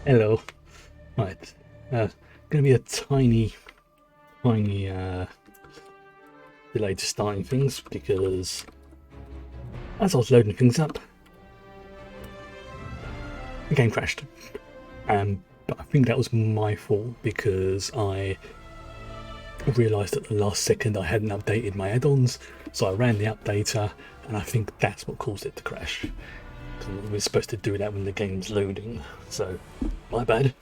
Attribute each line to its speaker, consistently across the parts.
Speaker 1: Hello. Right. Gonna be a tiny delay to starting things because as I was loading things up, the game crashed. But I think that was my fault because I realised at the last second I hadn't updated my add-ons, so I ran the updater, and I think that's what caused it to crash. We're supposed to do that when the game's loading, so my bad.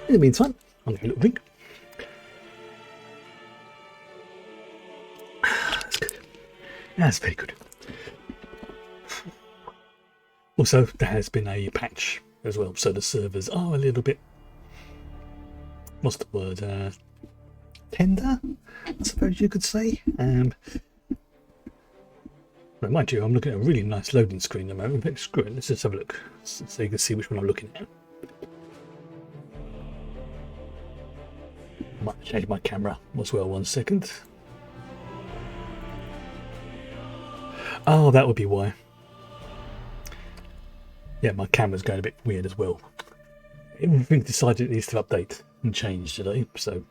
Speaker 1: In the meantime, I'm going to look. That's good. That's very good. Also, there has been a patch as well, so the servers are a little bit, what's the word, tender, I suppose you could say. But mind you, I'm looking at a really nice loading screen at the moment. But screw it, let's just have a look so you can see which one I'm looking at. Might change my camera as well, 1 second. Oh, that would be why. Yeah, my camera's going a bit weird as well. Everything decided it needs to update and change today, so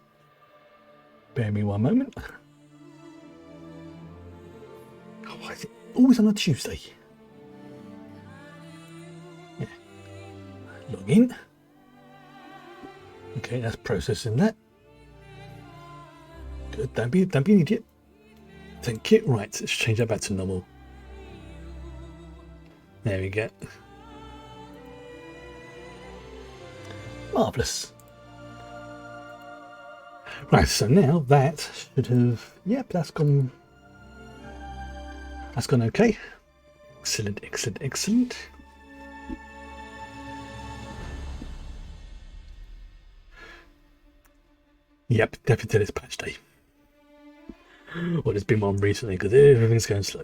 Speaker 1: bear me 1 moment. Oh, why is it always on a Tuesday? Yeah. Log in. Okay, that's processing that. Good, don't be an idiot. Thank you. Right, let's change that back to normal. There we go. Marvellous. Right, so now that should have, yep, that's gone okay. Excellent, excellent, excellent. Yep, definitely it's patch day. Well, there's been one recently because everything's going slow.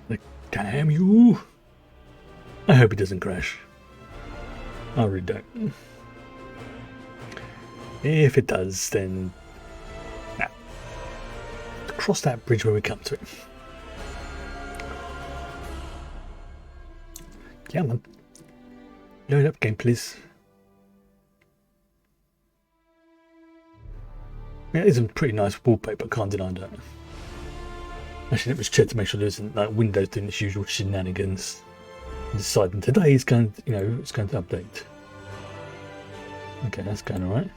Speaker 1: Like, damn you. I hope it doesn't crash. I really don't. If it does, then nah. Cross that bridge when we come to it. Come on. Load up game, please. Yeah, it is a pretty nice wallpaper, can't deny that. Actually, let me check to make sure there isn't like Windows doing its usual shenanigans. Deciding today is going to, it's going to update. Okay, that's going alright.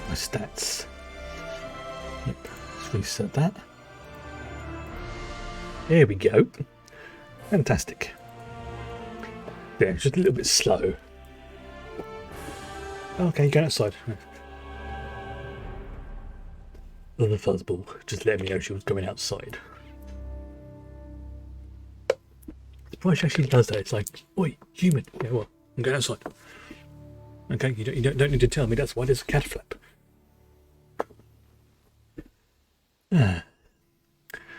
Speaker 1: My stats. Yep, let's reset that. There we go. Fantastic. Yeah, it's just a little bit slow. Okay, go outside. The fuzzball just let me know she was going outside. Surprised she actually does that. It's like, oi, human. Yeah, what? I'm going outside. Okay, you don't need to tell me. That's why there's a cat flap.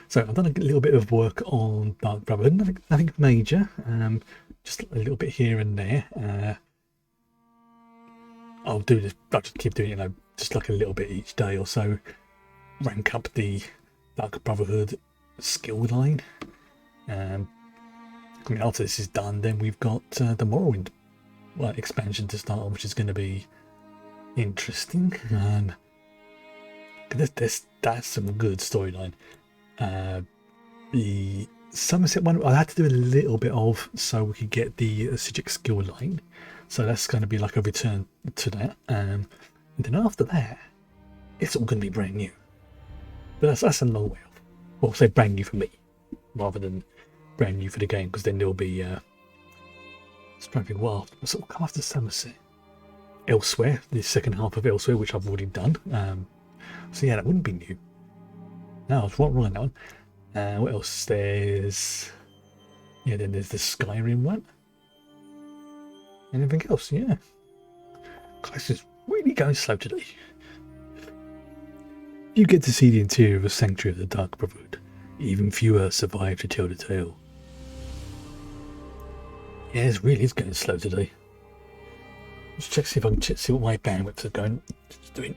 Speaker 1: So I've done a little bit of work on Dark Brotherhood. Nothing major. Just a little bit here and there. I'll do this. I'll just keep doing it, just like a little bit each day or so. Rank up the Dark Brotherhood skill line. After this is done, then we've got the Morrowind expansion to start on, which is going to be interesting. That's some good storyline. The Somerset one I had to do a little bit of so we could get the Sijic skill line. So that's going to be like a return to that. And then after that, it's all going to be brand new. But that's a long way off. Well, I'll say brand new for me, rather than brand new for the game, because then there'll be stripping wild. What's it come after Somerset? Elsewhere, the second half of Elsewhere, which I've already done. So yeah, that wouldn't be new. No, I was wrong on that one. What else? Then there's the Skyrim one. Anything else? Yeah. Guys, it's really going slow today. You get to see the interior of a sanctuary of the Dark Brotherhood. Even fewer survive to tell the tale. Yeah, it really is going slow today. Let's check see if I can see what my bandwidth is doing.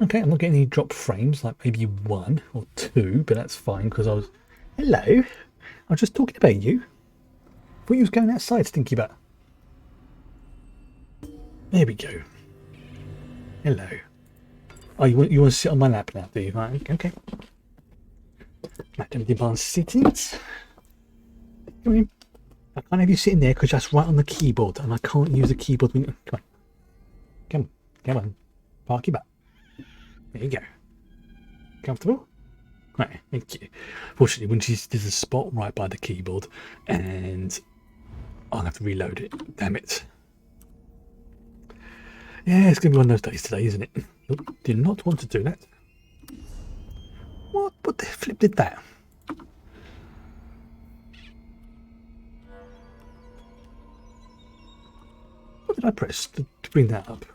Speaker 1: Okay, I'm not getting any drop frames, like maybe 1 or 2, but that's fine because I was Hello. I was just talking about you. Thought you was going outside, stinky butt. There we go. Hello. Oh, you want to sit on my lap now, do you? Right, okay. Madam demands sittings. Come in. I can't have you sitting there because that's right on the keyboard, and I can't use the keyboard when. Come on. Come on. Park your butt. There you go. Comfortable? Right, thank you. Fortunately, when there's a spot right by the keyboard, and I'll have to reload it. Damn it. Yeah, it's going to be one of those days today, isn't it? Nope, did not want to do that. What the flip did that? What did I press to bring that up?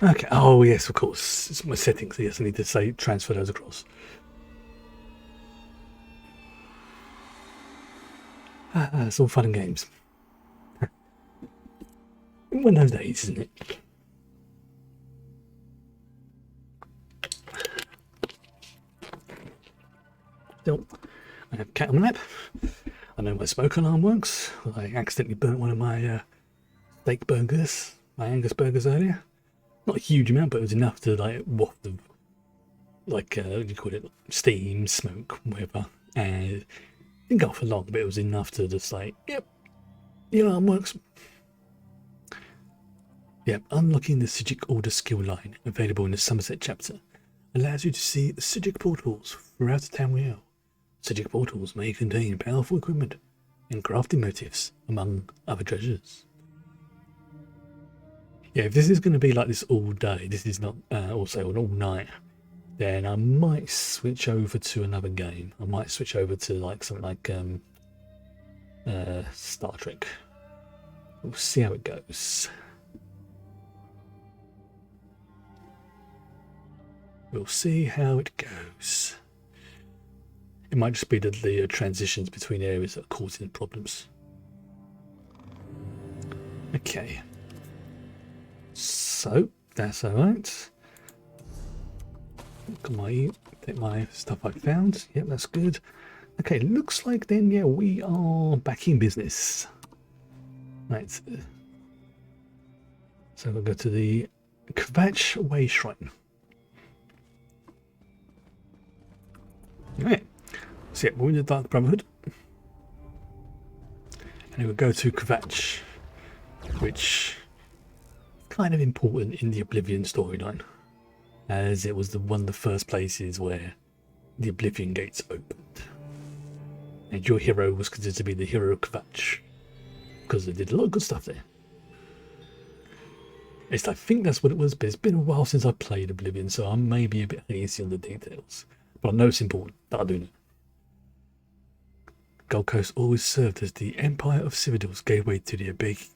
Speaker 1: Okay, oh yes, of course. It's my settings. Yes, I need to say transfer those across. It's all fun and games. One of those days, isn't it? Still, I have a cat on my lap. I know my smoke alarm works. I accidentally burnt one of my steak burgers, my Angus burgers earlier. Not a huge amount, but it was enough to like waft of like what do you call it, steam, smoke, whatever. And it didn't go for long, but it was enough to just like, yep, the alarm works. Yep, unlocking the Sijic Order skill line available in the Somerset chapter allows you to see Sijic portals throughout the town wheel. Sijic portals may contain powerful equipment and crafting motifs, among other treasures. Yeah, if this is going to be like this all day, this is not also an all night, then I might switch over to another game. I might switch over to like something like Star Trek. We'll see how it goes. We'll see how it goes. It might just be that the transitions between areas that are causing problems. Okay. So, that's alright. Take my stuff I found. Yep, that's good. Okay, looks like then, yeah, we are back in business. Right. So we'll go to the Kvatch Way Shrine. Right. So yeah, we're in the Dark Brotherhood. And then we'll go to Kvatch, which is kind of important in the Oblivion storyline, as it was one of the first places where the Oblivion gates opened. And your hero was considered to be the hero of Kvatch, because they did a lot of good stuff there. I think that's what it was, but it's been a while since I played Oblivion, so I may be a bit hazy on the details. But I know it's important, that I do know. Gold Coast always served as the Empire of Citadels gateway to the Abeg.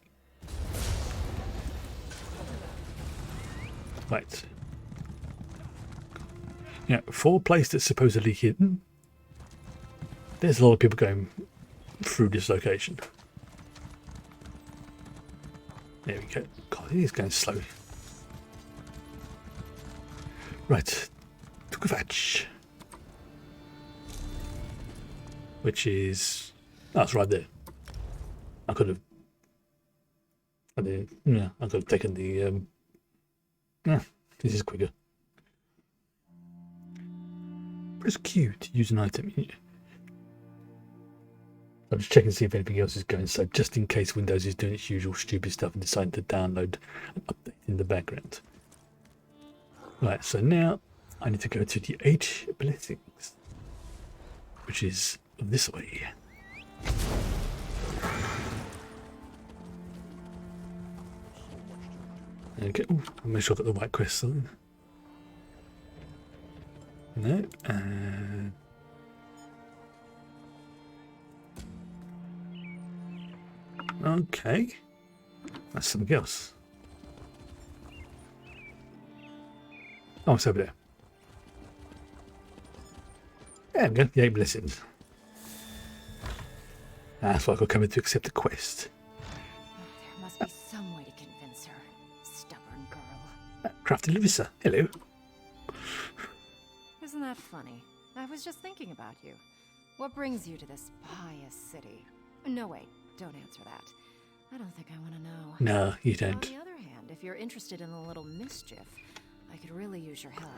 Speaker 1: Right. Yeah, for a place that's supposedly hidden, there's a lot of people going through this location. There we go. God, it is going slow. Right. To Kvatch. Which is... Oh, it's right there. I could have... I could have taken the... this is quicker. Press Q to use an item. I'm just checking to see if anything else is going slow, just in case Windows is doing its usual stupid stuff and deciding to download an update in the background. Right, so now I need to go to the 8 blessings, which is this way. Okay, ooh, I'll make sure I've got the right quest on. No, okay, that's something else. Oh, it's over there. There we go, the 8 blessings. That's why I got coming to accept the quest.
Speaker 2: There must must be some way to convince her. Stubborn girl.
Speaker 1: Crafty Larissa, hello.
Speaker 2: Isn't that funny? I was just thinking about you. What brings you to this pious city? No, wait, don't answer that. I don't think I want to know.
Speaker 1: No, you
Speaker 2: On
Speaker 1: don't.
Speaker 2: the other hand, if you're interested in a little mischief, I could really use your help.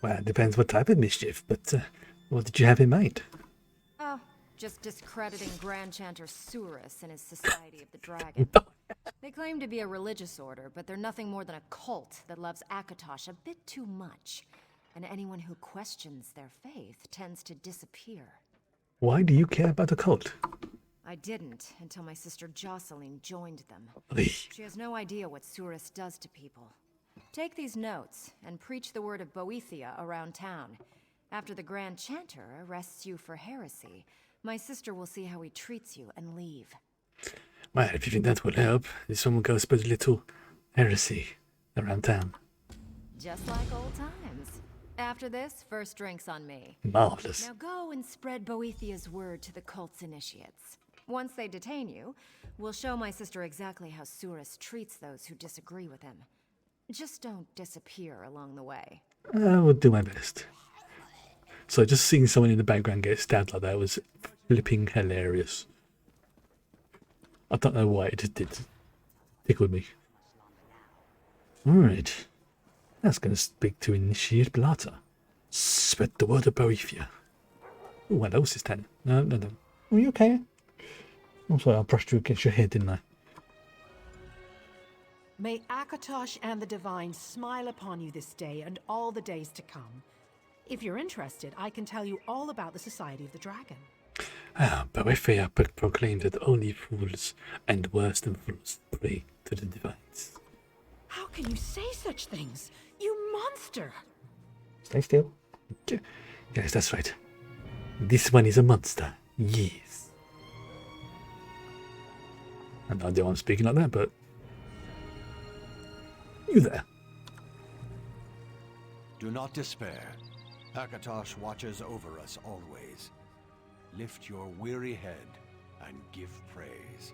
Speaker 1: Well, it depends what type of mischief, but what did you have in mind?
Speaker 2: Oh, just discrediting Grand Chanter Surus and his Society of the Dragon. They claim to be a religious order, but they're nothing more than a cult that loves Akatosh a bit too much. And anyone who questions their faith tends to disappear.
Speaker 1: Why do you care about a cult?
Speaker 2: I didn't until my sister Jocelyn joined them.
Speaker 1: Oy.
Speaker 2: She has no idea what Surus does to people. Take these notes and preach the word of Boethia around town. After the Grand Chanter arrests you for heresy, my sister will see how he treats you and leave.
Speaker 1: Well, if you think that will help, this one will go spread a little heresy around town.
Speaker 2: Just like old times. After this, first drinks on me.
Speaker 1: Marvellous.
Speaker 2: Now go and spread Boethia's word to the cult's initiates. Once they detain you, we'll show my sister exactly how Surus treats those who disagree with him. Just don't disappear along the way.
Speaker 1: I will do my best. So just seeing someone in the background get stabbed like that was flipping hilarious. I don't know why, it just did. Tickled me. Alright. That's going to speak to Initiate Blata. Spread the word of Boethia. Oh, what else is that? No. Are you okay? I'm sorry, I brushed you against your head, didn't I?
Speaker 3: May Akatosh and the Divine smile upon you this day and all the days to come. If you're interested, I can tell you all about the Society of the Dragon.
Speaker 1: Boethia proclaimed that only fools and worse than fools pray to the Divines.
Speaker 3: How can you say such things? You monster!
Speaker 1: Stay still. Yes, that's right. This one is a monster. Yes. I have no idea why I'm speaking like that, but... You there.
Speaker 4: Do not despair. Akatosh watches over us always. Lift your weary head and give praise.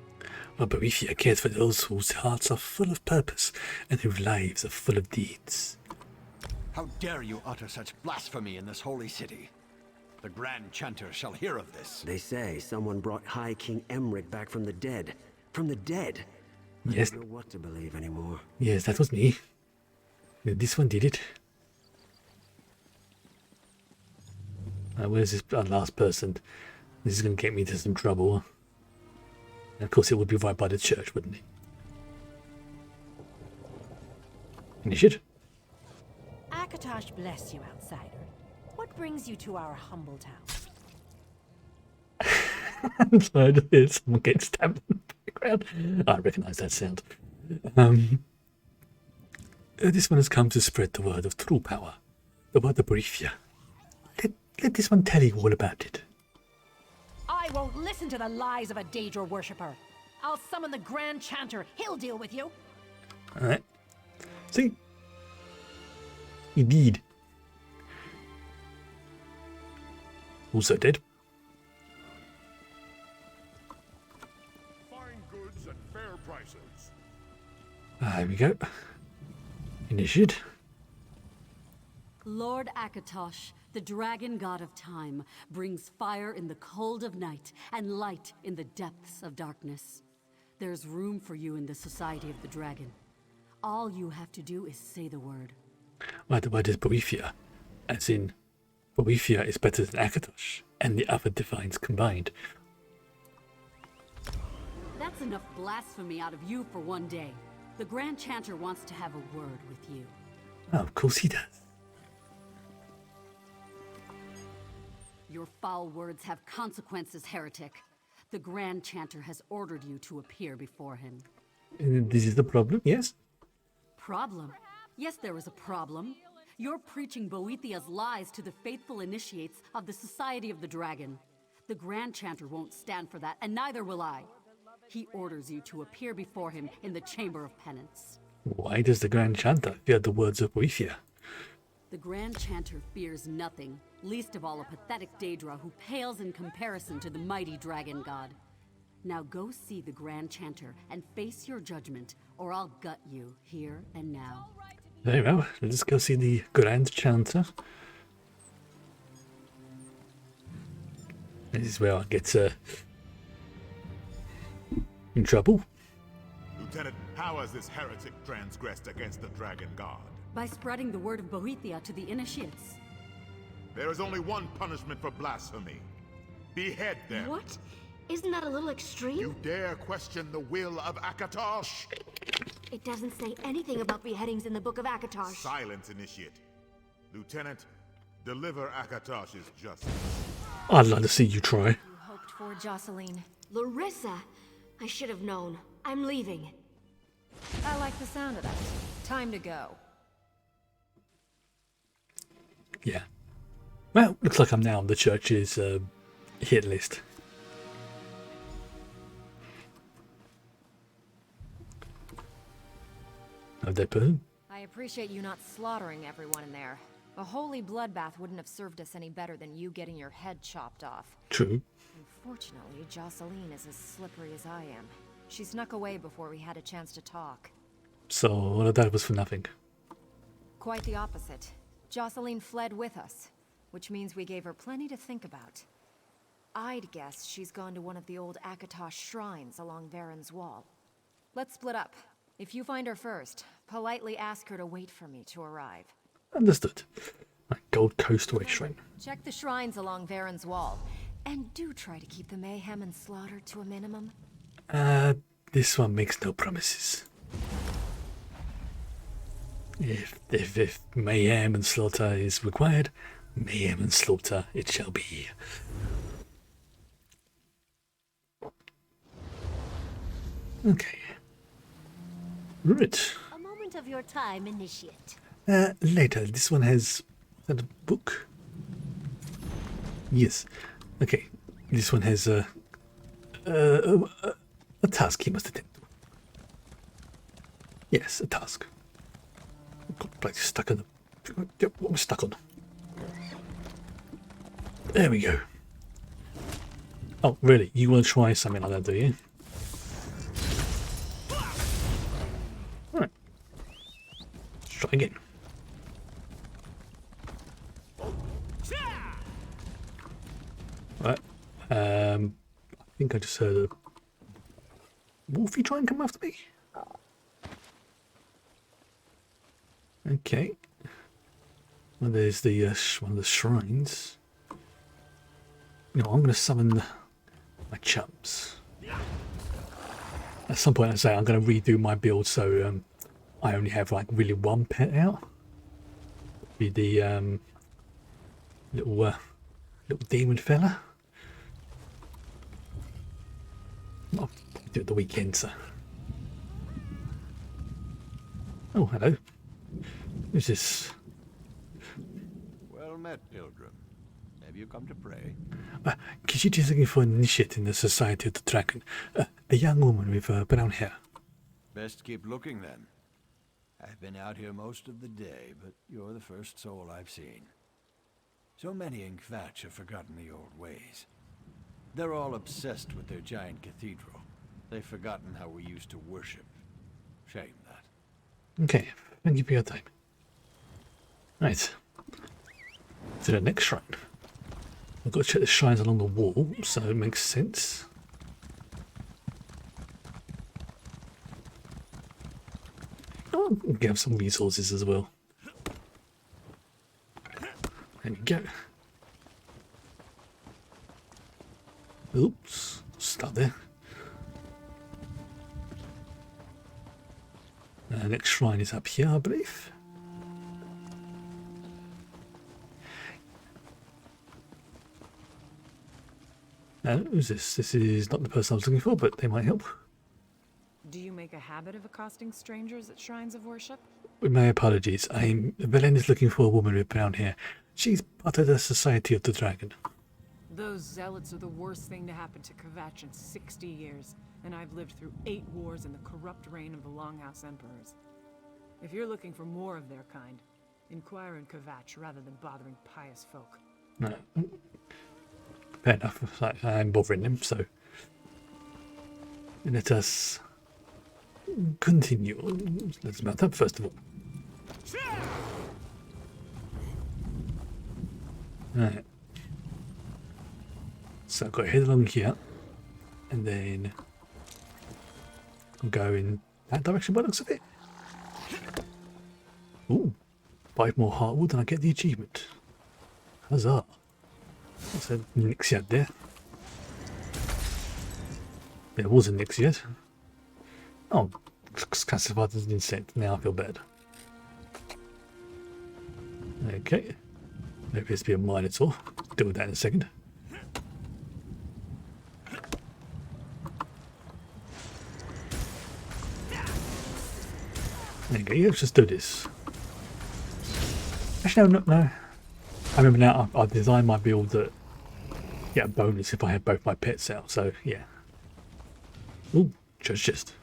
Speaker 1: Well, Boethia cares for those whose hearts are full of purpose and whose lives are full of deeds.
Speaker 4: How dare you utter such blasphemy in this holy city? The Grand Chanter shall hear of this.
Speaker 5: They say someone brought High King Emmerich back from the dead. From the dead?
Speaker 1: Yes.
Speaker 5: I don't know what to believe anymore.
Speaker 1: Yes, that was me. This one did it. Where's this last person? This is going to get me into some trouble. And of course, it would be right by the church, wouldn't it? Initiate?
Speaker 3: Akatosh bless you, outsider. What brings you to our humble town?
Speaker 1: I'm sorry to hear someone get stabbed in the background. I recognise that sound. This one has come to spread the word of true power. The word of Boethia. Let this one tell you all about it.
Speaker 3: I won't listen to the lies of a Daedra worshipper. I'll summon the Grand Chanter. He'll deal with you.
Speaker 1: Alright. See? He did. Also dead.
Speaker 6: Fine goods at fair prices.
Speaker 1: There we go. Initiate.
Speaker 7: Lord Akatosh, the dragon god of time, brings fire in the cold of night and light in the depths of darkness. There's room for you in the Society of the Dragon. All you have to do is say the word.
Speaker 1: What is Boethia? As in, Boethia is better than Akatosh and the other divines combined.
Speaker 7: That's enough blasphemy out of you for one day. The Grand Chanter wants to have a word with you.
Speaker 1: Oh, of course he does.
Speaker 7: Your foul words have consequences, heretic. The Grand Chanter has ordered you to appear before him.
Speaker 1: This is the problem, yes?
Speaker 7: Problem? Yes, there is a problem. You're preaching Boethia's lies to the faithful initiates of the Society of the Dragon. The Grand Chanter won't stand for that, and neither will I. He orders you to appear before him in the Chamber of Penance.
Speaker 1: Why does the Grand Chanter fear the words of Boethia?
Speaker 7: The Grand Chanter fears nothing, least of all a pathetic Daedra who pales in comparison to the mighty dragon god. Now go see the Grand Chanter and face your judgment, or I'll gut you here and now.
Speaker 1: Very well. Let's go see the Grand Chanter. This is where I get in trouble.
Speaker 6: Lieutenant, how has this heretic transgressed against the Dragon God?
Speaker 7: By spreading the word of Boethia to the initiates.
Speaker 6: There is only one punishment for blasphemy. Behead them.
Speaker 8: What? Isn't that a little extreme?
Speaker 6: You dare question the will of Akatosh?
Speaker 8: It doesn't say anything about beheadings in the Book of Akatosh.
Speaker 6: Silence, Initiate. Lieutenant, deliver Akatosh's justice.
Speaker 1: I'd like to see you try.
Speaker 2: You hoped for, Jocelyn.
Speaker 8: Larissa! I should have known. I'm leaving.
Speaker 2: I like the sound of that. Time to go.
Speaker 1: Yeah. Well, looks like I'm now on the church's hit list. No dead person.
Speaker 2: I appreciate you not slaughtering everyone in there. A holy bloodbath wouldn't have served us any better than you getting your head chopped off.
Speaker 1: True.
Speaker 2: Unfortunately, Jocelyn is as slippery as I am. She snuck away before we had a chance to talk.
Speaker 1: So all of that was for nothing.
Speaker 2: Quite the opposite. Jocelyn fled with us, which means we gave her plenty to think about. I'd guess she's gone to one of the old Akatosh shrines along Varen's wall. Let's split up. If you find her first, politely ask her to wait for me to arrive.
Speaker 1: Understood. My Gold Coast Way Shrine.
Speaker 2: Check the shrines along Varen's wall, and do try to keep the mayhem and slaughter to a minimum.
Speaker 1: This one makes no promises. If mayhem and slaughter is required, mayhem and slaughter it shall be. Okay. Right.
Speaker 8: A moment of your time, Initiate.
Speaker 1: Later. This one has... Is that a book? Yes. Okay. This one has a task he must attend to. Yes, a task. Got bloody stuck on the... What was stuck on? There we go. Oh, really? You want to try something like that, do you? Alright. Let's try again. Right. I think I just heard a wolfie try and come after me. Okay. Well, there's the one of the shrines. You know, I'm going to summon my chumps. At some point, I say I'm going to redo my build, so I only have like really one pet out. Be the little demon fella. I'll do it the weekend, so. Oh, hello. Who's this?
Speaker 4: Well met, Pilgrim. Have you come to pray?
Speaker 1: Kishichi's looking for an initiate in the Society of the Dragon. A young woman with brown hair.
Speaker 4: Best keep looking then. I've been out here most of the day, but you're the first soul I've seen. So many in Kvatch have forgotten the old ways. They're all obsessed with their giant cathedral. They've forgotten how we used to worship. Shame that.
Speaker 1: Okay, thank you for your time. Right. To the next shrine. I've got to check the shrines along the wall, so it makes sense. Oh, we can have some resources as well. There we go. Oops, start there. Next shrine is up here, I believe. Who's this? This is not the person I was looking for, but they might help.
Speaker 9: Do you make a habit of accosting strangers at shrines of worship?
Speaker 1: With my apologies, Belen is looking for a woman with brown hair. She's part of the Society of the Dragon.
Speaker 9: Those zealots are the worst thing to happen to Kvatch in 60 years, and I've lived through 8 wars in the corrupt reign of the Longhouse Emperors. If you're looking for more of their kind, inquire in Kvatch rather than bothering pious folk.
Speaker 1: No. Fair enough. I'm bothering them, so... Let us continue. Let's mount up first of all. Alright. So I've got to head along here, and then I'll go in that direction by the looks of it. Ooh, 5 more heartwood and I get the achievement. Huzzah. That's a nix yet there. There was a nix yet. Oh, it's classified as an insect. Now I feel bad. Okay. There appears to be a minotaur. Deal with that in a second. There you go. Let's just do this. Actually, no. I remember now I designed my build that get a bonus if I had both my pets out. So, yeah. Ooh, just.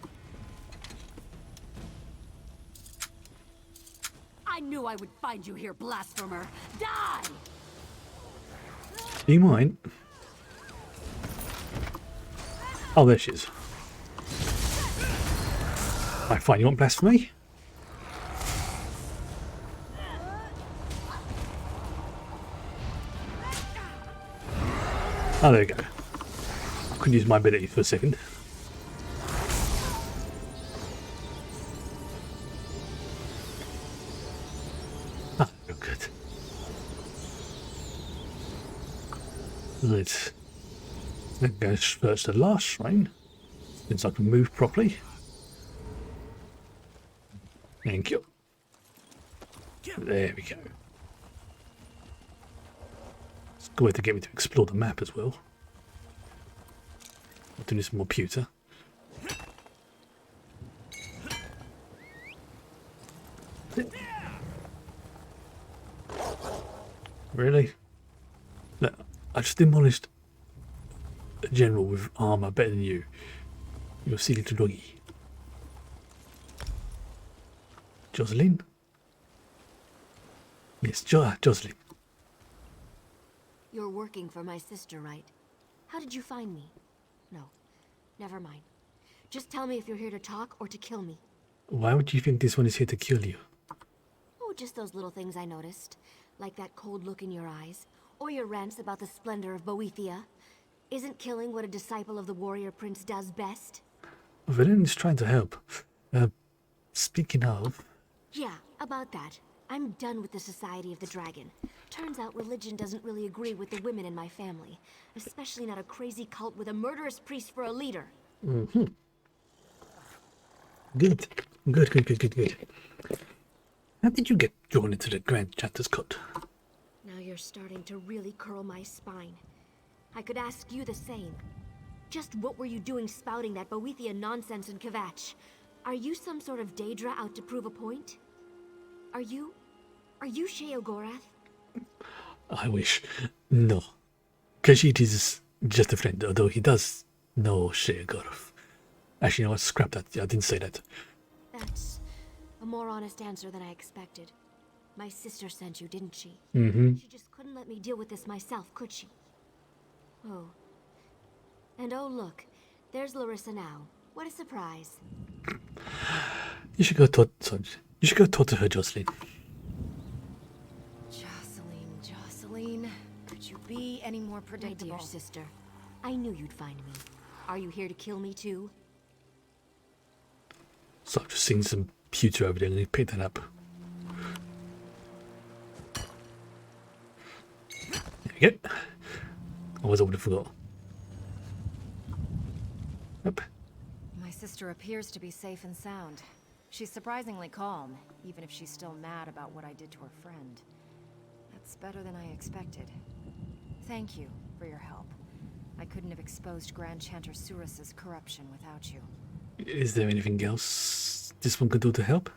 Speaker 7: I knew I would find you here, blasphemer. Die!
Speaker 1: Do you mind? Oh, there she is. Right, fine. You want blasphemy? Oh, there you go. I could use my ability for a second. Ah, real good. Let's go first to the last shrine, since I can move properly. Thank you. There we go. It's a good way to get me to explore the map as well. I'll do this more pewter. Really? Look, I just demolished a general with armor better than you. You're a silly little doggy. Jocelyn? Yes, Jocelyn.
Speaker 8: You're working for my sister, right? How did you find me? No, never mind. Just tell me if you're here to talk or to kill me.
Speaker 1: Why would you think this one is here to kill you?
Speaker 8: Oh, just those little things I noticed. Like that cold look in your eyes. Or your rants about the splendor of Boethia. Isn't killing what a disciple of the warrior prince does best?
Speaker 1: Velen is trying to help. Speaking of...
Speaker 8: Yeah, about that. I'm done with the Society of the Dragon. Turns out religion doesn't really agree with the women in my family. Especially not a crazy cult with a murderous priest for a leader.
Speaker 1: Mm-hmm. Good. How did you get drawn into the Grand Chanter's cult?
Speaker 8: Now you're starting to really curl my spine. I could ask you the same. Just what were you doing spouting that Boethia nonsense in Kvatch? Are you some sort of Daedra out to prove a point? Are you Sheogorath?
Speaker 1: I wish. No. Khajiit is just a friend, although he does know Sheogorath. Actually, no, scrap that. I didn't say that.
Speaker 8: That's a more honest answer than I expected. My sister sent you, didn't she?
Speaker 1: Mm-hmm.
Speaker 8: She just couldn't let me deal with this myself, could she? Oh. And oh look, there's Larissa now. What a surprise.
Speaker 1: You should go talk to her, Jocelyn.
Speaker 2: Jocelyn, could you be any more
Speaker 8: My
Speaker 2: predictable?
Speaker 8: dear sister, I knew you'd find me. Are you here to kill me too?
Speaker 1: So I've just seen some pewter over there and he picked that up. There you go. Otherwise I would have forgot. Yep.
Speaker 2: My sister appears to be safe and sound. She's surprisingly calm, even if she's still mad about what I did to her friend. That's better than I expected. Thank you for your help. I couldn't have exposed Grand Chanter Surus's corruption without you.
Speaker 1: Is there anything else this one could do to help?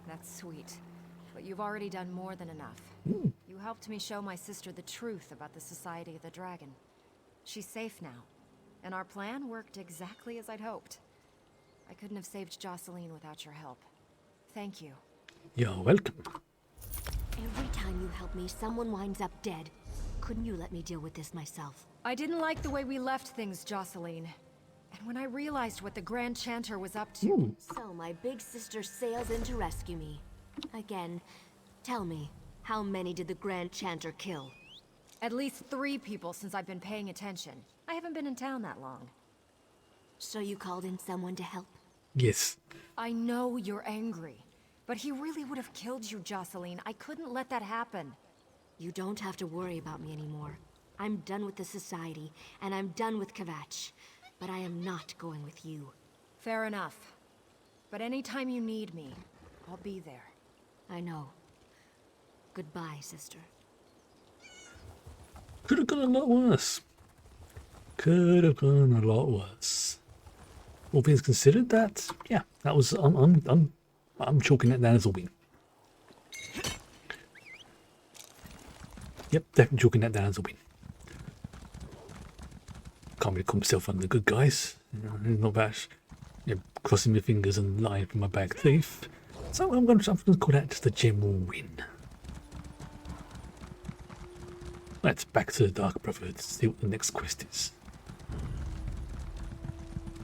Speaker 2: That's sweet, but you've already done more than enough.
Speaker 1: Ooh.
Speaker 2: You helped me show my sister the truth about the Society of the Dragon. She's safe now, and our plan worked exactly as I'd hoped. I couldn't have saved Jocelyn without your help. Thank you.
Speaker 1: You're welcome.
Speaker 8: Every time you help me, someone winds up dead. Couldn't you let me deal with this myself?
Speaker 2: I didn't like the way we left things, Jocelyn. And when I realized what the Grand Chanter was up to...
Speaker 1: Ooh.
Speaker 8: So my big sister sails in to rescue me. Again, tell me, how many did the Grand Chanter kill?
Speaker 2: At least 3 people since I've been paying attention. I haven't been in town that long.
Speaker 8: So you called in someone to help?
Speaker 1: Yes.
Speaker 2: I know you're angry, but he really would have killed you, Jocelyn. I couldn't let that happen.
Speaker 8: You don't have to worry about me anymore. I'm done with the Society, and I'm done with Kvatch. But I am not going with you.
Speaker 2: Fair enough. But anytime you need me, I'll be there.
Speaker 8: I know. Goodbye, sister.
Speaker 1: Could have gone a lot worse. Could have gone a lot worse. All things considered, that was I'm chalking that down as a win. Yep, definitely chalking that down as a win. Can't really call myself one of the good guys. Not bad. Crossing my fingers and lying for my back teeth. So I'm going to call that just a general win. Let's back to the Dark Brotherhood to see what the next quest is.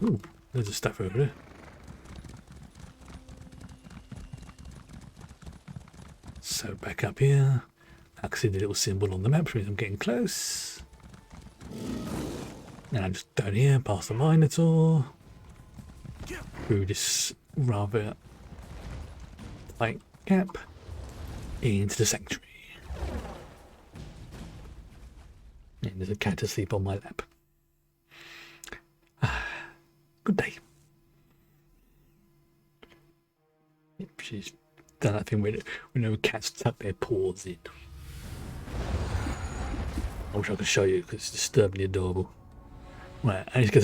Speaker 1: Ooh, there's a stuff over there. So back up here. I can see the little symbol on the map, which means I'm getting close. And I'm just down here, past the Minotaur. Through this rather tight gap. Into the sanctuary. And there's a cat asleep on my lap. Good day. Yep, she's done that thing where no cats tuck their paws in. I wish I could show you because it's disturbingly adorable. Right, I need to get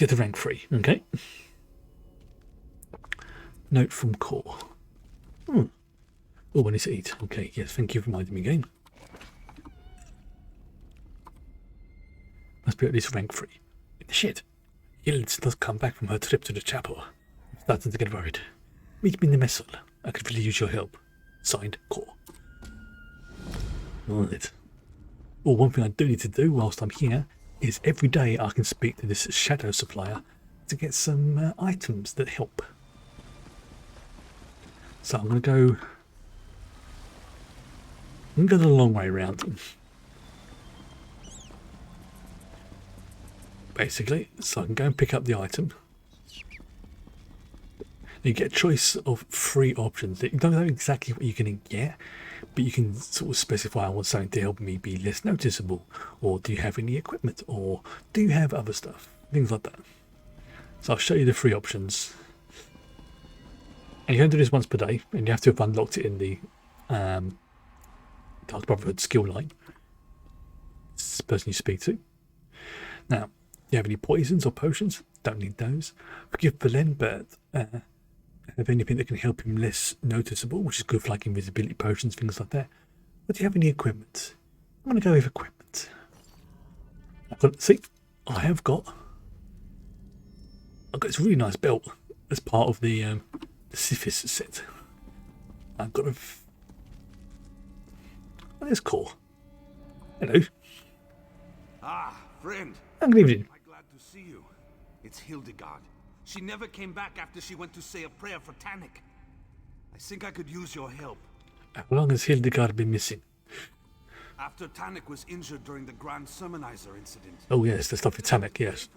Speaker 1: to rank 3, okay? Note from core. Oh, I need to eat. Okay, yes, thank you for reminding me again. Must be at least rank 3. Shit. Yildiz does come back from her trip to the chapel. I'm starting to get worried. Meet me in the mess hall. I could really use your help. Signed, Core. Right. Well, one thing I do need to do whilst I'm here is every day I can speak to this shadow supplier to get some items that help. So I'm going to go the long way around. Basically, so I can go and pick up the item. You get a choice of 3 options. You don't know exactly what you're going to get, but you can sort of specify I want something to help me be less noticeable, or do you have any equipment, or do you have other stuff, things like that. So I'll show you the 3 options. And you can do this once per day, and you have to have unlocked it in the Dark Brotherhood skill line. It's the person you speak to. Now, do you have any poisons or potions? Don't need those. Forgive Belen, but have anything that can help him less noticeable, which is good for like invisibility potions, things like that. But do you have any equipment? I'm going to go with equipment. I've got this really nice belt as part of the Sithis set. I've got a... Oh, there's Core. Hello.
Speaker 10: Ah, friend.
Speaker 1: Good evening.
Speaker 10: I'm glad to see you. It's Hildegard. She never came back after she went to say a prayer for Tannic. I think I could use your help.
Speaker 1: How long has Hildegard been missing?
Speaker 10: After Tannic was injured during the Grand Sermonizer incident.
Speaker 1: Oh yes, the stuff with Tannic, yes.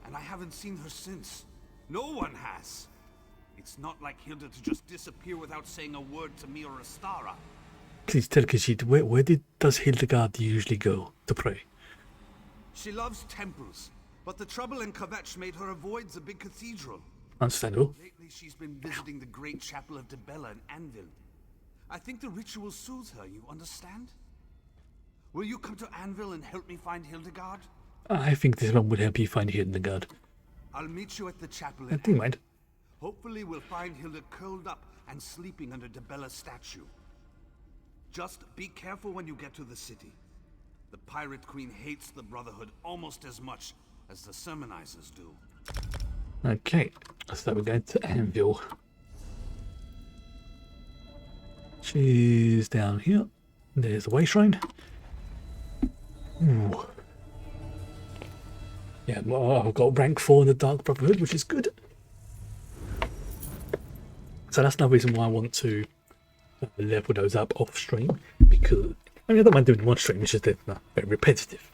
Speaker 10: And I haven't seen her since. No one has. It's not like Hilda to just disappear without saying a word to me or Astara.
Speaker 1: Please tell Khajiit, where does Hildegard usually go to pray?
Speaker 10: She loves temples, but the trouble in Kvatch made her avoid the big cathedral.
Speaker 1: Understandable.
Speaker 10: Lately she's been visiting the great chapel of Dibella in Anvil. I think the ritual soothes her, you understand? Will you come to Anvil and help me find Hildegard?
Speaker 1: I think this one would help you find Hildegard.
Speaker 10: I'll meet you at the chapel.
Speaker 1: I don't mind.
Speaker 10: Hopefully we'll find Hilda curled up and sleeping under Dibella's statue. Just be careful when you get to the city. The Pirate Queen hates the Brotherhood almost as much as the Sermonizers do.
Speaker 1: Okay, so we're going to Anvil. She's down here. There's the way shrine. Ooh. Yeah, I've got rank 4 in the Dark Brotherhood, which is good. So that's another reason why I want to level those up off stream, because I mean I don't mind doing them on stream, it's just they're very repetitive.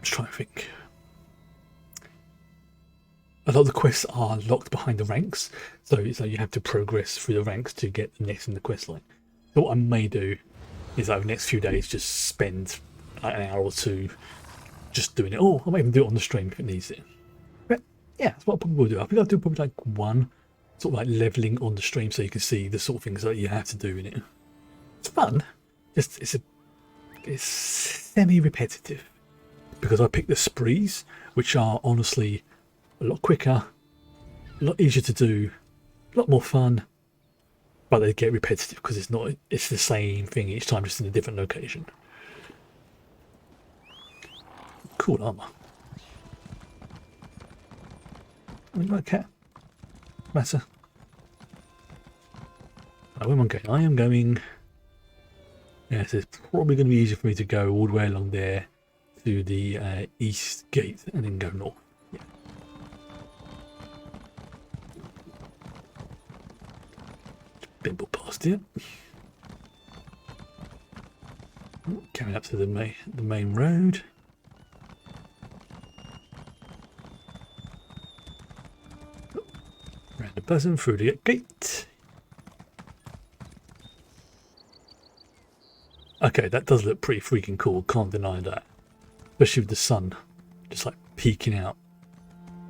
Speaker 1: Just trying to think. A lot of the quests are locked behind the ranks, so you have to progress through the ranks to get the next in the quest line. So what I may do is over the next few days just spend like an hour or two just doing it. Oh, I might even do it on the stream if it needs it. But yeah, that's what I probably will do. I think I'll do probably like one sort of like leveling on the stream so you can see the sort of things that you have to do in it. It's fun. Just it's semi-repetitive because I picked the sprees, which are honestly a lot quicker, a lot easier to do, a lot more fun, but they get repetitive because it's the same thing each time, just in a different location. Cool armor. Okay. Matter. Where am I going? I am going. Yes, it's probably going to be easier for me to go all the way along there to the east gate and then go north. Yeah. Bimble past here. Coming up to the main road. Round the buzzing through the gate. Okay, that does look pretty freaking cool, can't deny that. Especially with the sun just like peeking out.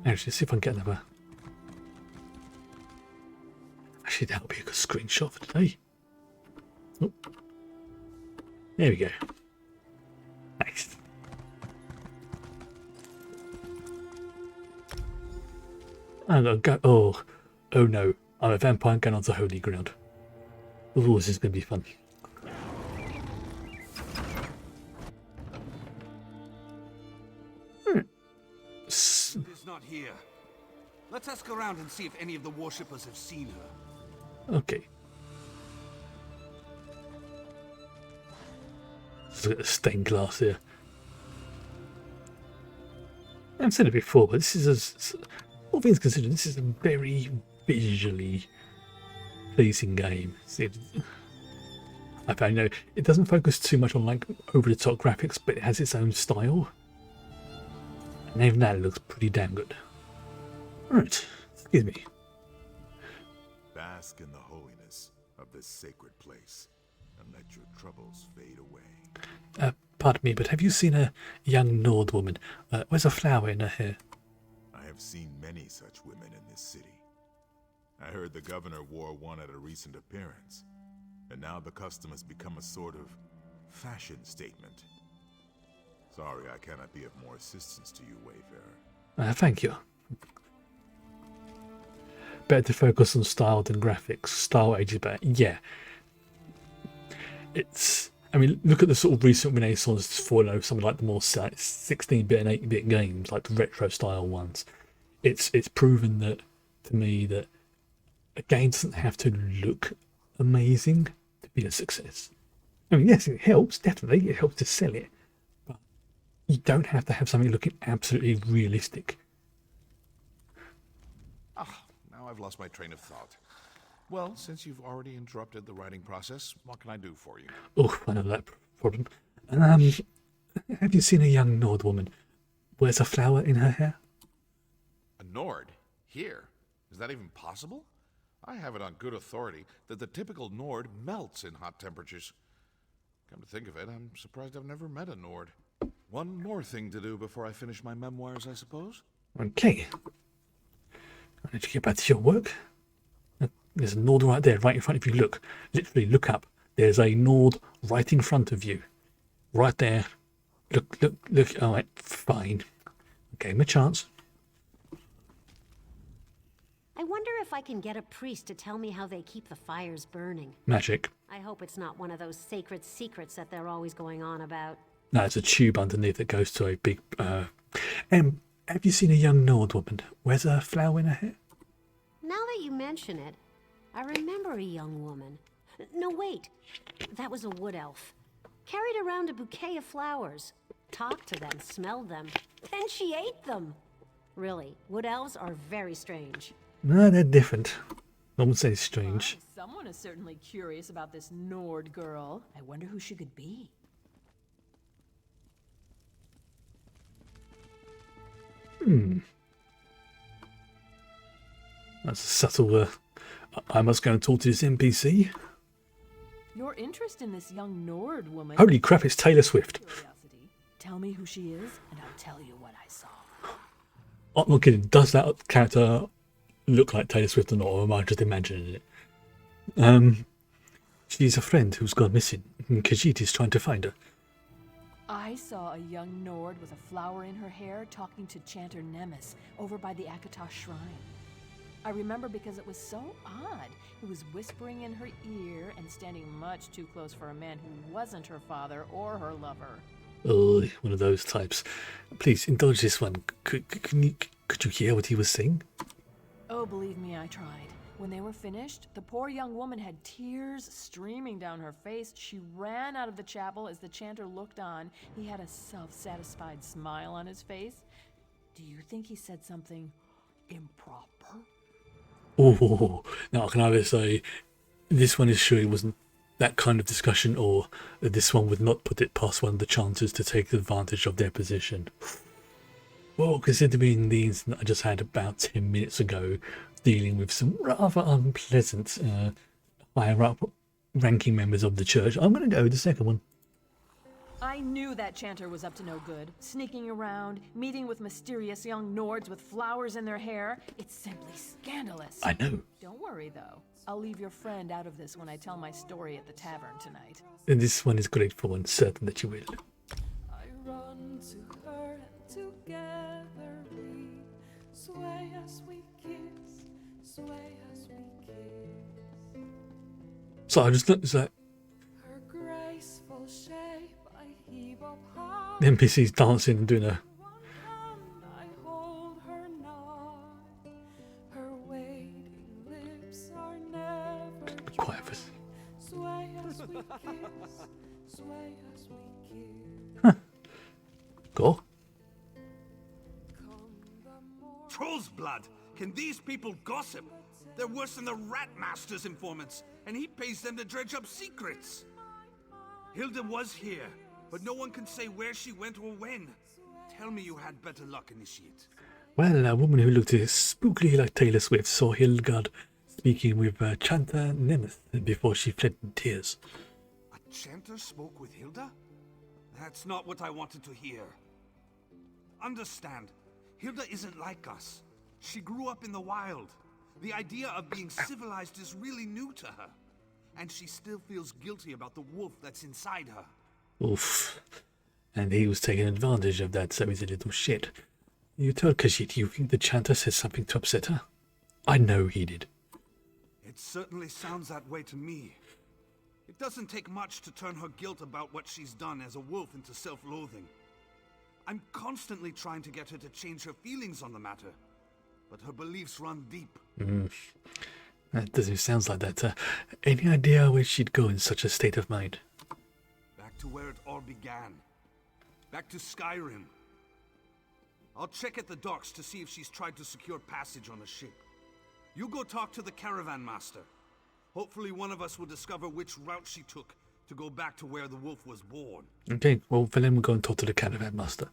Speaker 1: Actually, see if I can get another. Actually, that would be a good screenshot for today. Oh. There we go. Nice. I'm gonna go. Oh no! I'm a vampire going onto holy ground. Oh, this is going to be fun.
Speaker 10: She's not here. Let's ask around and see if any of the worshippers have seen her.
Speaker 1: Okay. Let's look at the stained glass here. I've said it before, but this is all things considered, this is a very visually pleasing game. I found it doesn't focus too much on like over the top graphics, but it has its own style. And even that looks pretty damn good. Right, excuse me.
Speaker 6: Bask in the holiness of this sacred place, and let your troubles fade away.
Speaker 1: Pardon me, but have you seen a young Nord woman? Where's a flower in her hair?
Speaker 6: I have seen many such women in this city. I heard the governor wore one at a recent appearance, and now the custom has become a sort of fashion statement. Sorry, I cannot be of more assistance to you, Wayfarer.
Speaker 1: Thank you. Better to focus on style than graphics. Style ages better. Yeah. I mean, look at the sort of recent renaissance for something like the more 16-bit and 8-bit games, like the retro style ones. It's proven that, to me, that a game doesn't have to look amazing to be a success. I mean, yes, it helps, definitely. It helps to sell it. But you don't have to have something looking absolutely realistic.
Speaker 6: Now I've lost my train of thought. Well, since you've already interrupted the writing process, what can I do for you?
Speaker 1: Oh, I know that problem. Have you seen a young Nord woman? Wears a flower in her hair?
Speaker 6: A Nord? Here? Is that even possible? I have it on good authority that the typical Nord melts in hot temperatures. Come to think of it, I'm surprised I've never met a Nord. One more thing to do before I finish my memoirs, I suppose.
Speaker 1: Okay. I need to get back to your work. There's a Nord right there, right in front of you. Look. Literally, look up. There's a Nord right in front of you. Right there. Look. Alright, fine. Gave him a chance.
Speaker 11: I wonder if I can get a priest to tell me how they keep the fires burning.
Speaker 1: Magic.
Speaker 11: I hope it's not one of those sacred secrets that they're always going on about.
Speaker 1: No, it's a tube underneath that goes to a big... have you seen a young Nord woman? Wears a flower in her hair?
Speaker 11: Now that you mention it, I remember a young woman. No, wait. That was a wood elf. Carried around a bouquet of flowers. Talked to them, smelled them. Then she ate them. Really, wood elves are very strange.
Speaker 1: No, they're different. I wouldn't say strange.
Speaker 12: Well, someone is certainly curious about this Nord girl. I wonder who she could be.
Speaker 1: That's a subtle, I must go and talk to this NPC.
Speaker 12: Your interest in this young Nord woman...
Speaker 1: Holy crap, it's Taylor Swift.
Speaker 12: Curiosity. Tell me who she is, and I'll tell you what I saw.
Speaker 1: I'm not kidding. Does that character look like Taylor Swift or not, or am I just imagining it? She's a friend who's gone missing, and Khajiit is trying to find her.
Speaker 12: I saw a young Nord with a flower in her hair talking to Chanter Nemes over by the Akatosh shrine. I remember because it was so odd. He was whispering in her ear and standing much too close for a man who wasn't her father or her lover.
Speaker 1: Oh, one of those types. Please, indulge this one. Could you hear what he was saying?
Speaker 12: Oh, believe me, I tried. When they were finished, the poor young woman had tears streaming down her face. She ran out of the chapel as the chanter looked on. He had a self-satisfied smile on his face. Do you think he said something improper?
Speaker 1: Oh, now I can either say this one is sure it wasn't that kind of discussion, or this one would not put it past one of the chanters to take advantage of their position. Well, considering the incident I just had about 10 minutes ago, dealing with some rather unpleasant higher up ranking members of the church, I'm going to go with the second one.
Speaker 12: I knew that chanter was up to no good. Sneaking around, meeting with mysterious young Nords with flowers in their hair. It's simply scandalous.
Speaker 1: I know.
Speaker 12: Don't worry, though. I'll leave your friend out of this when I tell my story at the tavern tonight.
Speaker 1: And this one is grateful and certain that you will.
Speaker 13: I run to her and together we sway as we kiss, sway as we kiss.
Speaker 1: So I just noticed that
Speaker 13: Her graceful shape I heave up high.
Speaker 1: the NPC's dancing and doing a...
Speaker 13: One hand I hold her nigh. Her waiting lips are never
Speaker 1: Be quiet for a second.
Speaker 13: sway as we kiss, sway as we kiss.
Speaker 1: Go.
Speaker 10: Troll's blood! Can these people gossip? They're worse than the Rat Master's informants, and he pays them to dredge up secrets. Hilda was here, but no one can say where she went or when. Tell me you had better luck, Initiate.
Speaker 1: Well, a woman who looked spookily like Taylor Swift saw Hildegard speaking with Chanter Nemes before she fled in tears.
Speaker 10: A chanter spoke with Hilda? That's not what I wanted to hear. Understand, Hilda isn't like us. She grew up in the wild. The idea of being civilized is really new to her. And she still feels guilty about the wolf that's inside her.
Speaker 1: Oof. And he was taking advantage of that, so he's a little shit. You told Khajiit you think the chanter said something to upset her? I know he did.
Speaker 10: It certainly sounds that way to me. It doesn't take much to turn her guilt about what she's done as a wolf into self-loathing. I'm constantly trying to get her to change her feelings on the matter, but her beliefs run deep.
Speaker 1: That doesn't sound like that. Any idea where she'd go in such a state of mind?
Speaker 10: Back to where it all began. Back to Skyrim. I'll check at the docks to see if she's tried to secure passage on a ship. You go talk to the caravan master. Hopefully one of us will discover which route she took to go back to where the wolf was born.
Speaker 1: Okay, well, for then we'll go and talk to the caravan master.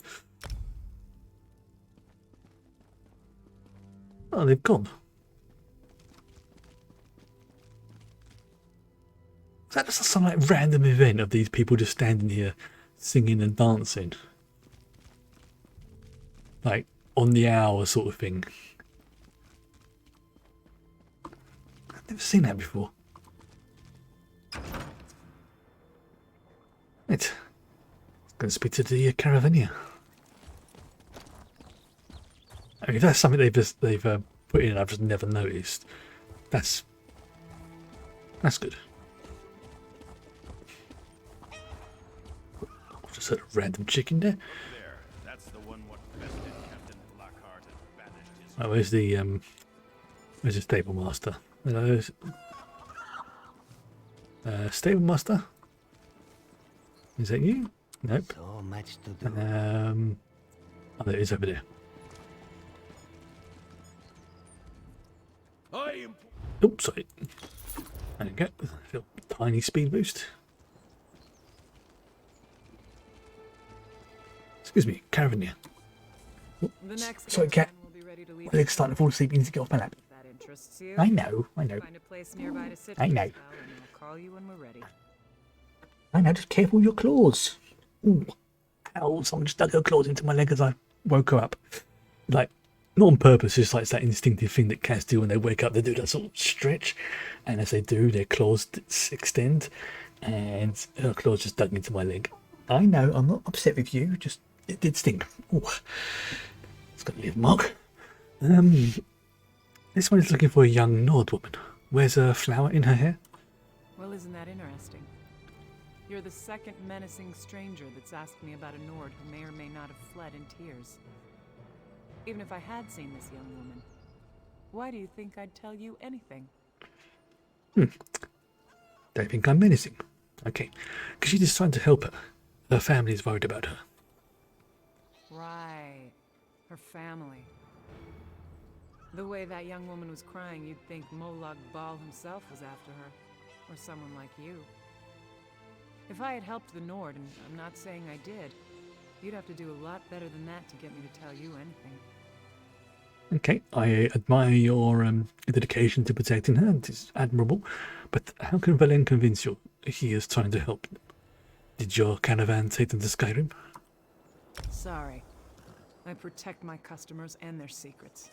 Speaker 1: Oh, they've gone. Is that just some like random event of these people just standing here singing and dancing? Like on the hour sort of thing. I've never seen that before. Right. Going to speak to the Caravania. I mean, if that's something they've put in, I've just never noticed. That's good. Just heard a random chicken there.
Speaker 14: That's the one what bested Captain Lockhart and banished his...
Speaker 1: Oh, where's the stable master? Hello, stable master. Is that you? Nope.
Speaker 10: So much to do.
Speaker 1: Oh, there it is over there. Oops, sorry. There you go. Little tiny speed boost. Excuse me, Caravania.
Speaker 9: The next
Speaker 1: Sorry, cat.
Speaker 9: will be ready to leave.
Speaker 1: My leg's starting to fall asleep. You need to get off my lap.
Speaker 9: That interests you.
Speaker 1: I know.
Speaker 9: Find a place nearby to sit
Speaker 1: I
Speaker 9: for a
Speaker 1: know.
Speaker 9: spell, and I'll call you when we're ready.
Speaker 1: I know, just careful with your claws. Ooh. Ow, someone just dug her claws into my leg as I woke her up. Like, not on purpose, just like it's that instinctive thing that cats do when they wake up. They do that sort of stretch, and as they do, their claws extend, and her claws just dug into my leg. I know, I'm not upset with you, just, it did sting. Ooh. It's got to leave a mark. This one is looking for a young Nord woman. Wears a flower in her hair.
Speaker 9: Well, isn't that interesting? You're the second menacing stranger that's asked me about a Nord who may or may not have fled in tears. Even if I had seen this young woman, why do you think I'd tell you anything?
Speaker 1: They think I'm menacing. Okay, because she's just trying to help her. Her family is worried about her.
Speaker 9: Right. Her family. The way that young woman was crying, you'd think Molag Bal himself was after her. Or someone like you. If I had helped the Nord, and I'm not saying I did, you'd have to do a lot better than that to get me to tell you anything.
Speaker 1: Okay, I admire your dedication to protecting her. It's admirable. But how can Valen convince you he is trying to help? Did your caravan take them to Skyrim?
Speaker 9: Sorry. I protect my customers and their secrets.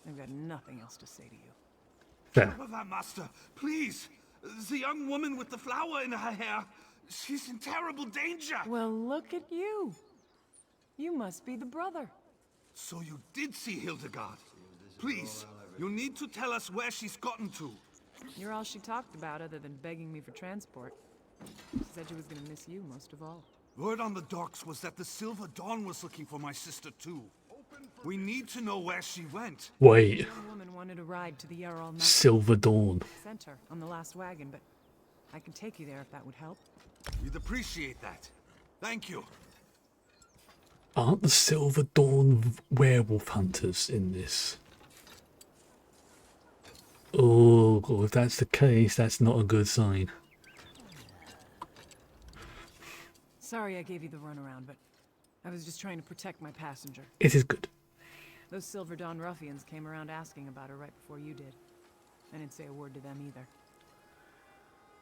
Speaker 9: I've got nothing else to say to you.
Speaker 1: Fair.
Speaker 10: Stop that, Master! Please! The young woman with the flower in her hair! She's in terrible danger!
Speaker 9: Well, look at you! You must be the brother.
Speaker 10: So you did see Hildegard? Please, you need to tell us where she's gotten to.
Speaker 9: You're all she talked about other than begging me for transport. She said she was gonna miss you most of all.
Speaker 10: Word on the docks was that the Silver Dawn was looking for my sister too. We need to know where she went.
Speaker 1: Wait.
Speaker 9: The young woman wanted a ride to the Yarral Mountain.
Speaker 1: Silver Dawn.
Speaker 9: Sent her on the last wagon, but I can take you there if that would help.
Speaker 10: We'd appreciate that. Thank you.
Speaker 1: Aren't the Silver Dawn werewolf hunters in this? Oh, God, if that's the case, that's not a good sign.
Speaker 9: Sorry I gave you the runaround, but I was just trying to protect my passenger.
Speaker 1: It is good.
Speaker 9: Those Silver Dawn ruffians came around asking about her right before you did. I didn't say a word to them either.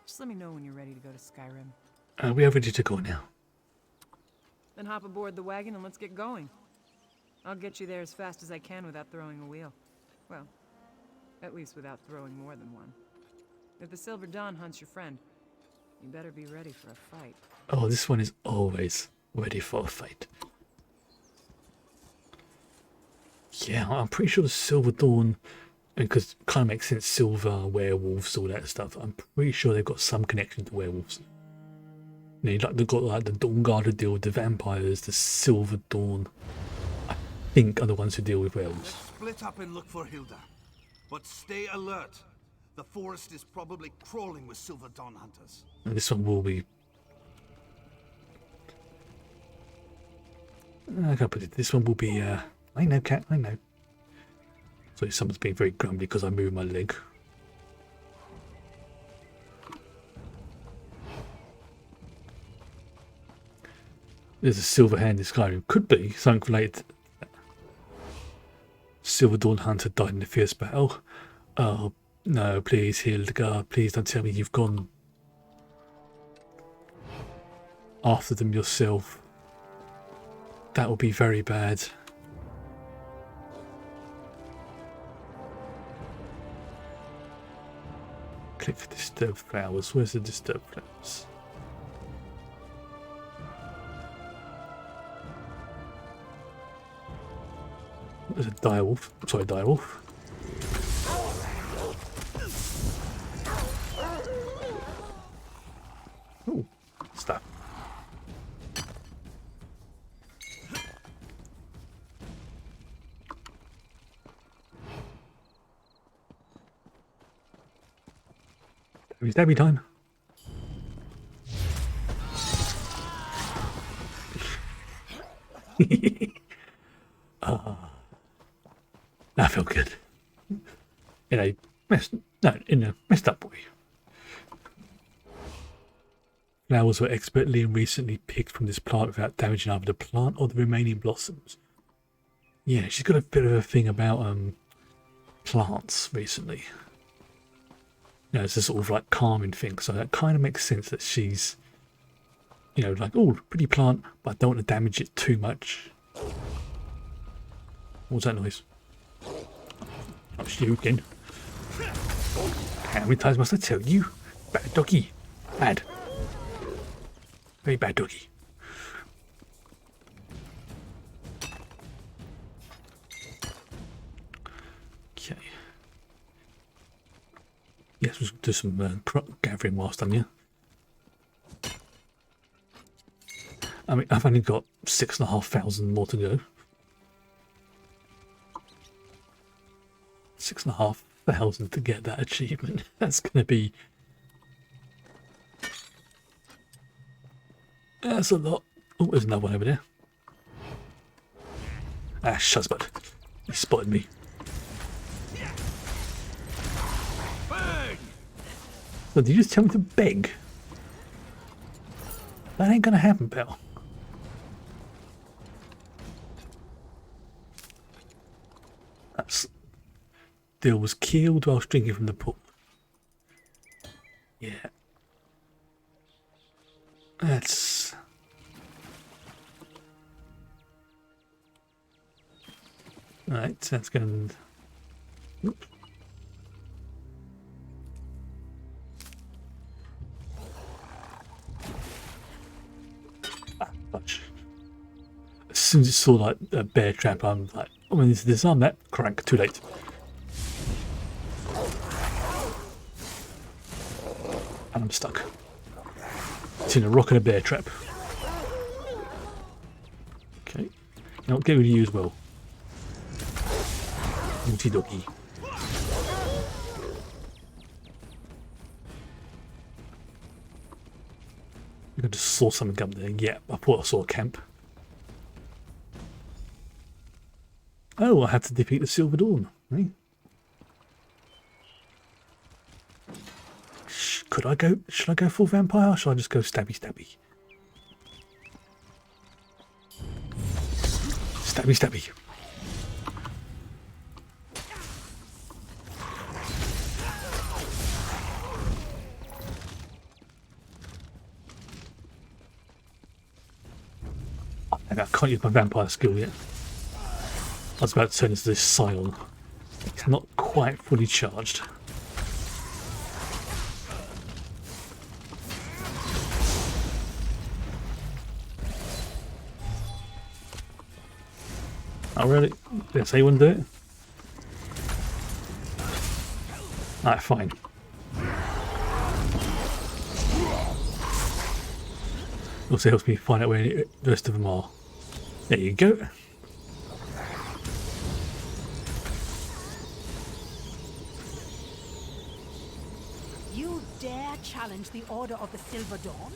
Speaker 9: Just let me know when you're ready to go to Skyrim.
Speaker 1: We are ready to go now.
Speaker 9: Then hop aboard the wagon and let's get going. I'll get you there as fast as I can without throwing a wheel. Well, at least without throwing more than one. If the Silver Dawn hunts your friend, you better be ready for a fight.
Speaker 1: Oh, this one is always ready for a fight. Yeah, I'm pretty sure the Silver Dawn, because it kind of makes sense, silver, werewolves, all that stuff. I'm pretty sure they've got some connection to werewolves. You know, like they've got like the Dawnguard who deal with the vampires, the Silver Dawn, I think, are the ones who deal with werewolves.
Speaker 10: Let's split up and look for Hilda. But stay alert. The forest is probably crawling with Silver Dawn hunters.
Speaker 1: And this one will be... I can't put it. This one will be... I know, cat, I know. So someone's being very grumpy because I moved my leg. There's a silver hand in Skyrim. Could be something related. Silver Dawn Hunter died in a fierce battle. Oh, no, please, Hildegard, please don't tell me you've gone after them yourself. That would be very bad. Click for disturb flowers. Where's the disturb flowers? There's a direwolf. Sorry, direwolf. Oh, stuff. Stabby time. That felt good. In a messed up way. Flowers were expertly and recently picked from this plant without damaging either the plant or the remaining blossoms. Yeah, she's got a bit of a thing about plants recently. You know, it's a sort of like calming thing, so that kind of makes sense that she's, you know, like, oh, pretty plant, but I don't want to damage it too much. What's that noise? That's you again. How many times must I tell you? Bad doggy. Bad. Very bad doggy. Okay. Yes, we'll do some gathering whilst I'm here. I mean, I've only got 6,500 more to go. 6,500 to get that achievement. That's going to be... That's a lot. Oh, there's another one over there. Ah, Shazbud. He spotted me. So did you just tell me to beg? That ain't gonna happen, pal. That's... Dill was killed whilst drinking from the pool. Yeah. That's... Alright, that's going to... Oops. Fudge. As soon as it saw like a bear trap, I'm like, oh, I need to disarm that. Crank, too late. And I'm stuck. Between a rock and a bear trap. Okay. Now get rid of you as well. Naughty doggy. I just saw something up there. Yeah, I thought I saw a camp. Oh, I had to defeat the Silver Dawn. Right? Could I go? Should I go full vampire or should I just go stabby stabby? Stabby stabby. I can't use my vampire skill yet. I was about to turn into this scion. It's not quite fully charged. Oh really? Did I say you wouldn't do it? Alright, fine. Also helps me find out where the rest of them are. There you go.
Speaker 3: You dare challenge the Order of the Silver Dawn?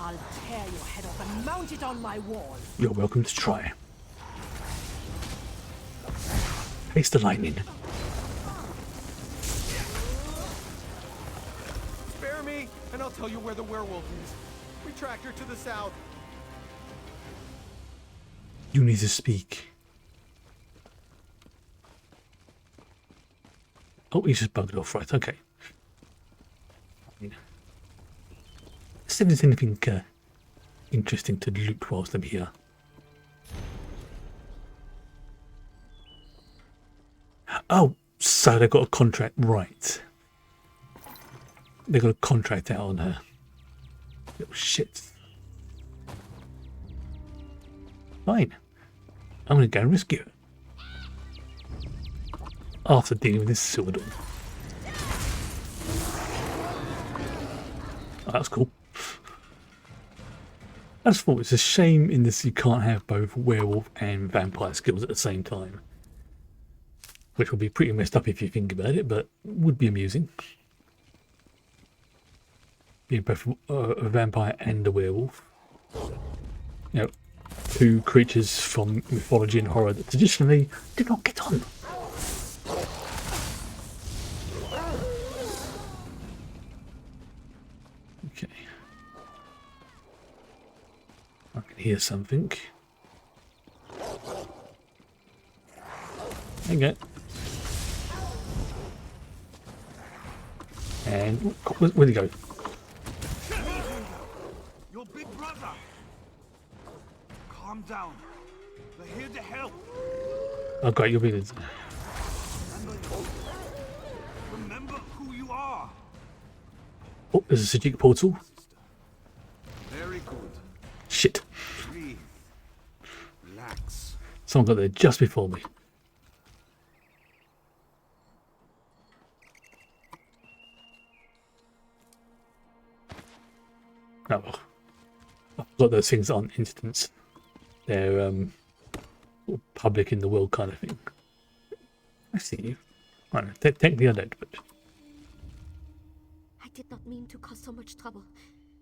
Speaker 3: I'll tear your head off and mount it on my wall.
Speaker 1: You're welcome to try. Face the lightning.
Speaker 15: Spare me, and I'll tell you where the werewolf is. We tracked her to the south.
Speaker 1: You need to speak. Oh, he's just bugged off, right? Okay. Let's see if there's anything interesting to loot whilst I'm here. Oh, so they got a contract, right? They got a contract out on her. Little shit. Fine. I'm going to go and rescue her. After dealing with this Silver Dawn. Oh, that's cool. I just thought it's a shame in this you can't have both werewolf and vampire skills at the same time. Which would be pretty messed up if you think about it, but would be amusing. Being both a vampire and a werewolf. You know, two creatures from mythology and horror that traditionally do not get on. Okay. I can hear something. There you go. And where'd he go?
Speaker 10: Your big brother. Calm down. They're here to help.
Speaker 1: Oh great, you'll be there.
Speaker 10: Remember who you are.
Speaker 1: Oh, there's a Sajik portal.
Speaker 10: Very good.
Speaker 1: Shit.
Speaker 10: Breathe. Relax.
Speaker 1: Someone got there just before me. Oh, I've got those things on instance. They're public in the world kind of thing. I see you. I don't know, technically I don't, but...
Speaker 8: I did not mean to cause so much trouble.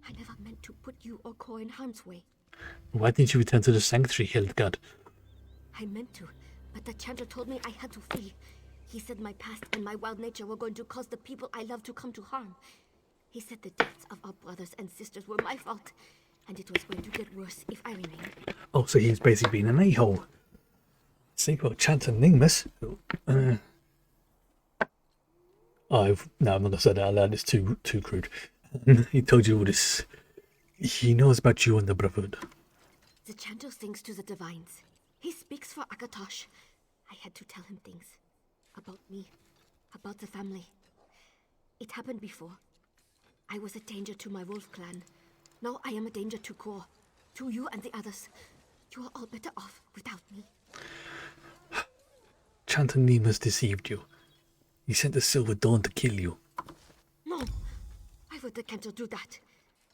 Speaker 8: I never meant to put you or Kor in harm's way.
Speaker 1: Why didn't you return to the sanctuary, Hildegard?
Speaker 8: I meant to, but the chanter told me I had to flee. He said my past and my wild nature were going to cause the people I love to come to harm. He said the deaths of our brothers and sisters were my fault, and it was going to get worse if I remained.
Speaker 1: Oh, so he's basically been an a-hole. See, well, Chanter Nimbus. No, I'm not gonna say that out loud. It's too crude. He told you all this. He knows about you and the Brotherhood.
Speaker 8: The chanter sings to the divines. He speaks for Akatosh. I had to tell him things. About me. About the family. It happened before. I was a danger to my wolf clan. Now I am a danger to Kor. To you and the others. You are all better off without me.
Speaker 1: Chanter Nimbus deceived you. He sent the Silver Dawn to kill you.
Speaker 8: No. Why would the chanter do that?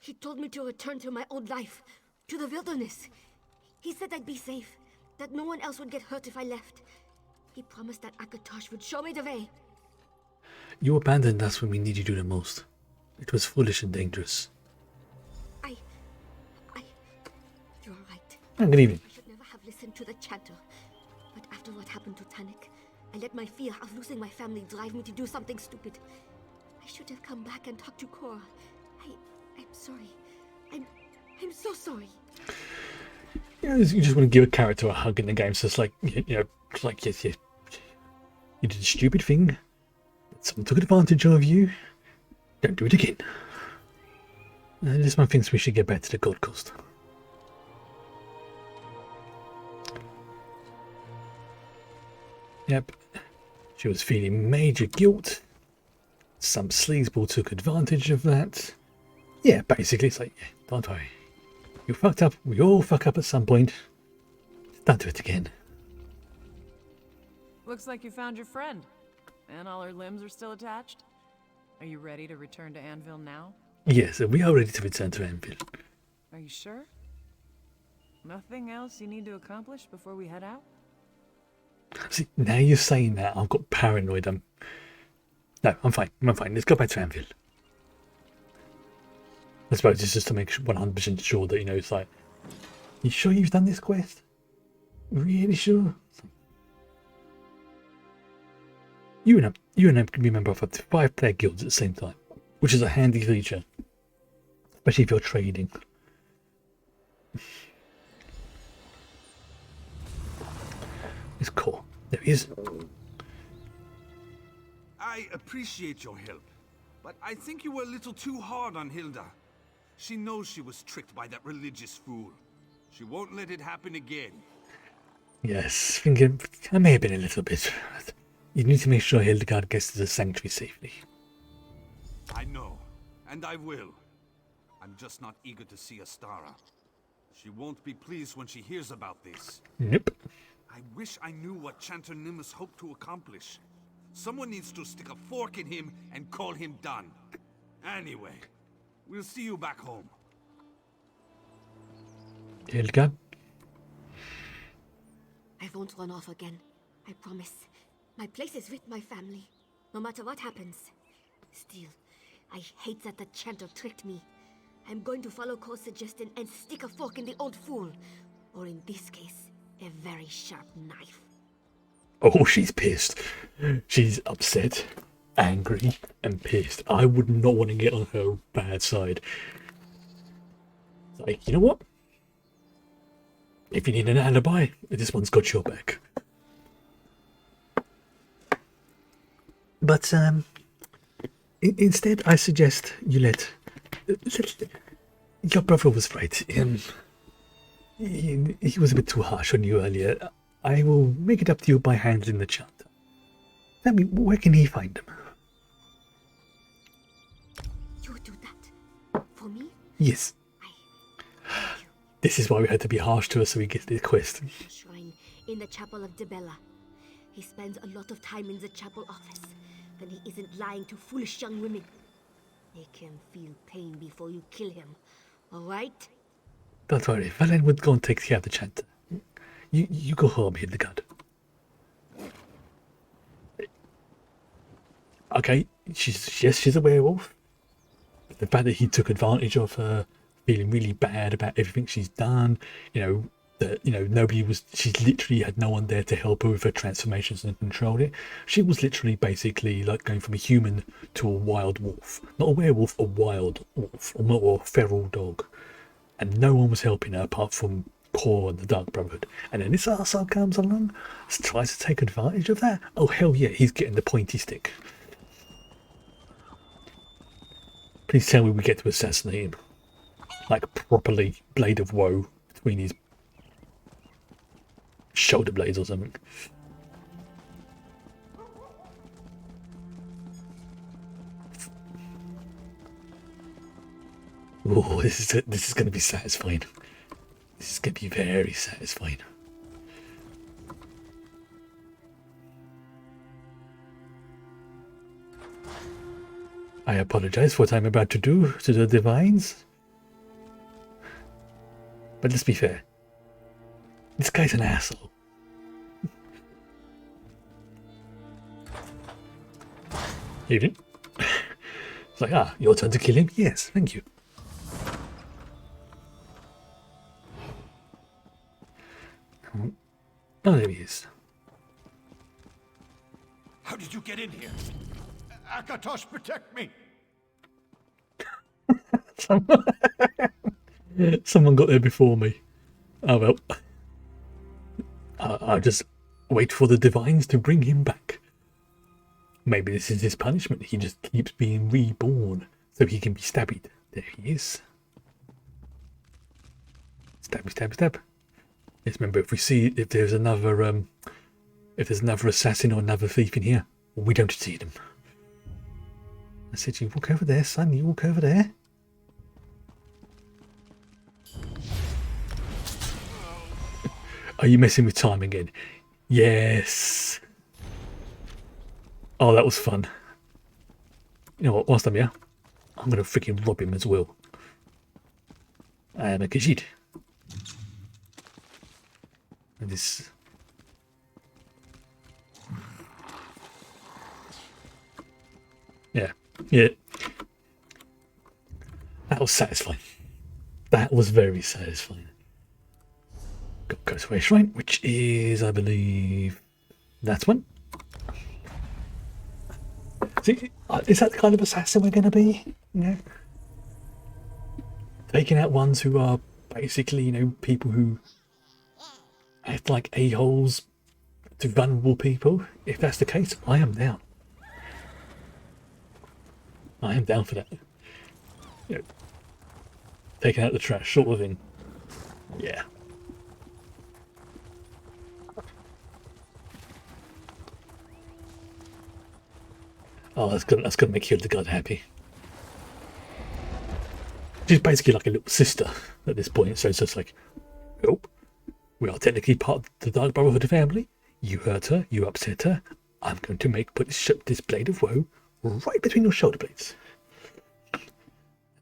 Speaker 8: He told me to return to my old life. To the wilderness. He said I'd be safe. That no one else would get hurt if I left. He promised that Akatosh would show me the way.
Speaker 1: You abandoned us when we needed you the most. It was foolish and dangerous.
Speaker 8: You're right.
Speaker 1: Good evening.
Speaker 8: I should never have listened to the chanter. But after what happened to Tanik, I let my fear of losing my family drive me to do something stupid. I should have come back and talked to Kor. I'm sorry. I'm so sorry.
Speaker 1: You just want to give a character a hug in the game, so it's like, it's like, yes, you did a stupid thing. Someone took advantage of you. Don't do it again. This one thinks we should get back to the Gold Coast. Yep. She was feeling major guilt. Some sleazeball took advantage of that. Yeah, basically, it's like, yeah, don't worry. You fucked up. We all fuck up at some point. Don't do it again.
Speaker 9: Looks like you found your friend. And all her limbs are still attached. Are you ready to return to Anvil now?
Speaker 1: Yes, we are ready to return to Anvil.
Speaker 9: Are you sure? Nothing else you need to accomplish before we head out?
Speaker 1: See, now you're saying that, I've got paranoid. No, I'm fine. I'm fine. Let's go back to Anvil. I suppose it's just to make 100% sure that, it's like, you sure you've done this quest? Really sure? You and I can be a member of up to 5 player guilds at the same time, which is a handy feature, especially if you're trading. It's cool. There he is.
Speaker 10: I appreciate your help, but I think you were a little too hard on Hilda. She knows she was tricked by that religious fool. She won't let it happen again.
Speaker 1: Yes, thinking I may have been a little bit. You need to make sure Hildegard gets to the sanctuary safely.
Speaker 10: I know, and I will. I'm just not eager to see Astara. She won't be pleased when she hears about this.
Speaker 1: Nope.
Speaker 10: I wish I knew what Chanter Nimbus hoped to accomplish. Someone needs to stick a fork in him and call him done. Anyway, we'll see you back home.
Speaker 1: Hildegard?
Speaker 8: I won't run off again. I promise. My place is with my family, no matter what happens. Still, I hate that the chanter tricked me. I'm going to follow Kor's suggestion and stick a fork in the old fool. or in this case, a very sharp knife.
Speaker 1: Oh, she's pissed. She's upset, angry, and pissed. I would not want to get on her bad side. It's like, you know what? If you need an alibi, this one's got your back. But instead, I suggest you let your brother was right. He was a bit too harsh on you earlier. I will make it up to you by handling the charter. Tell me, where can he find them?
Speaker 8: You do that for me?
Speaker 1: Yes. This is why we had to be harsh to her so we get the quest.
Speaker 8: The shrine in the chapel of Debella. He spends a lot of time in the chapel office. Then he isn't lying to foolish young women. Make him feel pain before you kill him. Alright?
Speaker 1: Don't worry, Valen would go and take care of the chanter. You go home, Hildegard. Okay, she's a werewolf. The fact that he took advantage of her, feeling really bad about everything she's done, she literally had no one there to help her with her transformations and control it. She was literally basically like going from a human to a wild wolf. Not a werewolf, a wild wolf, or a feral dog. And no one was helping her apart from Core and the Dark Brotherhood. And then this arsehole comes along, tries to take advantage of that. Oh hell yeah, he's getting the pointy stick. Please tell me we get to assassinate him. Like properly, blade of woe between his shoulder blades or something. Oh, this is going to be satisfying. This is going to be very satisfying. I apologize for what I'm about to do to the Divines. But let's be fair. This guy's an asshole. Evening. It's like, your turn to kill him? Yes, thank you. Oh, there he is.
Speaker 4: How did you get in here? Akatosh, protect me!
Speaker 1: Someone got there before me. Oh well. I'll just wait for the Divines to bring him back. Maybe this is his punishment. He just keeps being reborn so he can be stabbed. There he is. Stab, stab, stab. Yes, remember, if there's another assassin or another thief in here, we don't see them. I said, you walk over there, son. You walk over there. Are you messing with time again? Yes. Oh, that was fun. You know what? Whilst I'm here, I'm gonna freaking rob him as well. And a Khajiit. And this. Yeah. That was satisfying. That was very satisfying. Go to a shrine, which is, I believe, that one. See, is that the kind of assassin we're going to be? You know, taking out ones who are basically, people who act like a-holes to vulnerable people. If that's the case, I am down. I am down for that. Taking out the trash, sort of thing. Yeah. Oh, that's gonna make Hildegard happy. She's basically like a little sister at this point, so it's just like, nope, we are technically part of the Dark Brotherhood family. You hurt her, you upset her. I'm going to put this blade of woe right between your shoulder blades.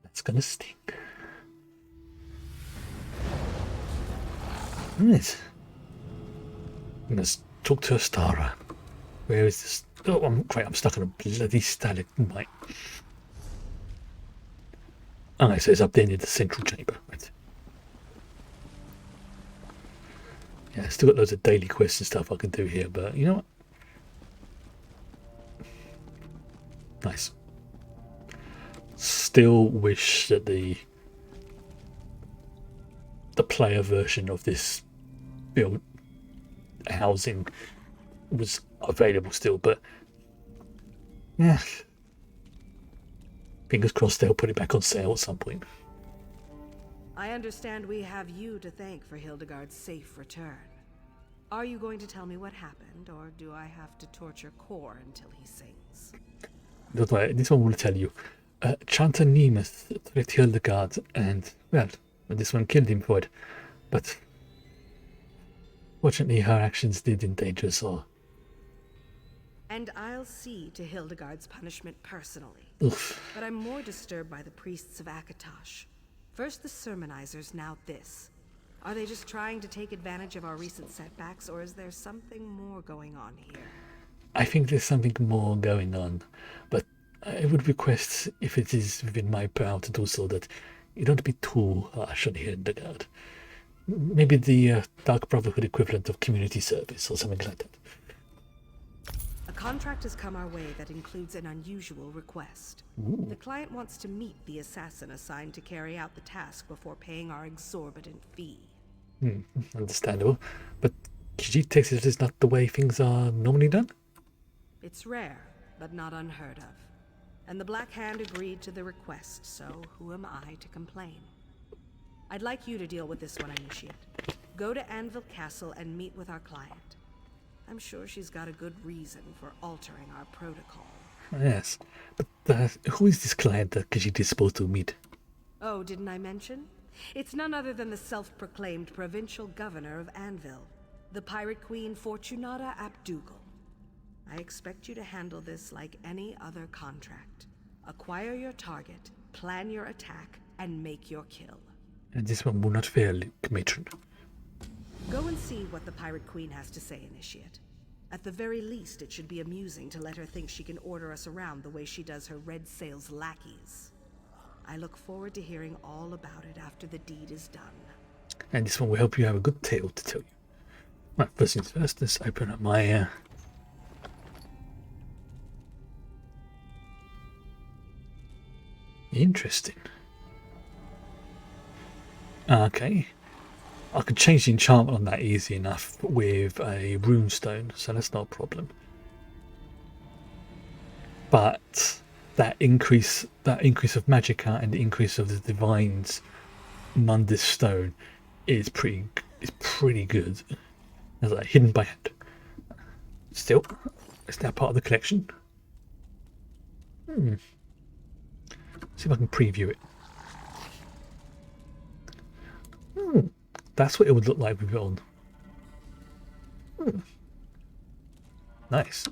Speaker 1: That's gonna stink. Right. I'm gonna talk to Astara. Where is this? Oh, I'm stuck on a bloody stalagmite. Okay, so it's up there near the central chamber. Right. Yeah, still got loads of daily quests and stuff I can do here, but you know what? Nice. Still wish that the player version of this build housing was available still, but yeah. Fingers crossed they'll put it back on sale at some point.
Speaker 3: I understand we have you to thank for Hildegard's safe return. Are you going to tell me what happened, or do I have to torture Kor until he sings?
Speaker 1: Don't worry, this one will tell you. Chanter Nemeth threatened Hildegard, and, well, this one killed him for it. But fortunately, her actions did endanger us all.
Speaker 3: And I'll see to Hildegard's punishment personally.
Speaker 1: Oof.
Speaker 3: But I'm more disturbed by the priests of Akatosh. First the sermonizers, now this. Are they just trying to take advantage of our recent setbacks, or is there something more going on here?
Speaker 1: I think there's something more going on, but I would request, if it is within my power to do so, that you don't be too harsh on Hildegard. Maybe the Dark Brotherhood equivalent of community service or something like that.
Speaker 3: A contract has come our way that includes an unusual request.
Speaker 1: Ooh.
Speaker 3: The client wants to meet the assassin assigned to carry out the task before paying our exorbitant fee.
Speaker 1: Understandable, but Khajiit takes it as not the way things are normally done?
Speaker 3: It's rare, but not unheard of. And the Black Hand agreed to the request, so who am I to complain? I'd like you to deal with this one, Initiate. Go to Anvil Castle and meet with our client. I'm sure she's got a good reason for altering our protocol.
Speaker 1: Yes, but who is this client that Khajiit is supposed to meet?
Speaker 3: Oh, didn't I mention? It's none other than the self-proclaimed provincial governor of Anvil, the pirate queen Fortunata Abdougal. I expect you to handle this like any other contract. Acquire your target, plan your attack, and make your kill.
Speaker 1: And this one will not fail, matron.
Speaker 3: Go and see what the pirate queen has to say, Initiate. At the very least, it should be amusing to let her think she can order us around the way she does her Red Sail's lackeys. I look forward to hearing all about it after the deed is done.
Speaker 1: And this one will help you have a good tale to tell you. Right, first things first, let's open up my... Interesting. Okay. I could change the enchantment on that easy enough with a runestone, so that's not a problem. But that increase of magicka and the increase of the divine's Mundus stone is pretty good. As like hidden by hand. Still, it's now part of the collection. See if I can preview it. That's what it would look like with it on. Nice.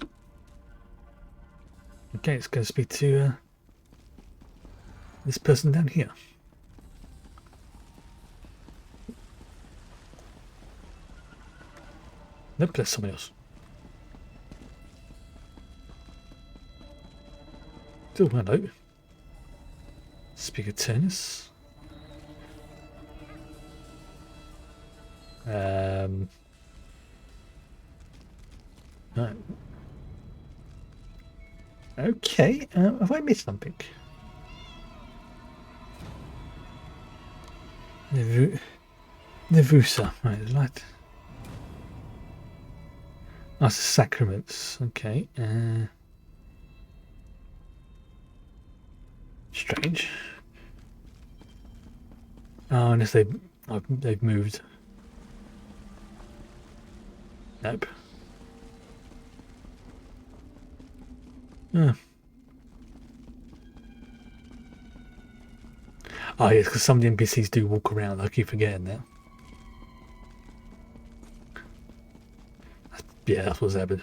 Speaker 1: Okay, let's go speak to this person down here. Nope, that's somebody else. Still hello. Speaker tennis. Right. Okay, have I missed something? Nevusa, right, light. That's the sacraments, okay. Strange. Oh, unless they've moved. Nope. Oh, yes, because some of the NPCs do walk around. I keep forgetting that. Yeah, that's what's happened.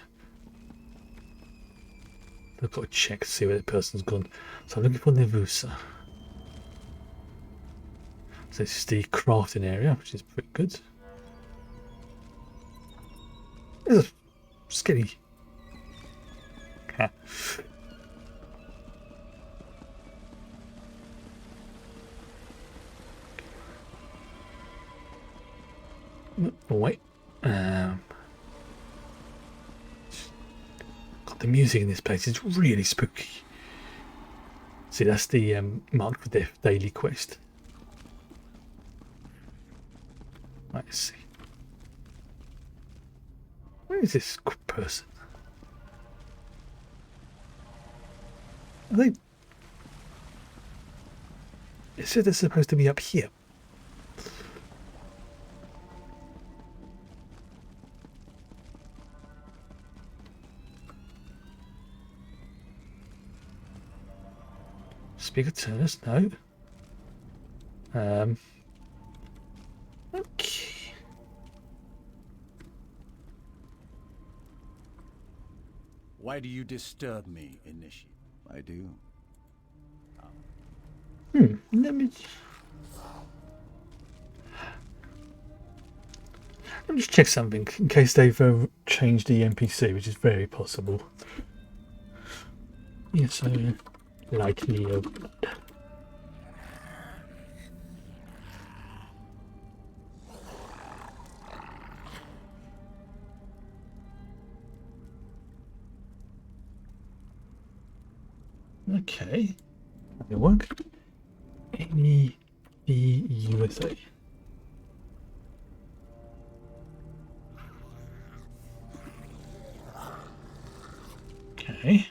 Speaker 1: I've got to check to see where the person's gone. So I'm looking for Nevusa. So this is the crafting area, which is pretty good. There's a skinny cat. Oh, wait. God, the music in this place is really spooky. See, that's the mark for death daily quest. Let's see. Where is this person? Are they? It said they're supposed to be up here. Speaker turners, no. Okay.
Speaker 16: Why do you disturb me, Initiate? I do.
Speaker 1: Let me just check something in case they've changed the NPC, which is very possible. Yes, I like Neo. Okay, that'll work. Any the USA. Okay.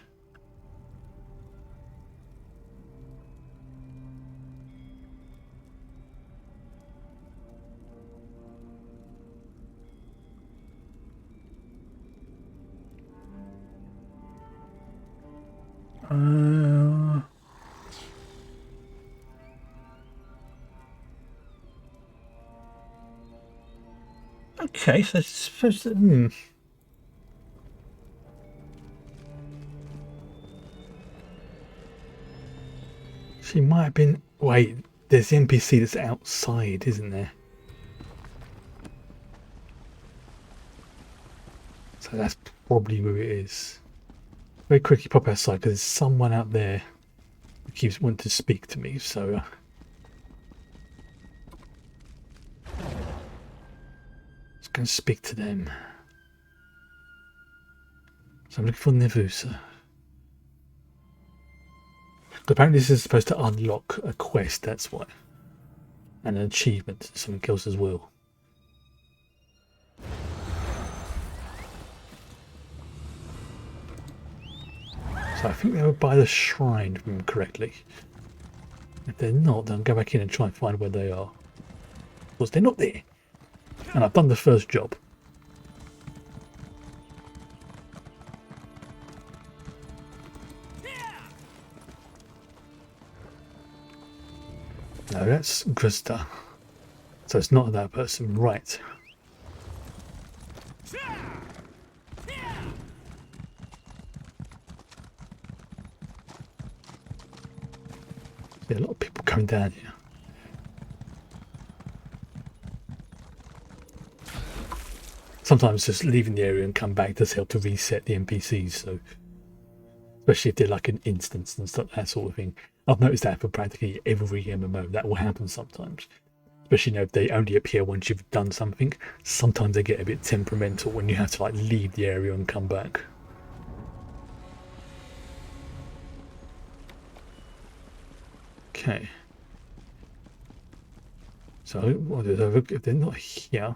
Speaker 1: Okay, so it's supposed to. She might have been. Wait, there's the NPC that's outside, isn't there? So that's probably who it is. Very quickly pop outside because there's someone out there who keeps wanting to speak to me, so. Let's go and speak to them. So I'm looking for Nevusa. Apparently this is supposed to unlock a quest, that's why. And an achievement, something else as well. So I think they were by the shrine, if I remember correctly. If they're not, then I'll go back in and try and find where they are. Because they're not there. And I've done the first job. No, that's Grista. So it's not that person, right? Yeah, a lot of people coming down here. Sometimes just leaving the area and come back does help to reset the NPCs, so especially if they're like an instance and stuff, that sort of thing. I've noticed that for practically every MMO, that will happen sometimes. Especially if they only appear once you've done something. Sometimes they get a bit temperamental when you have to like leave the area and come back. Okay. So what is over if they're not here?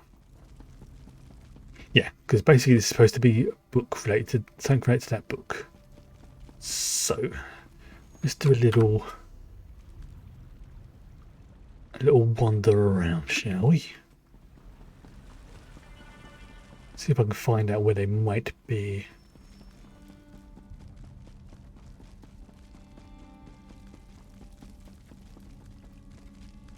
Speaker 1: Yeah, because basically it's supposed to be a book related, something related to that book. So let's do a little wander around, shall we? See if I can find out where they might be.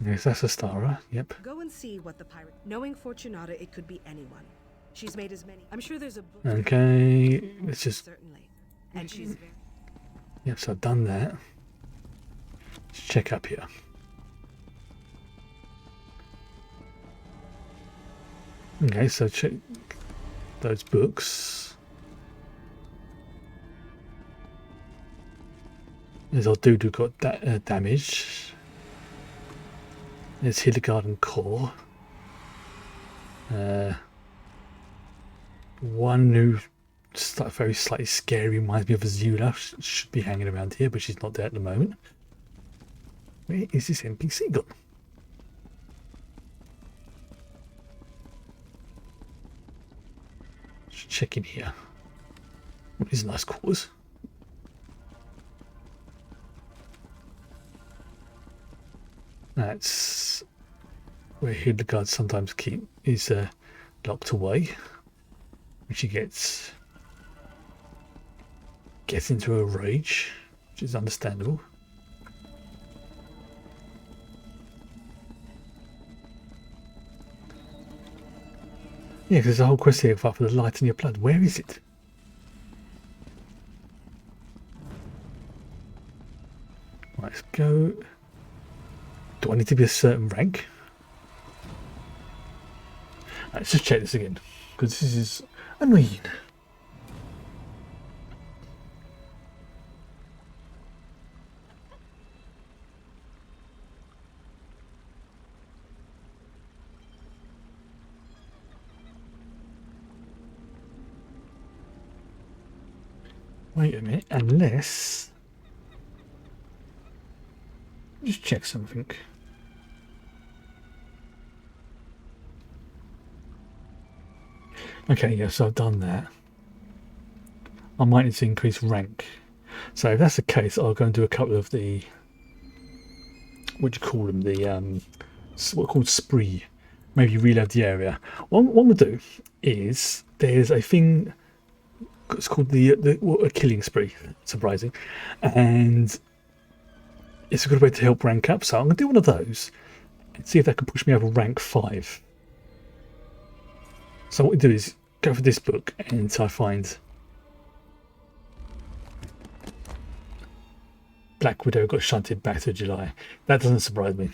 Speaker 1: Yes, that's a Stara, yep.
Speaker 3: Go and see what the pirate. Knowing Fortunata, it could be anyone. She's made as many. I'm sure there's a book.
Speaker 1: Okay, let's just.
Speaker 3: Certainly. And she's very.
Speaker 1: Yep, so I've done that. Let's check up here. Okay, so check those books. There's our dude who got damage. There's Hildegarden Core. One new Just like very slightly scary, reminds me of Azula. Should be hanging around here, but she's not there at the moment. Where is this NPC gone? Just check in here. These nice quarters. That's where the guards sometimes keep is locked away, which he gets into a rage, which is understandable. Yeah, because there's a whole quest here for the light in your blood. Where is it? Right, let's go. Do I need to be a certain rank? Right, let's just check this again, because this is annoying. Wait a minute, unless... Just check something. Okay, yes, I've done that. I might need to increase rank. So if that's the case, I'll go and do a couple of the... What do you call them? The what called spree. Maybe reload the area. What we'll do is there's a thing. It's called a killing spree. Surprising, and it's a good way to help rank up. So I'm going to do one of those and see if that can push me over rank 5. So what we do is go for this book until I find Black Widow got shunted back to July. That doesn't surprise me.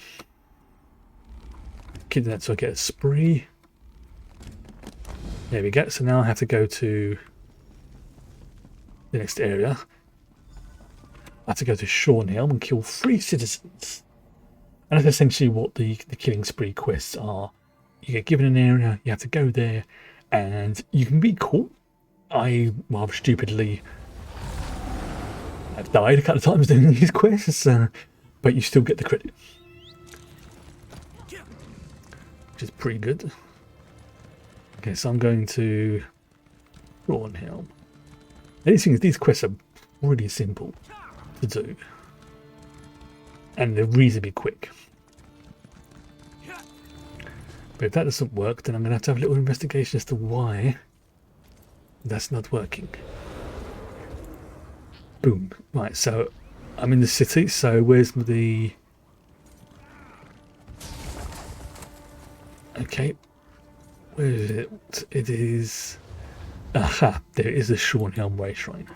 Speaker 1: Keep that so I get a spree. There we go. So now I have to go to the next area. I have to go to Shornhelm and kill 3 citizens. And that's essentially what the killing spree quests are. You get given an area, you have to go there, and you can be caught. I rather stupidly have died a couple of times doing these quests, but you still get the credit, which is pretty good. Okay, so I'm going to Shornhelm. These quests are really simple to do, and they're reasonably quick. But if that doesn't work, then I'm going to have a little investigation as to why that's not working. Boom. Right, so I'm in the city, so where's the... Okay. Where is it? It is... Aha, there is the Shornhelm Way Shrine.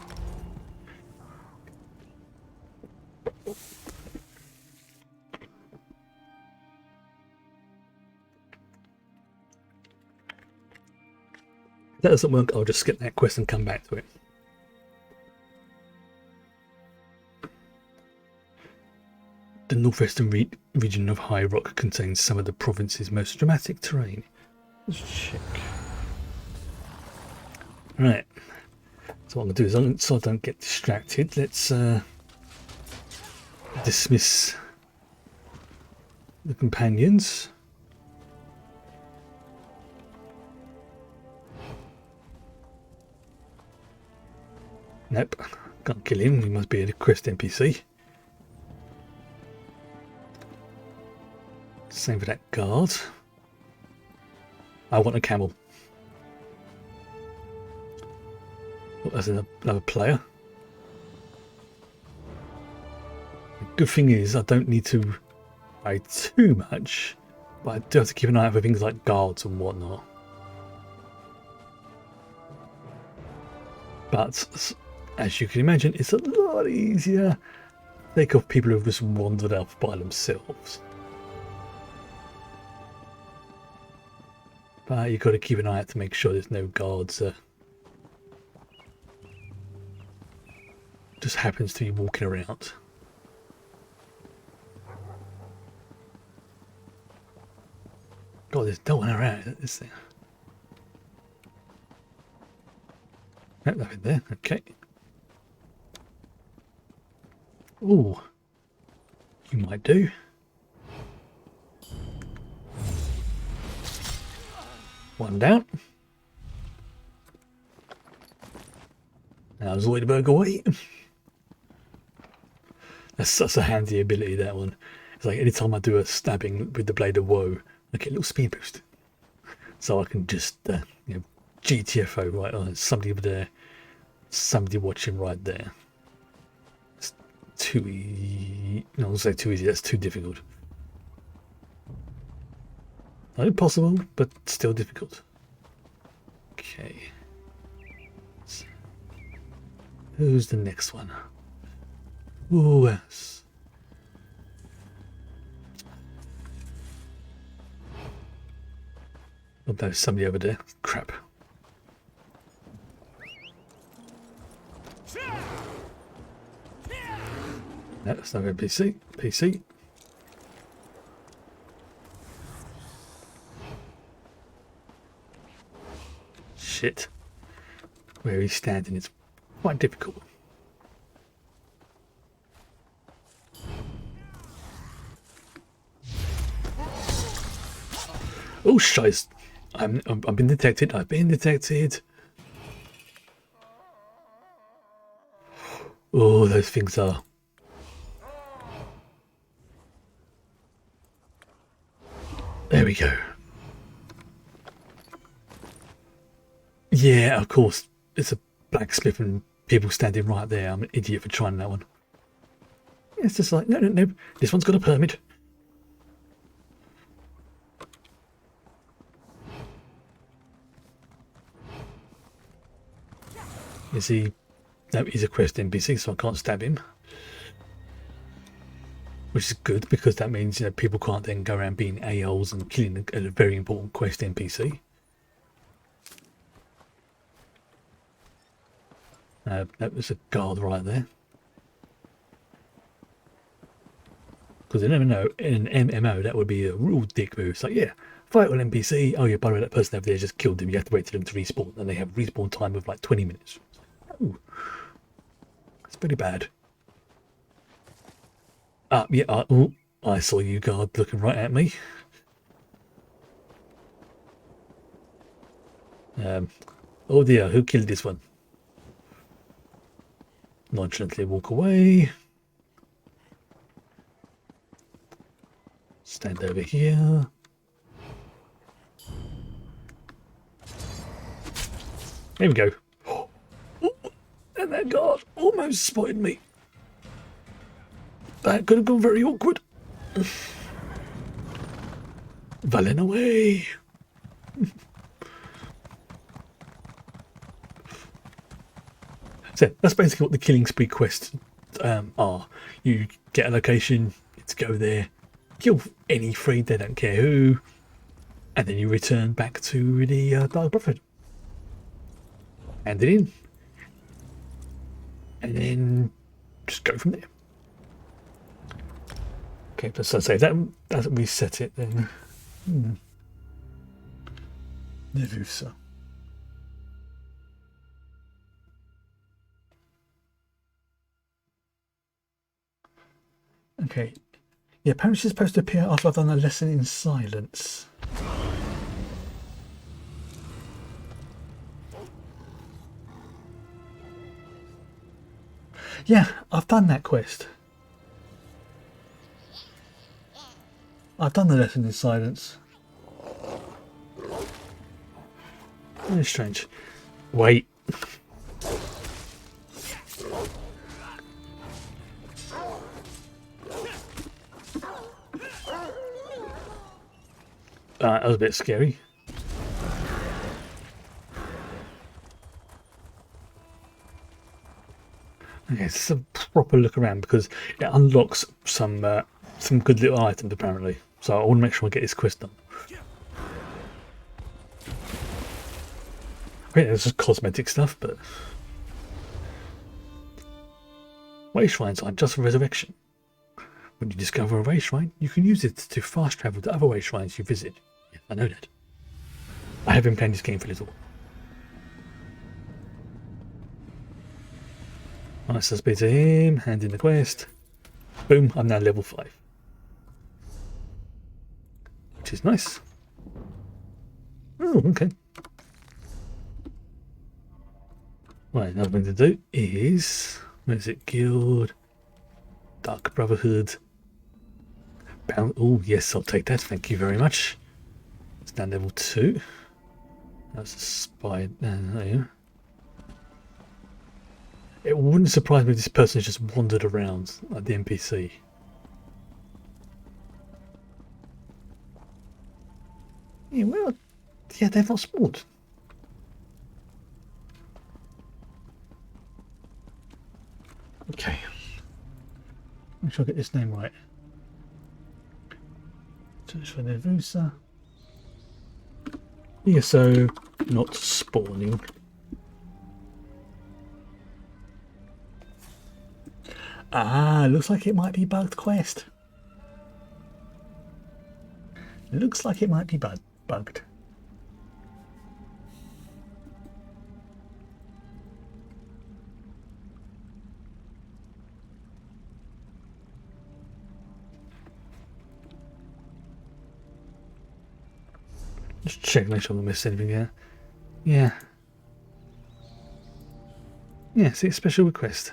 Speaker 1: If that doesn't work, I'll just skip that quest and come back to it. The northwestern region of High Rock contains some of the province's most dramatic terrain. Let's check. Right. So what I'm going to do is, so I don't get distracted, let's dismiss the companions. Nope, can't kill him, he must be a quest NPC. Same for that guard. I want a camel. Oh, there's another player. The good thing is I don't need to buy too much, but I do have to keep an eye out for things like guards and whatnot. But as you can imagine, it's a lot easier to take off people who've just wandered off by themselves. But you've got to keep an eye out to make sure there's no guards just happens to be walking around. God, there's no one around, is there? Nothing there. Okay. Ooh. You might do. One down. Now Zoidberg away. That's such a handy ability, that one. It's like anytime I do a stabbing with the Blade of Woe, I get a little speed boost. So I can just, you know, GTFO right on. Somebody there. Somebody watching right there. It's too easy. No, I'll say too easy. That's too difficult. Not impossible, but still difficult. Okay. Who's the next one? Ooh, yes. Oh, there's somebody over there. Crap. No, that's not NPC. PC. Shit. Where he's standing is quite difficult. Oh, shiz. I've been detected. I've been detected. Oh, those things are. There we go. Yeah, of course. It's a blacksmith and people standing right there. I'm an idiot for trying that one. It's just like, no. This one's got a permit. Is he? No, he's a quest NPC, so I can't stab him. Which is good, because that means, you know, people can't then go around being a-holes and killing a very important quest NPC. That was a guard right there. Because you never know, in an MMO that would be a real dick move. It's like, yeah, fight with NPC. Oh yeah, by the way, that person over there just killed them. You have to wait for them to respawn, and they have respawn time of like 20 minutes. Ooh. That's pretty bad. Yeah, oh, I saw you, guard, looking right at me. Oh dear, who killed this one? Nonchalantly walk away. Stand over here. There we go. Oh, and that guard almost spotted me. That could have gone very awkward. Valen away. So that's basically what the killing spree quests are. You get a location, to go there, kill any freind, they don't care who, and then you return back to the Dark Brotherhood. Hand it in. And then just go from there. Okay, so say that doesn't reset it then. Nevusa. Okay. Yeah, apparently she's supposed to appear after I've done a lesson in silence. Yeah, I've done that quest. I've done the lesson in silence. Very strange. Wait. That was a bit scary. Okay, it's a proper look around because it unlocks some good little items apparently. So I want to make sure I get this quest done. Yeah, it's just cosmetic stuff, but way shrines aren't just for resurrection. When you discover a way shrine, you can use it to fast travel to other way shrines you visit. Yeah, I know that. I have been playing this game for a little. Nice to speak to him, hand in the quest. Boom, I'm now level 5. Which is nice. Oh, okay. Right, another thing to do is, where is it? Guild, Dark Brotherhood. Oh, yes, I'll take that. Thank you very much. It's now level 2. That's a spy. There. It wouldn't surprise me if this person has just wandered around like the NPC. Yeah, well, yeah, they've not spawned. Okay. Make sure I get this name right. Search for Nevusa. ESO not spawning. Ah, looks like it might be bugged quest. Looks like it might be bugged. Just check, make sure I don't miss anything here. Yeah. Yeah, see, special request.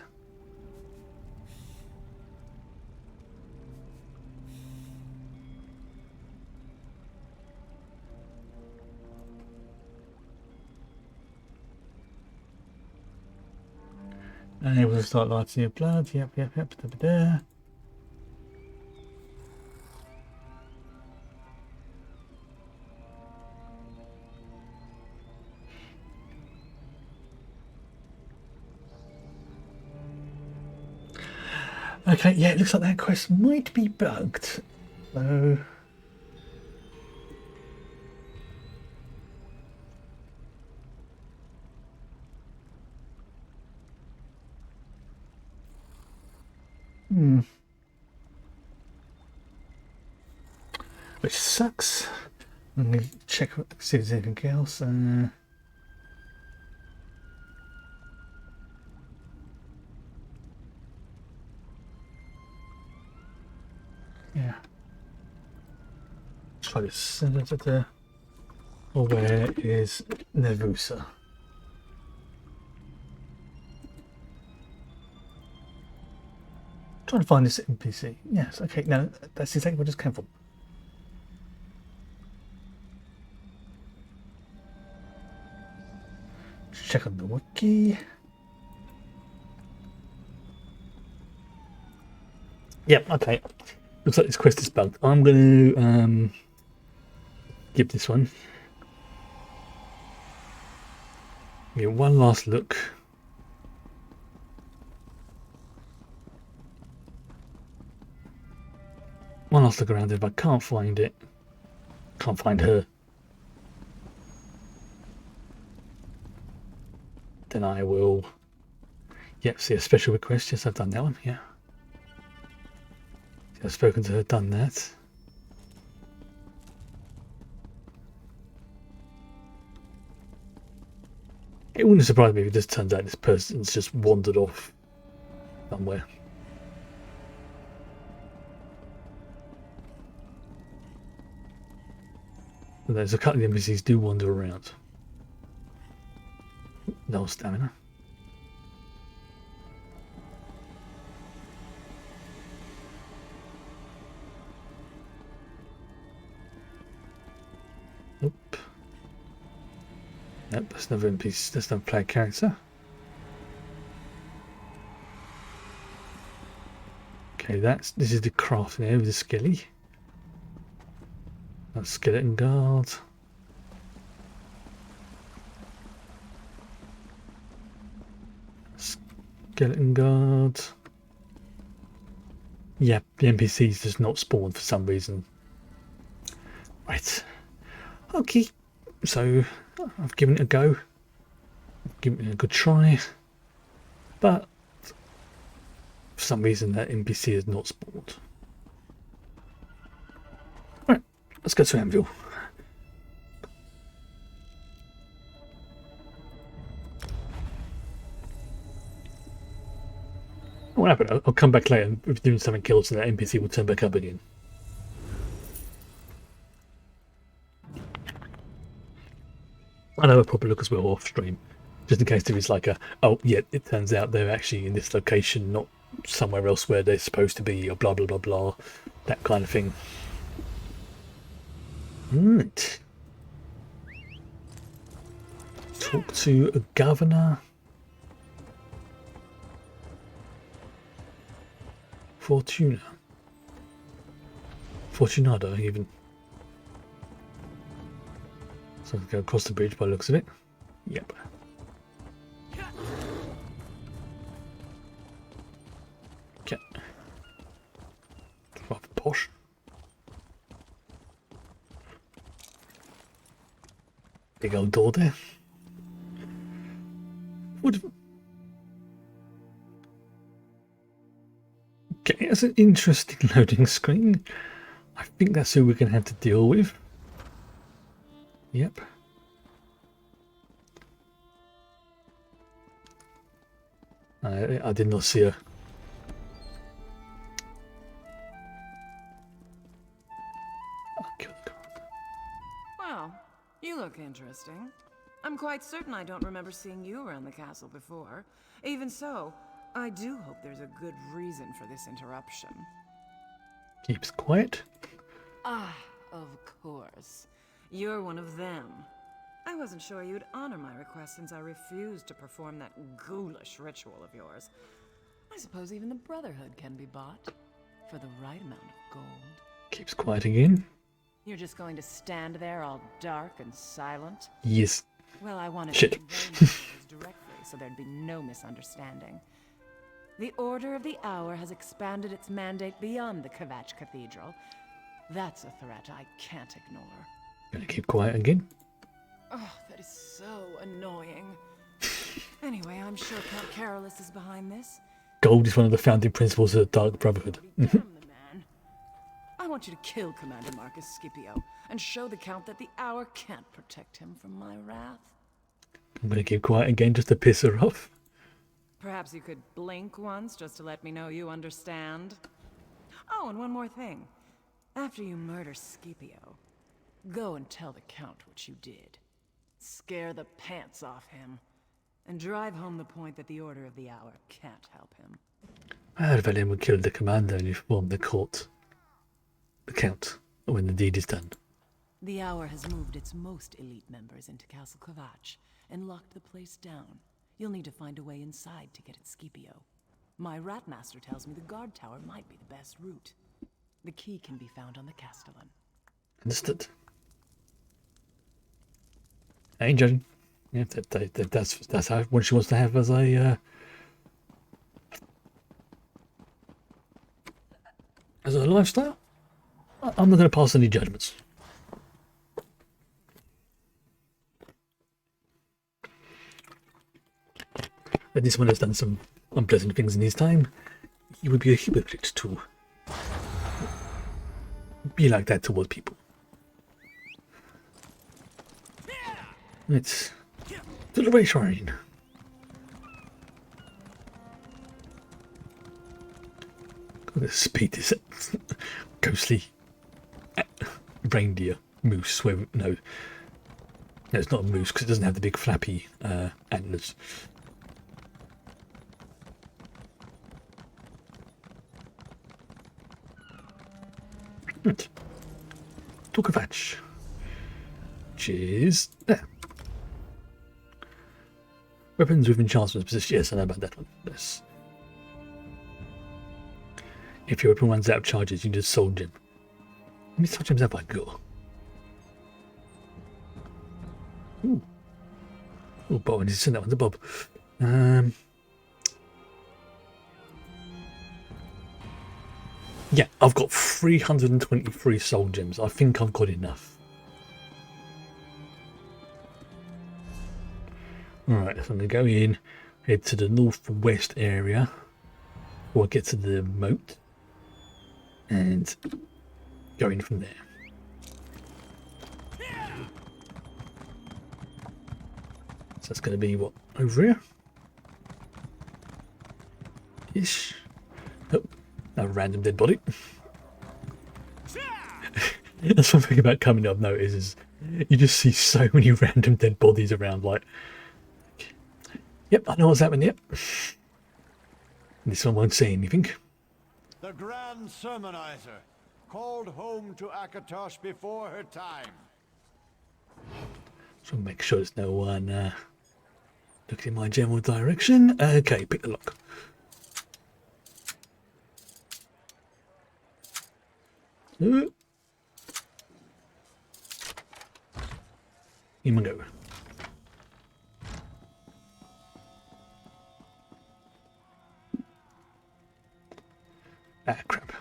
Speaker 1: Unable to start lighting your blood. Yep. There. Okay, yeah, it looks like that quest might be bugged. So which sucks. I'm going to check, see if there's anything else. Yeah. Try this. Or where is Nevusa? Trying to find this NPC. Yes, okay, no, that's exactly where it just came from. Check on the wiki. Yep, okay. Looks like this quest is bugged. I'm going to give this one. Give one last look. One last look around. If I can't find it, can't find her, then I will. Yep, see a special request. Yes, I've done that one. Yeah. I've spoken to her, done that. It wouldn't surprise me if it just turns out this person's just wandered off somewhere. But there's a couple of NPCs do wander around. No stamina. Nope. Nope, that's another NPC, that's another player character. Okay, this is the crafting area with the skelly. That's skeleton guard. Skeleton guard. Yeah, the NPC's just not spawned for some reason. Right. Okay, so I've given it a go. I've given it a good try. But for some reason that NPC has not spawned. Right, let's go to Anvil. What happened? I'll come back later and if doing something else and that NPC will turn back up again. I know I'll probably look as well off stream, just in case there is like a, oh yeah, it turns out they're actually in this location, not somewhere else where they're supposed to be, or blah blah blah blah, that kind of thing. Right. Talk to a governor. Fortunado even. So let's go across the bridge by the looks of it. Yep. Okay. Rather posh. Big old door there. Okay, that's an interesting loading screen. I think that's who we're going to have to deal with. Yep. I did not see her.
Speaker 9: Well, you look interesting. I'm quite certain I don't remember seeing you around the castle before. Even so, I do hope there's a good reason for this interruption.
Speaker 1: Keeps quiet.
Speaker 9: Ah, of course. You're one of them. I wasn't sure you'd honor my request since I refused to perform that ghoulish ritual of yours. I suppose even the Brotherhood can be bought for the right amount of gold.
Speaker 1: Keeps quiet again.
Speaker 9: You're just going to stand there all dark and silent?
Speaker 1: Yes.
Speaker 9: Well, I wanted
Speaker 1: Shit.
Speaker 9: to convey my orders directly so there'd be no misunderstanding. The Order of the Hour has expanded its mandate beyond the Kvatch Cathedral. That's a threat I can't ignore.
Speaker 1: Gonna keep quiet again.
Speaker 9: Oh, that is so annoying. Anyway, I'm sure Count Carolus is behind this.
Speaker 1: Gold is one of the founding principles of the Dark Brotherhood.
Speaker 9: I want you to kill Commander Marcus Scipio and show the Count that the Hour can't protect him from my wrath.
Speaker 1: I'm gonna keep quiet again just to piss her off.
Speaker 9: Perhaps you could blink once just to let me know you understand. Oh, and one more thing. After you murder Scipio, go and tell the Count what you did. Scare the pants off him. And drive home the point that the Order of the Hour can't help him.
Speaker 1: I heard Valiant would kill the commander and inform the court. The Count, when the deed is done.
Speaker 9: The Hour has moved its most elite members into Castle Kvatch and locked the place down. You'll need to find a way inside to get at Scipio. My Ratmaster tells me the guard tower might be the best route. The key can be found on the Castellan.
Speaker 1: Understood. I ain't judging. Yeah, that's how what she wants to have as a lifestyle. I'm not going to pass any judgments. But this one has done some unpleasant things in his time. He would be a hypocrite to be like that towards people. It's to the race shrine. Got to speed this ghostly reindeer moose. No, it's not a moose because it doesn't have the big flappy antlers. Right. Talk of Kvatch. Which is there. Weapons with enchantments position. Yes, I know about that one. Yes. If your weapon runs out of charges, you just soul gem. How many soul gems have I got? Ooh. Oh, Bob, I need to send that one to Bob. Yeah, I've got 323 soul gems. I think I've got enough. Alright, so I'm going to go in, head to the northwest area, before I get to the moat, and go in from there. So that's going to be, what, over here? Ish. A random dead body. That's one thing about coming I've noticed is you just see so many random dead bodies around. Like, yep, I know what's happening. Yep, this one won't say anything.
Speaker 4: The Grand Sermonizer, called home to Akatosh before her time.
Speaker 1: So make sure there's no one looking in my general direction. Okay, pick the lock. In we go. Ah, crap.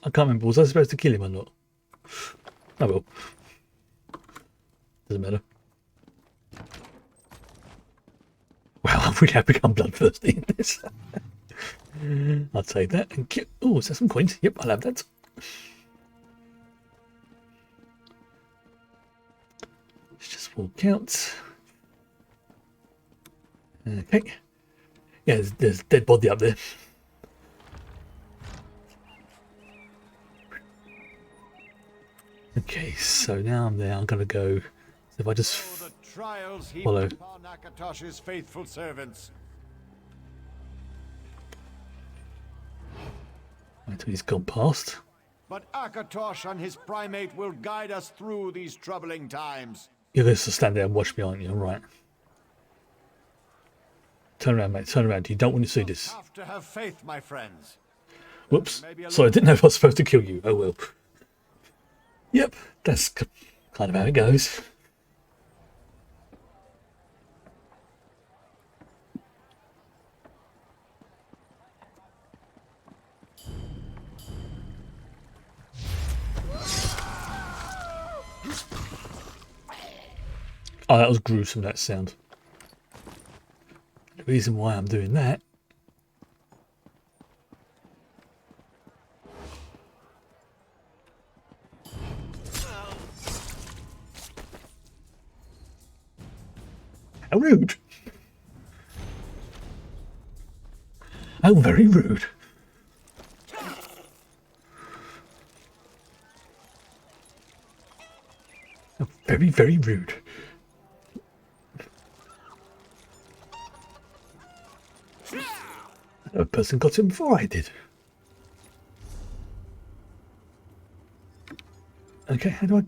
Speaker 1: I can't remember, was I supposed to kill him or not? Oh well. Doesn't matter. Wow, I really have become bloodthirsty in this. I'll take that and kill. Oh, is that some coins? Yep, I'll have that. Let's just walk out. Okay. Yeah, there's a dead body up there. Okay, so now I'm there. I'm gonna go. If I just follow.
Speaker 4: Akatosh's faithful servants.
Speaker 1: Until he's gone past.
Speaker 4: But Akatosh and his primate will guide us through these troubling times.
Speaker 1: You're going to stand there and watch me, aren't you? Right. Turn around, mate. Turn around. You don't want to see this.
Speaker 4: Have to have faith, my friends.
Speaker 1: Whoops. Sorry, I didn't know if I was supposed to kill you. Oh well. Yep, that's kind of how it goes. Oh, that was gruesome, that sound. The reason why I'm doing that how rude. How very rude. How very, very rude. A person got him before I did. Okay, how do I...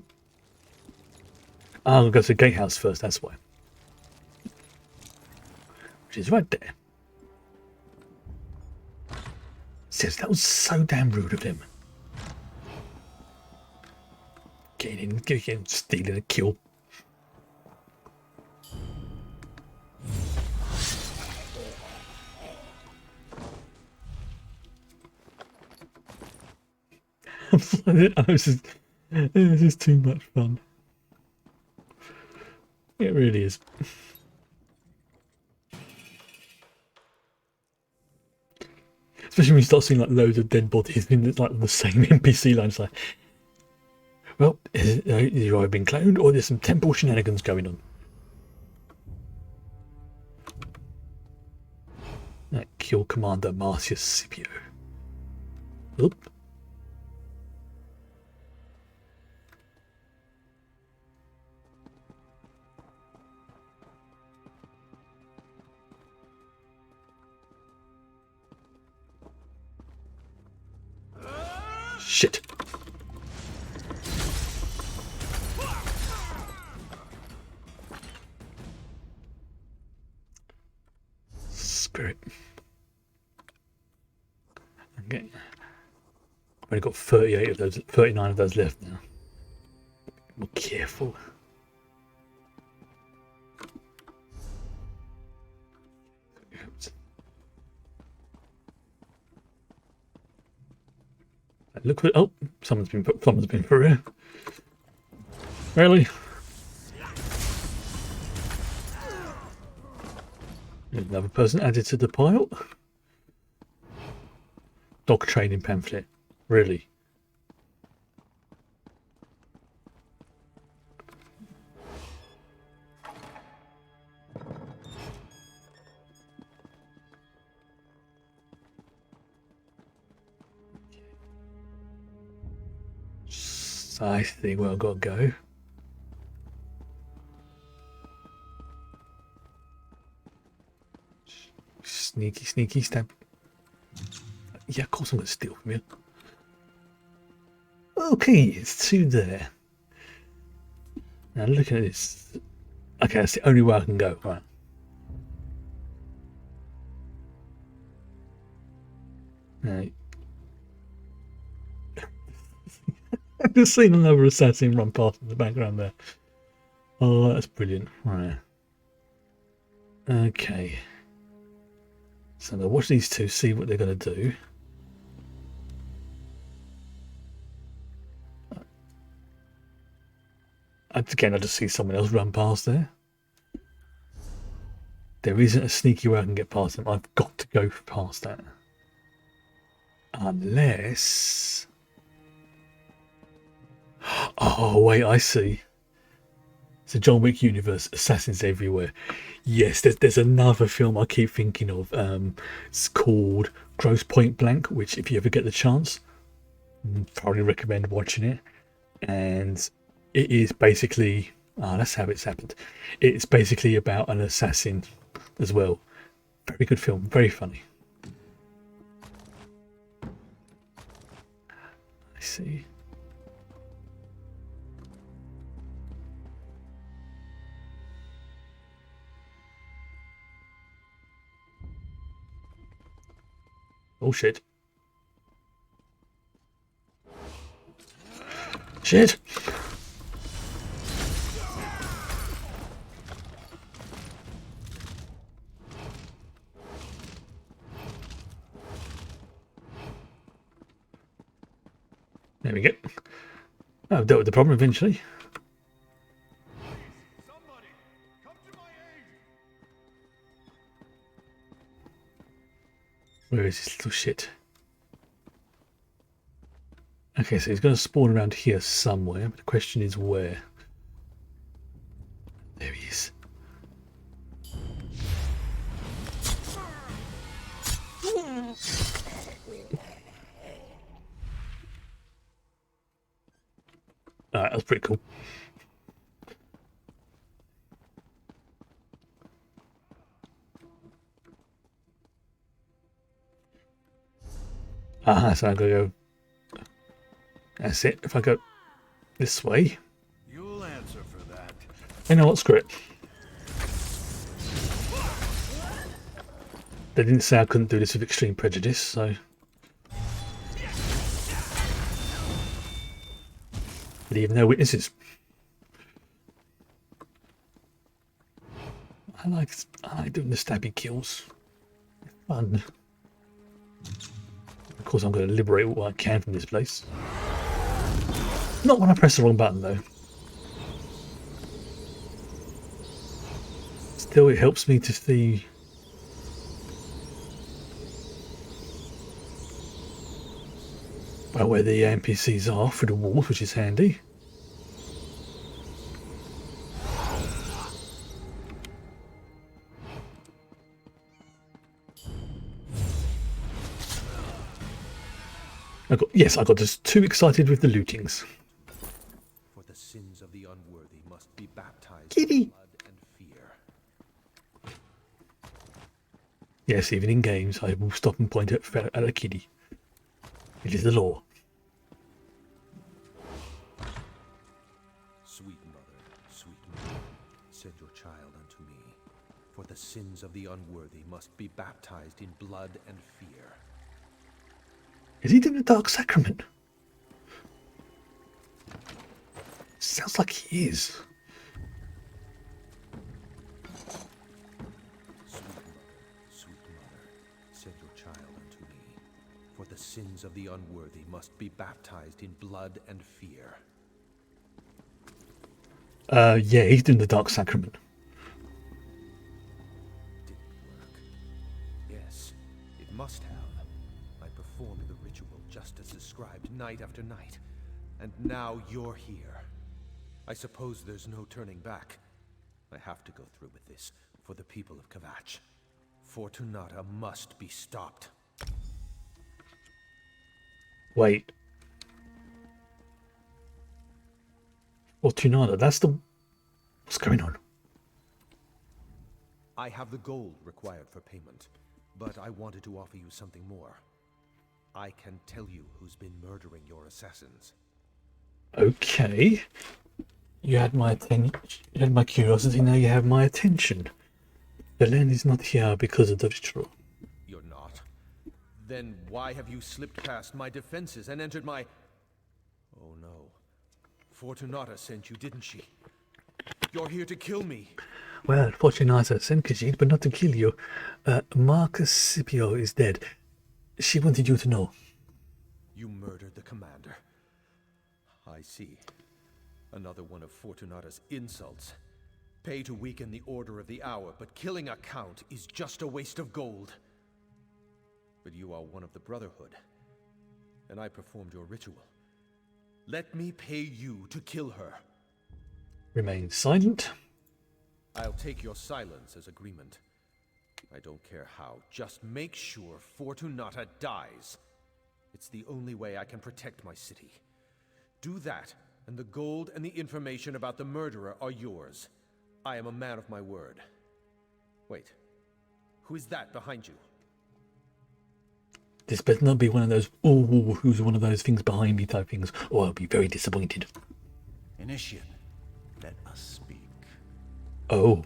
Speaker 1: Oh, I'm going to go to the gatehouse first, that's why. Which is right there. Says that was so damn rude of him. Getting in, stealing a kill. This is too much fun. It really is. Especially when you start seeing like loads of dead bodies in like the same NPC line. It's like, well, you've either been cloned or there's some temple shenanigans going on. Right, kill Commander Marcius Scipio. Oop. Shit. Spirit. Okay. I've only got 38 of those, 39 of those left now. Be more careful. Look at, oh, someone's been through. Really? There's another person added to the pile. dog training pamphlet. Really? So I think where I've got to go. Sneaky, sneaky stab. Yeah, of course I'm going to steal from you. Okay, it's two there. Now looking at this. Okay, that's the only way I can go. Right. Right. I've just seen another assassin run past in the background there. Oh, that's brilliant. Right. Okay. So I'm going to watch these two, see what they're going to do. Again, I just see someone else run past there. There isn't a sneaky way I can get past them. I've got to go past that. Unless... Oh, wait, I see. It's a John Wick universe, assassins everywhere. Yes, there's another film I keep thinking of. It's called Gross Point Blank, which if you ever get the chance, probably recommend watching it. And it is basically... Oh, that's how it's happened. It's basically about an assassin as well. Very good film, very funny. I see. Oh shit. Shit! There we go. I've dealt with the problem eventually. Where is this little shit? Okay, so he's going to spawn around here somewhere, but the question is where. There he is. Alright, that was pretty cool. Aha, so I'm going to go... That's it. If I go this way...
Speaker 4: You'll answer for that.
Speaker 1: You know what? Screw it. They didn't say I couldn't do this with extreme prejudice, so... Leave no witnesses. I like doing the stabby kills. Fun. Of course, I'm going to liberate what I can from this place. Not when I press the wrong button, though. Still, it helps me to see. Well, where the NPCs are through the walls, which is handy. I got just too excited with the lootings.
Speaker 17: For the sins of the unworthy must be baptized
Speaker 1: Kitty.
Speaker 17: in blood and fear.
Speaker 1: Yes, even in games, I will stop and point at a kiddie. It is the law.
Speaker 17: Sweet mother, send your child unto me. For the sins of the unworthy must be baptized in blood and fear.
Speaker 1: Is he doing the Dark Sacrament? Sounds like he is.
Speaker 17: Sweet mother, send your child unto me. For the sins of the unworthy must be baptized in blood and fear.
Speaker 1: Yeah, he's doing the Dark Sacrament.
Speaker 17: Yes, it must have. I performed the ritual just as described night after night. And now you're here. I suppose there's no turning back. I have to go through with this for the people of Kvatch. Fortunata must be stopped.
Speaker 1: Wait. Fortunata, that's the... What's going on?
Speaker 17: I have the gold required for payment, but I wanted to offer you something more. I can tell you who's been murdering your assassins.
Speaker 1: Okay. You had my attention. You had my curiosity, now you have my attention. Belen is not here because of the ritual.
Speaker 17: You're not? Then why have you slipped past my defenses and entered my... Oh no. Fortunata sent you, didn't she? You're here to kill me.
Speaker 1: Well, Fortunata sent Khajiit, but not to kill you. Marcus Scipio is dead. She wanted you to know.
Speaker 17: You murdered the commander. I see. Another one of Fortunata's insults. Pay to weaken the Order of the Hour, but killing a count is just a waste of gold. But you are one of the Brotherhood, and I performed your ritual. Let me pay you to kill her.
Speaker 1: Remain silent.
Speaker 17: I'll take your silence as agreement. I don't care how, just make sure Fortunata dies. It's the only way I can protect my city. Do that, and the gold and the information about the murderer are yours. I am a man of my word. Wait, who is that behind you?
Speaker 1: This better not be one of those, oh, who's one of those things behind me type things, or I'll be very disappointed.
Speaker 16: Initiate, let us speak.
Speaker 1: Oh.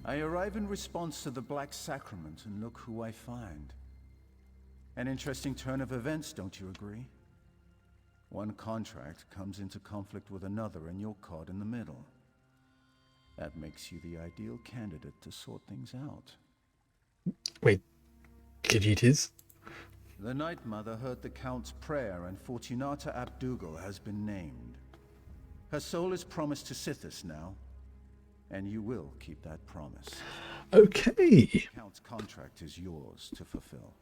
Speaker 16: I arrive in response to the Black Sacrament, and look who I find. An interesting turn of events, don't you agree? One contract comes into conflict with another, and you're caught in the middle. That makes you the ideal candidate to sort things out.
Speaker 1: Wait, Khajiit is?
Speaker 16: The Night Mother heard the Count's prayer, and Fortunata Abdugal has been named. Her soul is promised to Sithis now, and you will keep that promise.
Speaker 1: Okay.
Speaker 16: The Count's contract is yours to fulfill.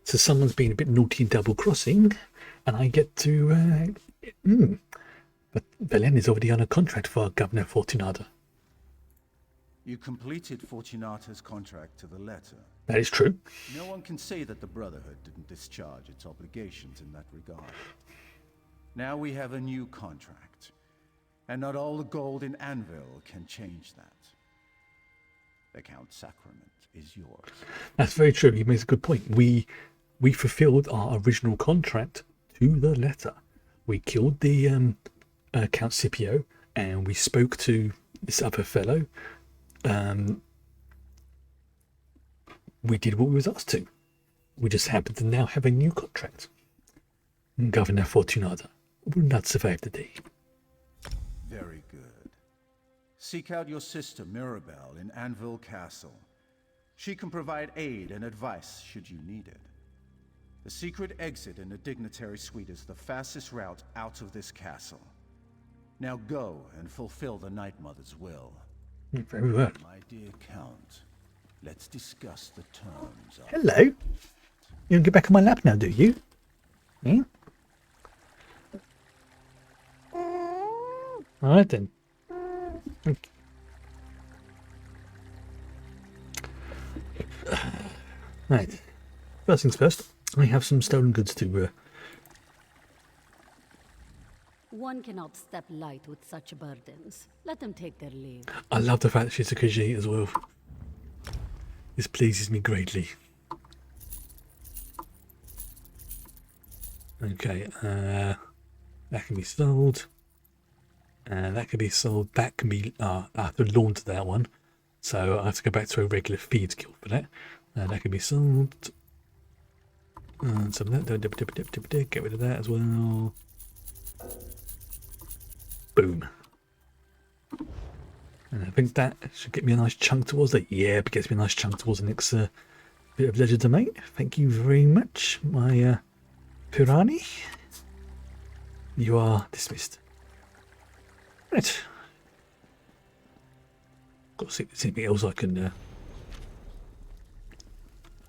Speaker 1: So someone's been a bit naughty and double-crossing, and I get to... But Belen is already on a contract for Governor Fortunata.
Speaker 16: You completed Fortunata's contract to the letter.
Speaker 1: That is true.
Speaker 16: No one can say that the Brotherhood didn't discharge its obligations in that regard. Now we have a new contract, and not all the gold in Anvil can change that. The Count's sacrament is yours.
Speaker 1: That's very true. He makes a good point. We fulfilled our original contract to the letter. We killed the Count Scipio, and we spoke to this other fellow. We did what we was asked to. We just happen to now have a new contract. Governor Fortunata will not survive the day.
Speaker 16: Very good. Seek out your sister Mirabelle in Anvil Castle. She can provide aid and advice should you need it. The secret exit in the dignitary suite is the fastest route out of this castle. Now go and fulfill the Night Mother's will.
Speaker 1: Very well.
Speaker 16: My dear Count, let's discuss the terms of...
Speaker 1: Hello. You don't get back on my lap now, do you? Hmm? Alright then. Okay. Right. First things first, I have some stolen goods to...
Speaker 7: One cannot step light with such burdens. Let them take their leave.
Speaker 1: I love the fact that she's a Khajiit as well. This pleases me greatly. Okay, that can be sold. That can be sold. That can be... I have to launch that one. So I have to go back to a regular feed guild for that. That can be sold. Some of that. Get rid of that as well. Boom. And I think that should get me a nice chunk towards that. Yeah, it gets me a nice chunk towards the next bit of Ledger Domain. Thank you very much, my Pirani. You are dismissed. Right. Got to see if there's anything else I can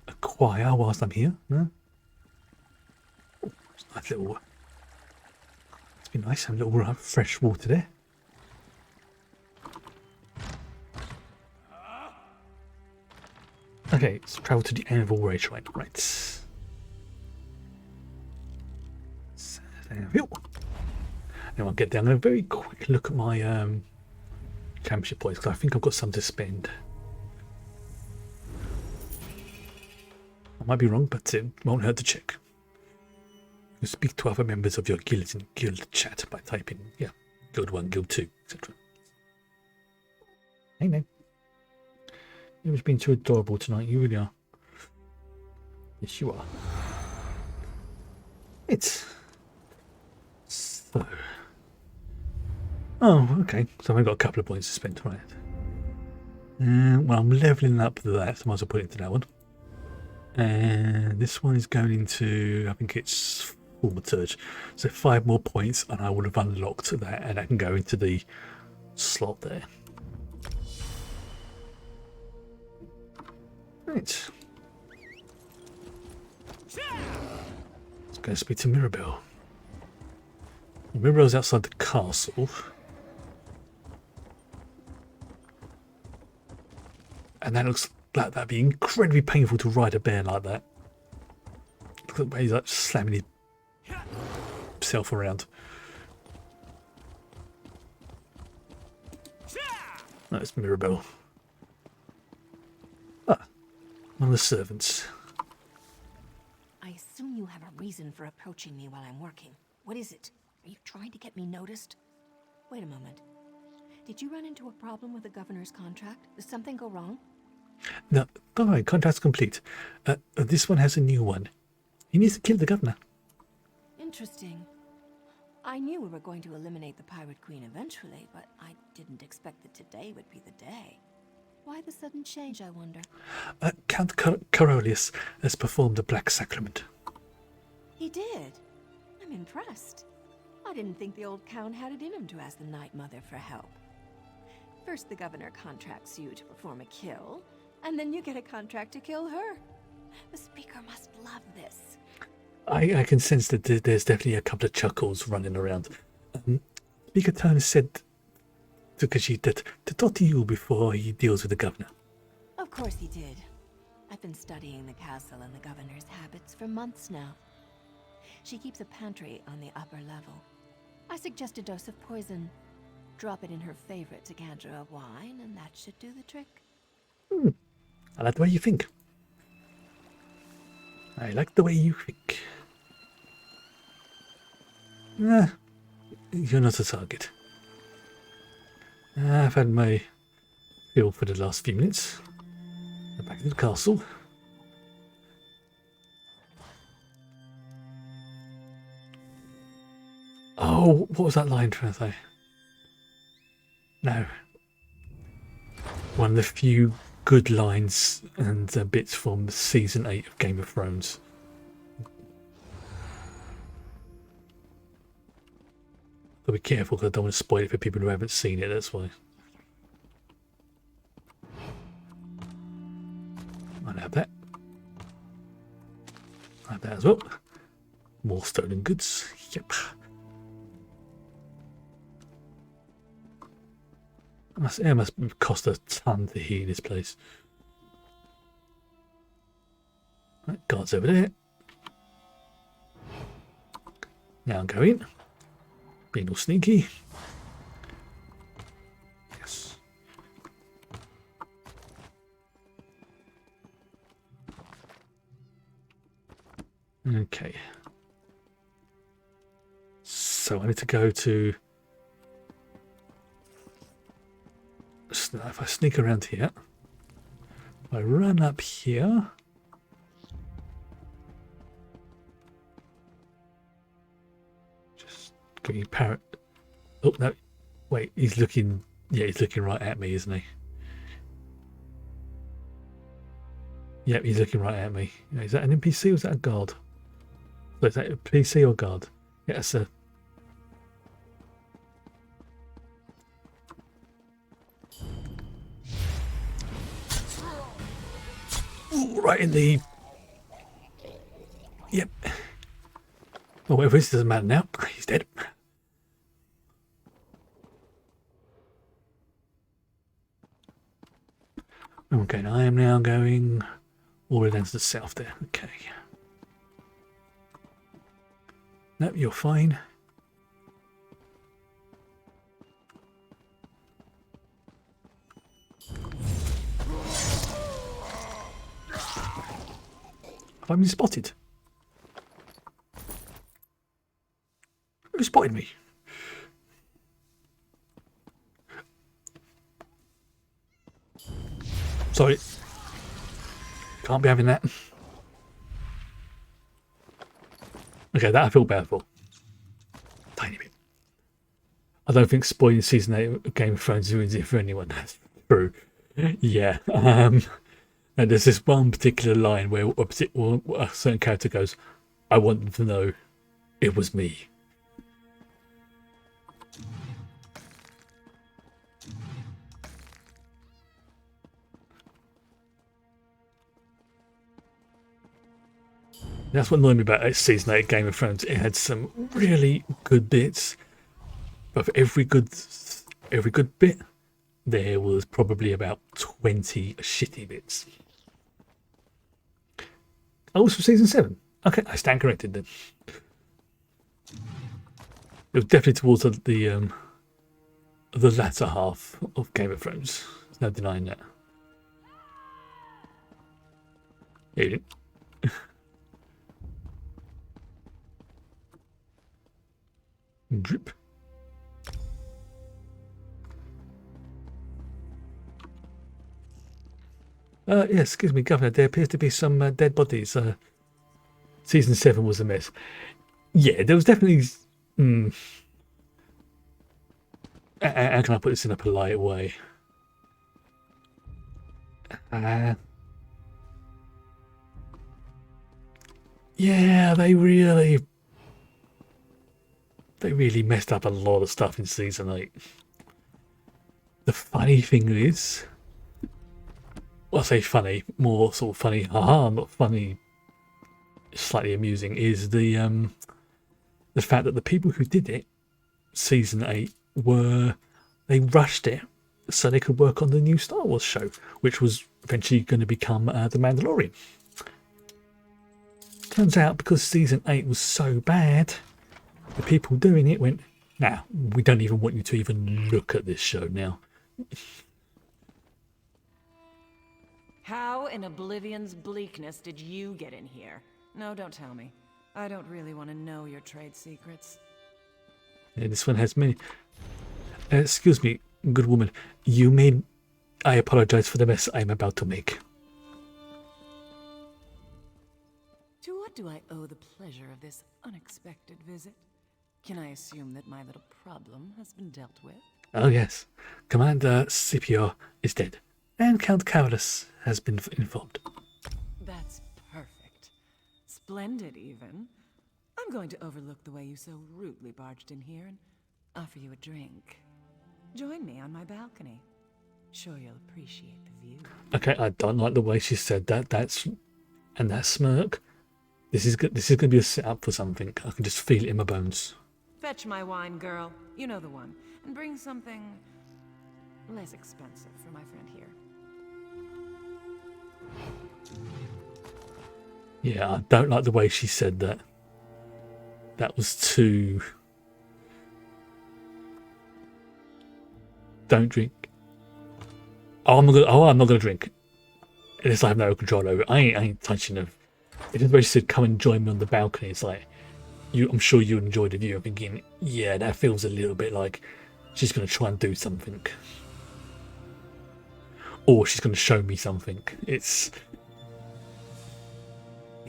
Speaker 1: acquire. inquire whilst I'm here? No? Oh, it's a nice little... It's been nice, have a little fresh water there. Okay, let's travel to the Anvil Ray Shrine. Right. So, Anvil. Now I'll get down. A very quick look at my championship points because I think I've got some to spend. I might be wrong, but it won't hurt to check. You speak to other members of your guild in guild chat by typing, yeah, guild 1, guild 2, etc. Hey, no. You've been too adorable tonight, you really are. Yes, you are. It's... So... Oh, okay. So I've got a couple of points to spend, right? Well, I'm levelling up that, so I might as well put it into that one. And this one is going into, I think it's Thaumaturge. So 5 more points and I will have unlocked that and I can go into the slot there. Right. Let's go speak to Mirabelle. Mirabelle's outside the castle. And that looks like that'd be incredibly painful to ride a bear like that. Look at the way he's like slamming himself around. That's Mirabelle. Ah, one of the servants.
Speaker 18: I assume you have a reason for approaching me while I'm working. What is it? Are you trying to get me noticed? Wait a moment. Did you run into a problem with the governor's contract? Did something go wrong?
Speaker 1: No, don't worry, contract's complete. This one has a new one. He needs to kill the governor.
Speaker 18: Interesting. I knew we were going to eliminate the Pirate Queen eventually, but I didn't expect that today would be the day. Why the sudden change, I wonder?
Speaker 1: Count Carolius has performed the Black Sacrament.
Speaker 18: He did? I'm impressed. I didn't think the old Count had it in him to ask the Night Mother for help. First the governor contracts you to perform a kill, and then you get a contract to kill her. The Speaker must love this.
Speaker 1: I can sense that there's definitely a couple of chuckles running around. Speaker Turner said to Khajiit that to talk to you before he deals with the governor.
Speaker 18: Of course he did. I've been studying the castle and the governor's habits for months now. She keeps a pantry on the upper level. I suggest a dose of poison. Drop it in her favorite decanter of wine, and that should do the trick.
Speaker 1: I like the way you think. I like the way you think. You're not a target. I've had my fill for the last few minutes. Back to the castle. Oh, what was that line trying to say? No. One of the few good lines and bits from season 8 of Game of Thrones. But be careful because I don't want to spoil it for people who haven't seen it, that's why. I'll have that. I'll have that as well. More stolen goods. Yep. It must cost a ton to heat this place. Right, guards over there. Now I'm going. Being all sneaky. Yes. Okay. So I need to go to... If I sneak around here, if I run up here, just getting parrot. Oh no, wait, he's looking. Yeah, he's looking right at me, isn't he? Yep, he's looking right at me. Is that an NPC or is that a guard? So is that a PC or guard? Yeah, it's a... Right in the Yep. Well, whatever it is, doesn't matter now. He's dead. Okay, and I am now going all the way down to the south there. Okay. Nope, you're fine. Have I been spotted? Who spotted me? Sorry. Can't be having that. Okay, that I feel bad for. Tiny bit. I don't think spoiling season 8 of Game of Thrones ruins it for anyone. That's true. Yeah. And there's this one particular line where a certain character goes, I want them to know it was me. That's what annoyed me about season 8 Game of Thrones. It had some really good bits, but for every good bit, there was probably about 20 shitty bits. Oh, it's from season 7. Okay, I stand corrected then. It was definitely towards the latter half of Game of Thrones. There's no denying that. Yeah, you didn't. Drip. Yeah, excuse me, Governor. There appears to be some dead bodies. Season 7 was a mess. Yeah, there was definitely. How can I put this in a polite way? Yeah, they really messed up a lot of stuff in season 8. The funny thing is, well, I say funny, more sort of funny, haha, not funny, slightly amusing, is the fact that the people who did it, season 8, they rushed it so they could work on the new Star Wars show, which was eventually going to become The Mandalorian. Turns out, because season 8 was so bad, the people doing it went, nah, we don't even want you to even look at this show now.
Speaker 9: How in Oblivion's bleakness did you get in here? No, don't tell me. I don't really want to know your trade secrets.
Speaker 1: Yeah, this one has many. Excuse me, good woman. I apologize for the mess I am about to make.
Speaker 9: To what do I owe the pleasure of this unexpected visit? Can I assume that my little problem has been dealt with?
Speaker 1: Oh yes, Commander Scipio is dead, and Count Carolus has been informed.
Speaker 9: That's perfect. Splendid, even. I'm going to overlook the way you so rudely barged in here and offer you a drink. Join me on my balcony. Sure you'll appreciate the view.
Speaker 1: Okay, I don't like the way she said that. That smirk. This is going to be a setup for something. I can just feel it in my bones.
Speaker 9: Fetch my wine, girl. You know the one. And bring something less expensive for my friend here.
Speaker 1: Yeah, I don't like the way she said that. That was too... Don't drink. I'm not gonna drink. Unless I have no control over it. I ain't touching her. It just when she said, come and join me on the balcony, it's like, I'm sure you enjoyed the view. I'm thinking, yeah, that feels a little bit like she's going to try and do something. Or she's going to show me something. It's...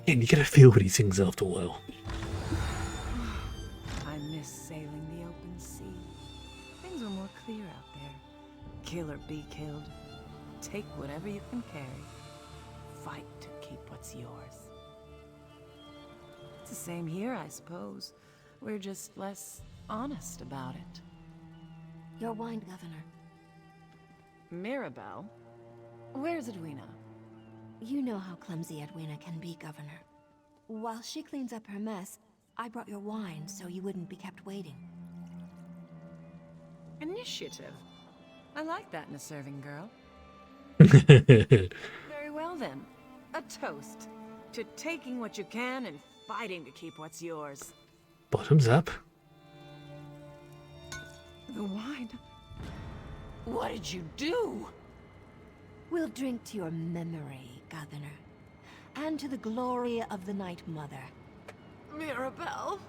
Speaker 1: And you get a feel for these things after a while.
Speaker 9: I miss sailing the open sea. Things are more clear out there. Kill or be killed. Take whatever you can carry. Fight to keep what's yours. It's the same here, I suppose. We're just less honest about it.
Speaker 8: Your wine, Governor.
Speaker 9: Mirabelle? Where's Edwina?
Speaker 8: You know how clumsy Edwina can be, Governor. while she cleans up her mess, I brought your wine so you wouldn't be kept waiting.
Speaker 9: Initiative. I like that in a serving girl. Very well then. A toast to taking what you can and fighting to keep what's yours.
Speaker 1: Bottoms up.
Speaker 9: The wine. What did you do?
Speaker 8: We'll drink to your memory, Governor, and to the glory of the Night Mother.
Speaker 9: Mirabelle.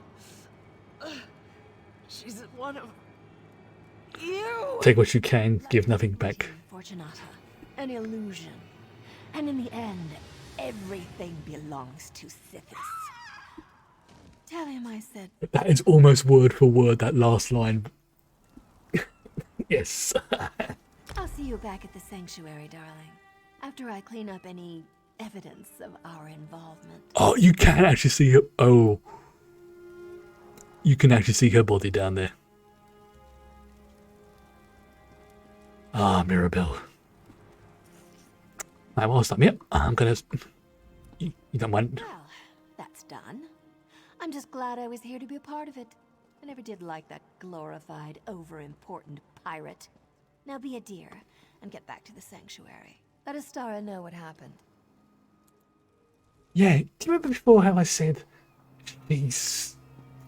Speaker 9: She's one of you.
Speaker 1: Take what you can, give nothing back.
Speaker 8: Fortunata, an illusion. And in the end, everything belongs to Sithis. Tell him I said...
Speaker 1: That is almost word for word, that last line. Yes.
Speaker 8: I'll see you back at the sanctuary, darling. After I clean up any evidence of our involvement.
Speaker 1: Oh, you can actually see her. Oh. You can actually see her body down there. Ah, Mirabelle. Right, whilst I'm here, I'm gonna... You don't mind?
Speaker 8: Well, that's done. I'm just glad I was here to be a part of it. I never did like that glorified, over-important pirate. Now be a dear and get back to the sanctuary. Let Astara know what happened.
Speaker 1: Yeah, do you remember before how I said she's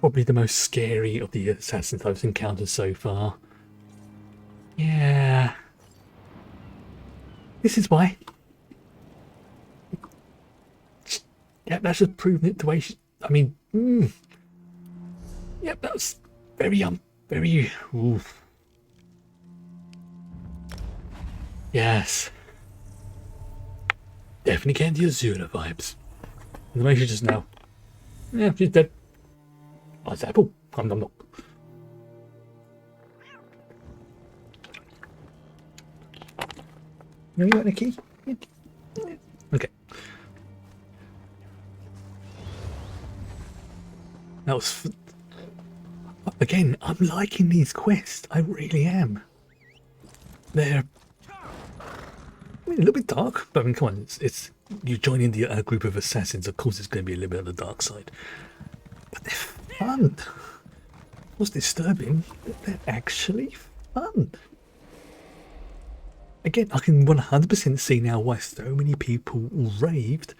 Speaker 1: probably the most scary of the assassins I've encountered so far? Yeah. This is why. Yeah, that's just proving it the way she... I mean, yeah, that was very, very... Oof. Yes. Definitely getting the Azura vibes. And the way she just now... Yeah, she's dead. Oh, it's Apple. I'm not. No, you want a key? Yeah. Okay. That was... Again, I'm liking these quests. I really am. They're... I mean, a little bit dark, but I mean, come on, it's you joining the group of assassins. Of course, it's going to be a little bit on the dark side, but they're fun. What's disturbing? They're actually fun. Again, I can 100% see now why so many people raved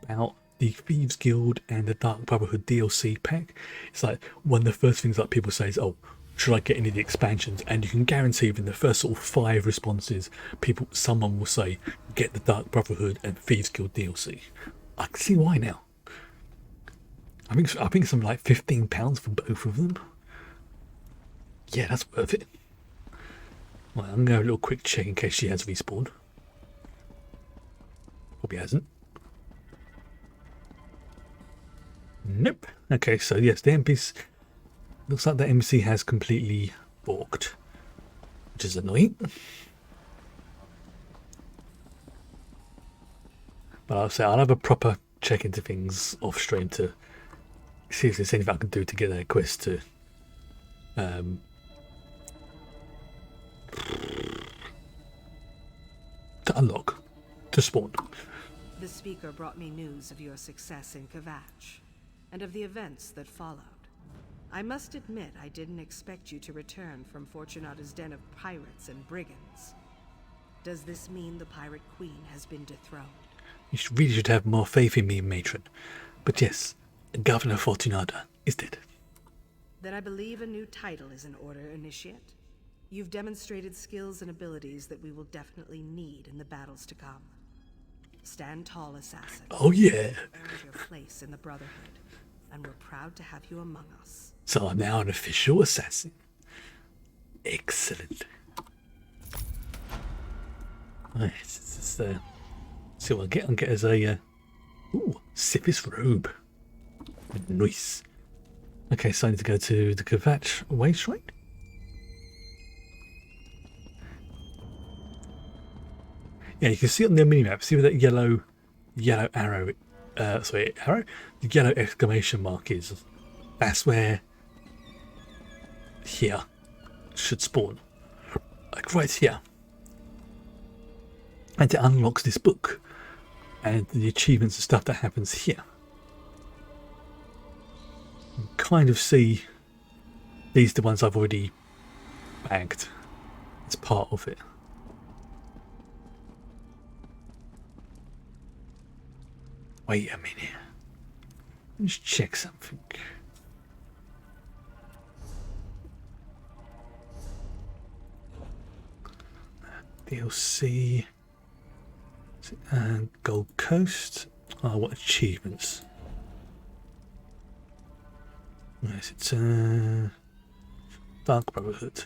Speaker 1: about the Thieves Guild and the Dark Brotherhood DLC pack. It's like one of the first things that people say is, "Oh, should I get any of the expansions?" And you can guarantee within the first sort of 5 responses, someone will say, "Get the Dark Brotherhood and Thieves Guild DLC." I can see why now. I think something like £15 for both of them. Yeah, that's worth it. Well, I'm going to have a little quick check in case she has respawned. Probably hasn't. Nope. Okay, so yes, the NPC... Looks like the MC has completely balked, which is annoying. But I'll say I'll have a proper check into things off stream to see if there's anything I can do to get that quest to unlock, to spawn.
Speaker 3: The speaker brought me news of your success in Kvatch, and of the events that followed. I must admit I didn't expect you to return from Fortunata's den of pirates and brigands. Does this mean the Pirate Queen has been dethroned?
Speaker 1: You really should have more faith in me, matron. But yes, Governor Fortunata is dead.
Speaker 3: Then I believe a new title is in order, Initiate. You've demonstrated skills and abilities that we will definitely need in the battles to come. Stand tall, assassin.
Speaker 1: Oh yeah.
Speaker 3: Earn your place in the Brotherhood, and we're proud to have you among us.
Speaker 1: So I'm now an official assassin. Excellent. Right, see what I get. I'll get as a Sithis robe. Nice. Okay, so I need to go to the Kvatch Way Shrine. Yeah, you can see on the minimap. See where that yellow arrow, arrow? The yellow exclamation mark is. That's where here should spawn. Like right here. And it unlocks this book and the achievements and stuff that happens here. kind of see these are the ones I've already bagged. It's part of it. Wait a minute. Let's check something. DLC. Gold Coast. Oh, what achievements? Yes, it's Dark Brotherhood.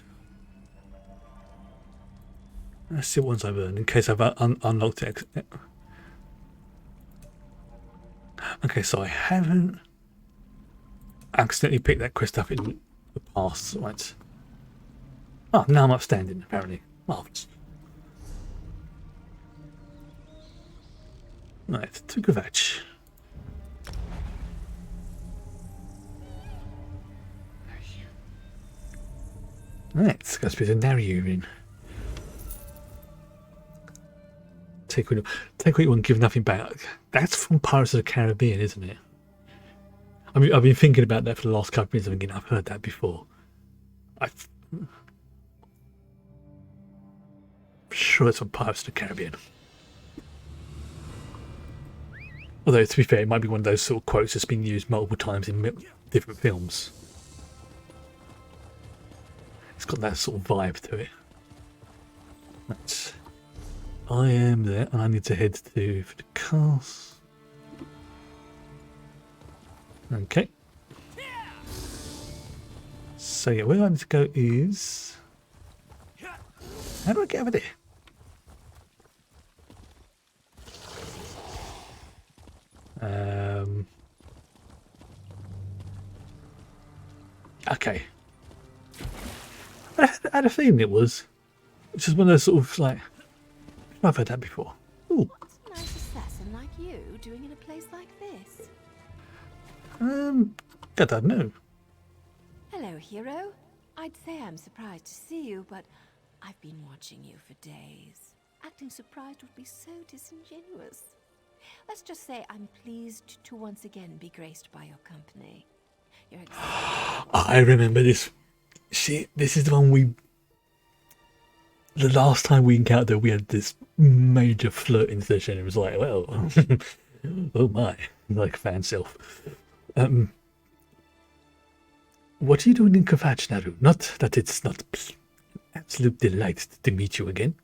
Speaker 1: Let's see what ones I've earned in case I've unlocked it. Okay, so I haven't accidentally picked that quest up in the past, right? Oh, now I'm upstanding, apparently. Marvellous. Right, to Kvatch. Right, it's got to be the Narrowing. Take what you want, give nothing back. That's from Pirates of the Caribbean, isn't it? I mean, I've been thinking about that for the last couple of minutes. I'm thinking, I've heard that before. I'm sure it's from Pirates of the Caribbean. Although, to be fair, it might be one of those sort of quotes that's been used multiple times in different films. It's got that sort of vibe to it. That's... I am there, and I need to head to for the cars. Okay. So yeah, where I need to go is... How do I get over there? Okay. I had a feeling it was. It's just one of those sort of like... I've heard that before. Ooh.
Speaker 18: What's a nice assassin like you doing in a place like this?
Speaker 1: I don't know.
Speaker 18: Hello, hero. I'd say I'm surprised to see you, but I've been watching you for days. Acting surprised would be so disingenuous. Let's just say I'm pleased to once again be graced by your company. You're
Speaker 1: I remember this. See, this is the one we... The last time we encountered her, we had this major flirting session. It was like, well, oh my, like fan self. What are you doing in Kvatch, Naru? Not that it's not absolute delight to meet you again.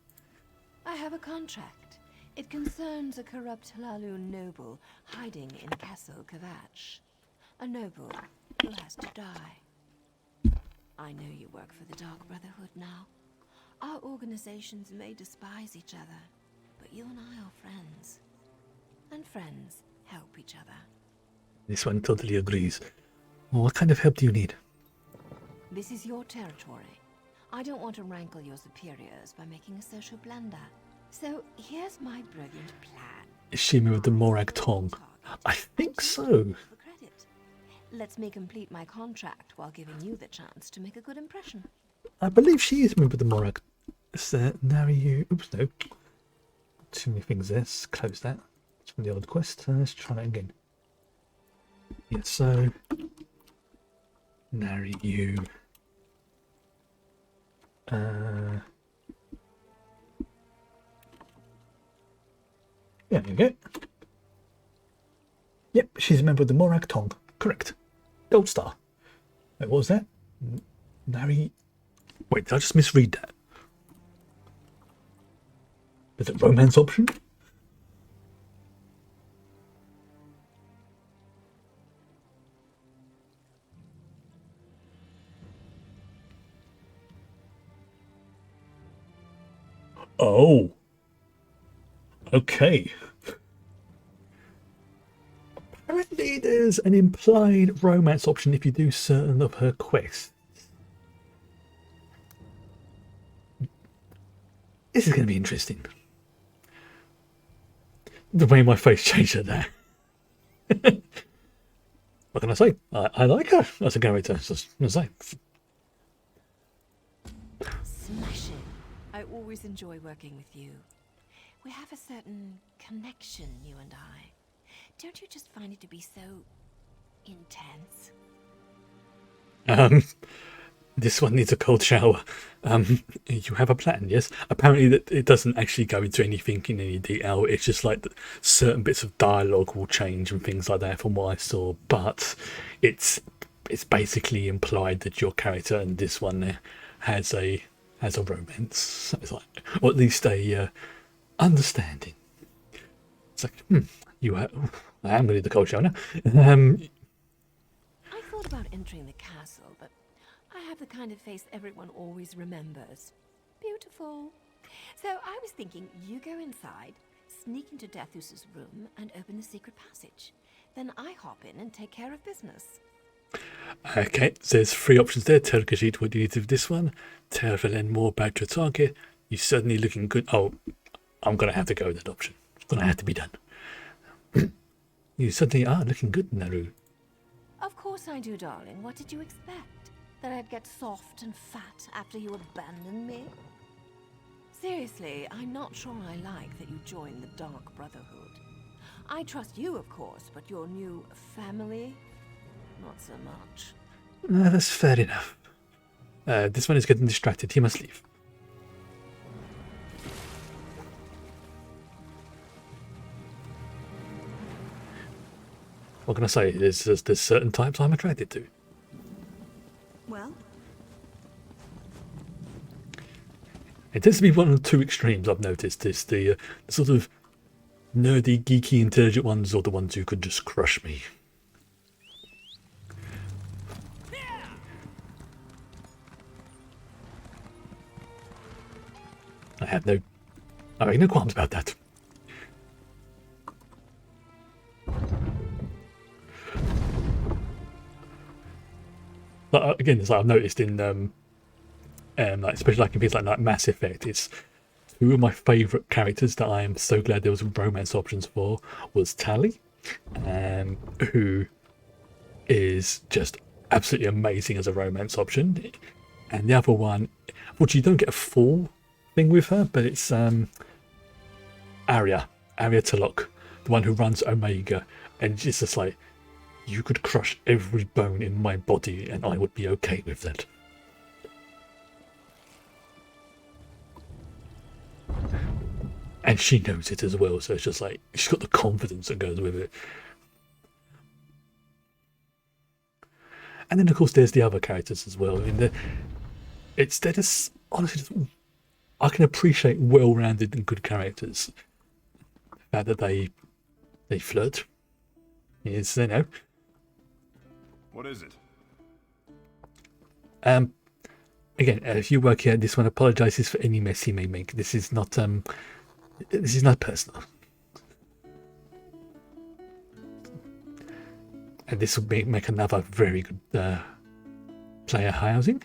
Speaker 18: I have a contract. It concerns a corrupt Hlaalu noble hiding in Castle Kvatch. A noble who has to die. I know you work for the Dark Brotherhood now. Our organizations may despise each other, but you and I are friends. And friends help each other.
Speaker 1: This one totally agrees. Well, what kind of help do you need?
Speaker 18: This is your territory. I don't want to rankle your superiors by making a social blunder. So here's my brilliant plan.
Speaker 1: Is she with the Morag tongue? I think so.
Speaker 18: Let's me complete my contract while giving you the chance to make a good impression.
Speaker 1: I believe she is with the Morag. Now you... Oops, no. Too many things there. Let's close that. It's from the old quest. Let's try that again. Yeah, so... Marry you. Yeah, there you go. Yep, she's a member of the Morag Tong. Correct. Gold star. Wait, what was that? Marry... Wait, did I just misread that? Is it romance option? Oh. Okay. Apparently there's an implied romance option if you do certain of her quests. This is going to be interesting. The way my face changed at that. What can I say? I like her as a character. Just gonna say.
Speaker 18: Smashing. I always enjoy working with you. We have a certain connection, you and I. Don't you just find it to be so intense?
Speaker 1: This one needs a cold shower. You have a plan, yes? Apparently that it doesn't actually go into anything in any detail. It's just like that certain bits of dialogue will change and things like that from what I saw. But it's basically implied that your character in this one there has a romance. So it's like, or at least a understanding. It's like, I am going to do the cold shower now.
Speaker 18: I thought about entering the castle, but I have the kind of face everyone always remembers. Beautiful. So I was thinking you go inside, sneak into Dathus's room, and open the secret passage. Then I hop in and take care of business.
Speaker 1: Okay, so there's 3 options there. Tell Khajiit what you need to do with this one. Tell Velen more about your target. You're certainly looking good. Oh, I'm going to have to go with that option. It's going to have to be done. You certainly are looking good, Naru.
Speaker 18: Of course I do, darling. What did you expect? That I'd get soft and fat after you abandoned me? Seriously, I'm not sure I like that you joined the Dark Brotherhood. I trust you, of course, but your new family? Not so much.
Speaker 1: That's fair enough. This one is getting distracted. He must leave. What can I say? There's certain types I'm attracted to.
Speaker 18: Well?
Speaker 1: It tends to be one of the 2 extremes I've noticed. Is the sort of nerdy, geeky, intelligent ones, or the ones who could just crush me. I have no qualms about that. But again, as I've noticed in like especially like in things like Mass Effect, it's 2 of my favourite characters that I am so glad there was romance options for was Tali, who is just absolutely amazing as a romance option, and the other one, which you don't get a full thing with her, but it's Arya Talok, the one who runs Omega, and it's just like, you could crush every bone in my body and I would be okay with that. And she knows it as well, so it's just like, she's got the confidence that goes with it. And then of course there's the other characters as well. They're just, honestly, I can appreciate well-rounded and good characters. The fact that they flirt is, you know.
Speaker 6: What is it?
Speaker 1: Again, if you work here, this one apologizes for any mess he may make. This is not personal. And this will make another very good player housing.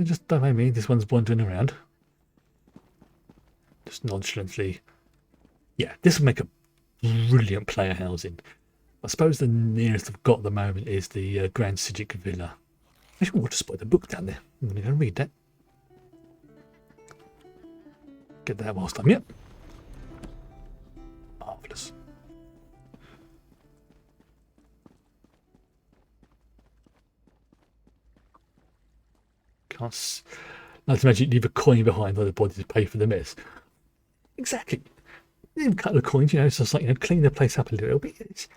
Speaker 1: Just don't mind me, this one's wandering around. Just nonchalantly. Yeah, this will make a brilliant player housing. I suppose the nearest I've got at the moment is the Grand Sijic Villa. Actually, we'll just put the book down there. I'm going to go read that. Get that whilst I'm here. Marvellous. Not to mention, leave a coin behind on the body to pay for the mess. Exactly. Leave a couple of coins, you know, it's just like, you know, clean the place up a little bit.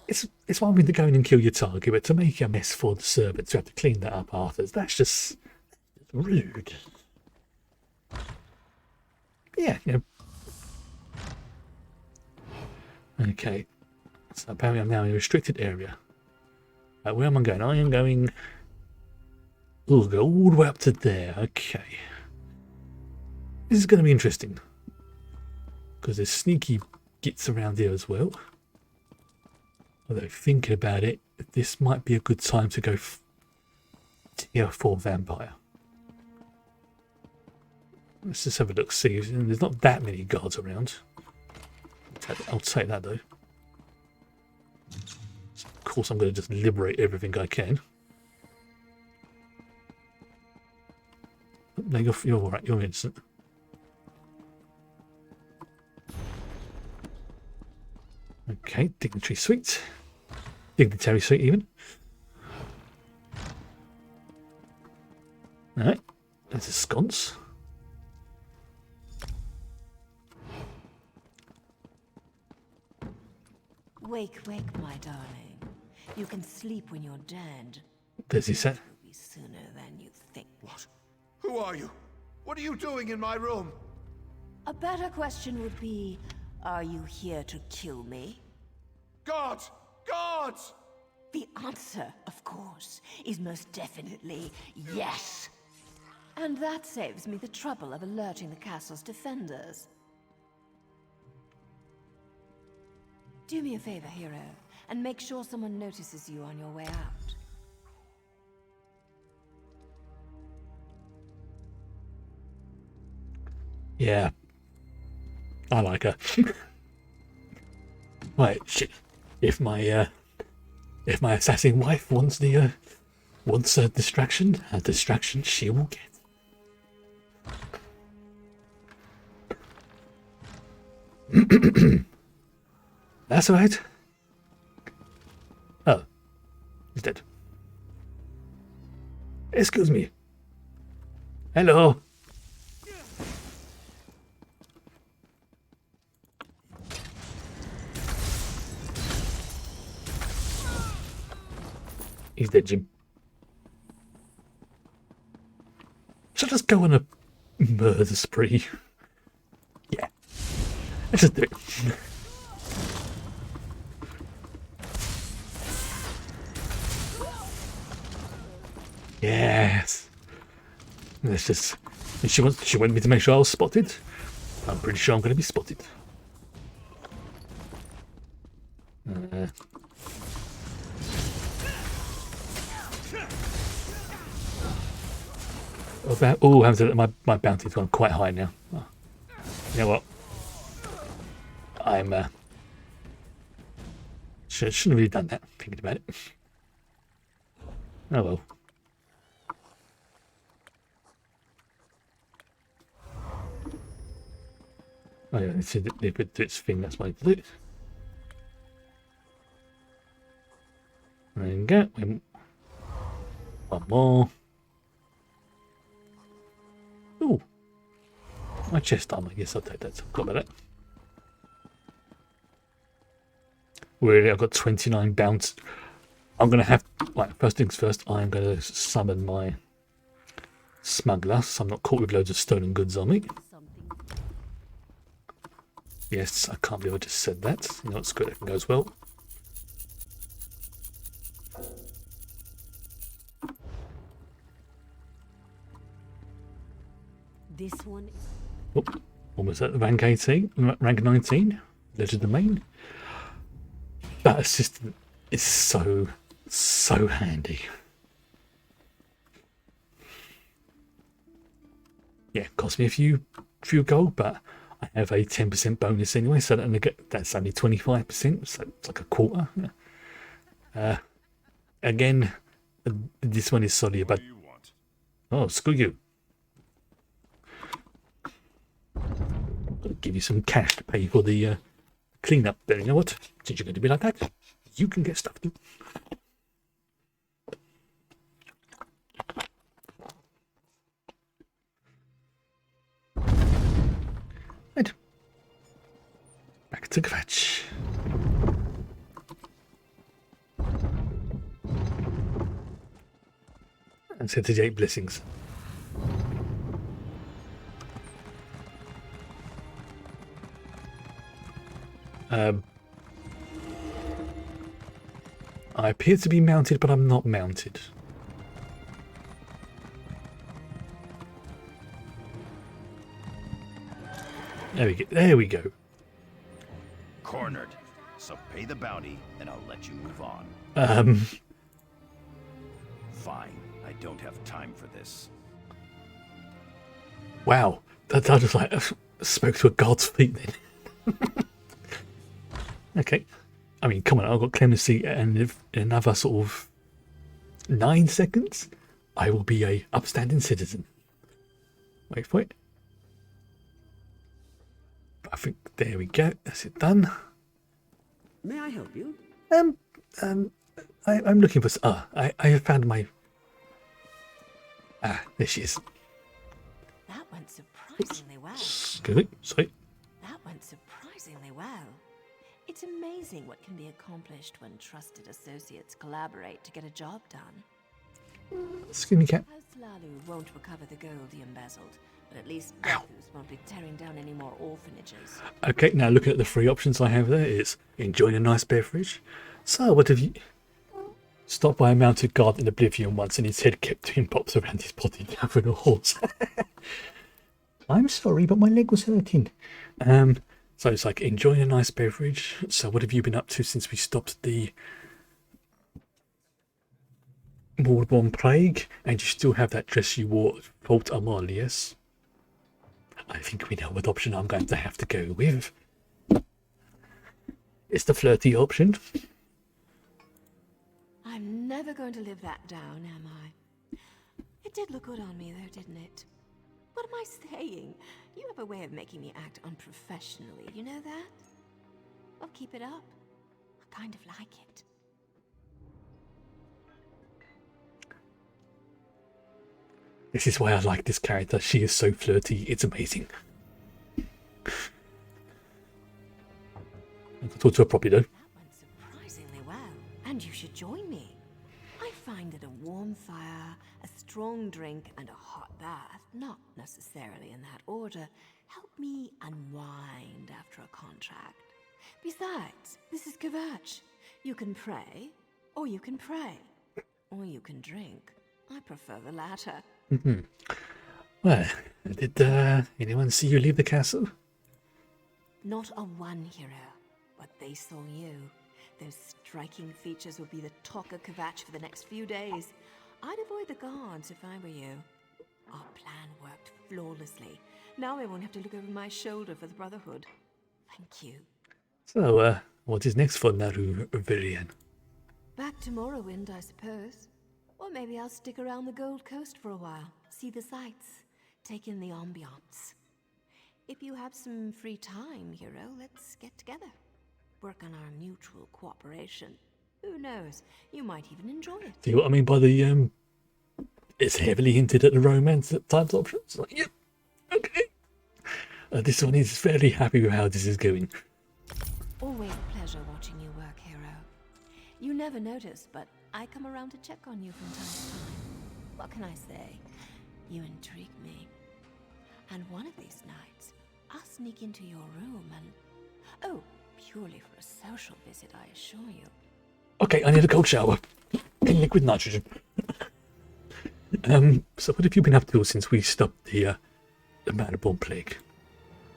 Speaker 1: It's one thing to go in and kill your target, but to make a mess for the servants, you have to clean that up afterwards. That's just rude. Yeah, you know. Okay. So apparently I'm now in a restricted area. Where am I going? I am going... Oh, go all the way up to there. Okay. This is going to be interesting. Because there's sneaky gits around here as well. Although thinking about it, this might be a good time to go tier 4 vampire. Let's just have a look, see. There's not that many guards around. I'll take that though. Of course I'm going to just liberate everything I can. No, you're alright, you're innocent. Okay, dignitary suite. dignitary suit even. Alright, there's a sconce.
Speaker 18: Wake, wake, my darling. You can sleep when you're dead.
Speaker 1: There's his set.
Speaker 18: It'll be sooner than you think.
Speaker 10: What? Who are you? What are you doing in my room?
Speaker 18: A better question would be, are you here to kill me?
Speaker 10: Guards! Guards!
Speaker 18: The answer, of course, is most definitely yes. And that saves me the trouble of alerting the castle's defenders. Do me a favor, hero, and make sure someone notices you on your way out.
Speaker 1: Yeah, I like her. Right, shit. If my assassin wife wants a distraction she will get. That's right. Oh, he's dead. Excuse me. Hello. He's dead, Jim. Should I just go on a murder spree? Yeah. Let's just do it. Yes. Let's just. She wanted me to make sure I was spotted. I'm pretty sure I'm going to be spotted. My bounty's gone quite high now. Oh. You know what? I'm shouldn't have really done that, thinking about it. Oh well. Oh yeah, it's do its thing, that's why I do it. There you go. One more. Ooh. My chest armor, yes, I'll take that. Forgot about that. Really, I've got 29 bounce. I'm going to have, right, first things first, I'm going to summon my smuggler, so I'm not caught with loads of stolen goods on me. Yes, I can't believe I just said that. You know, it's good if it goes well.
Speaker 18: This one is...
Speaker 1: Oh, almost at rank 18, rank 19, Legend Domain. That assistant is so handy. Yeah, it cost me a few gold, but I have a 10% bonus anyway, so that's only 25%, so it's like a quarter. Yeah. Again, this one is solid, but oh, screw you. I'll give you some cash to pay for the cleanup. But you know what? Since you're going to be like that, you can get stuff too. Right. Back to Kvatch. And set to 8 blessings. I appear to be mounted, but I'm not mounted. There we go.
Speaker 14: Cornered. So pay the bounty, and I'll let you move on. Fine. I don't have time for this.
Speaker 1: Wow. I just like spoke to a god's feet then. Okay. I mean, come on, I've got clemency, and if in another sort of 9 seconds, I will be a upstanding citizen. Wait for it. I think there we go. That's it done.
Speaker 5: May I help you?
Speaker 1: I'm looking for... I have found my... There she is.
Speaker 18: That went surprisingly well.
Speaker 1: Excuse me, sorry.
Speaker 18: That went surprisingly well. It's amazing what can be accomplished when trusted associates collaborate to get a job done.
Speaker 1: Excuse me, cat.
Speaker 18: House Lalu won't recover the gold he embezzled, but at least Bethus won't be tearing down any more orphanages.
Speaker 1: Okay, now looking at the three options I have there, it's enjoying a nice beverage. So, what have you... Stopped by a mounted guard in Oblivion once and his head kept doing pops around his body gathering a horse. I'm sorry, but my leg was hurting. So it's like enjoying a nice beverage. So what have you been up to since we stopped the Morborn Plague? And you still have that dress you wore at Fault Amal, yes? I think we know what option I'm going to have to go with. It's the flirty option.
Speaker 18: I'm never going to live that down, am I? It did look good on me, though, didn't it? What am I saying? You have a way of making me act unprofessionally, you know that? Well, keep it up. I kind of like it.
Speaker 1: This is why I like this character. She is so flirty. It's amazing. I can talk to her properly, though.
Speaker 18: That went surprisingly well. And you should join me. I find that a warm fire, a strong drink, and a hot bath, not necessarily in that order, help me unwind after a contract. Besides, this is Kvatch. You can pray, or you can pray, or you can drink. I prefer the latter.
Speaker 1: Well, did anyone see you leave the castle?
Speaker 18: Not a one, hero, but they saw you. Those striking features will be the talk of Kvatch for the next few days. I'd avoid the guards if I were you. Our plan worked flawlessly. Now I won't have to look over my shoulder for the Brotherhood. Thank you.
Speaker 1: So, what is next for Naru Virian?
Speaker 18: Back to Morrowind, I suppose. Or maybe I'll stick around the Gold Coast for a while. See the sights. Take in the ambiance. If you have some free time, hero, let's get together. Work on our mutual cooperation. Who knows? You might even enjoy it.
Speaker 1: See what I mean by the, it's heavily hinted at the romance types options? Like, yep, okay. This one is very happy with how this is going.
Speaker 18: Always a pleasure watching you work, hero. You never notice, but I come around to check on you from time to time. What can I say? You intrigue me. And one of these nights, I'll sneak into your room and... Oh, purely for a social visit, I assure you.
Speaker 1: Okay, I need a cold shower. In liquid nitrogen. So what have you been up to since we stopped the Madborn Plague?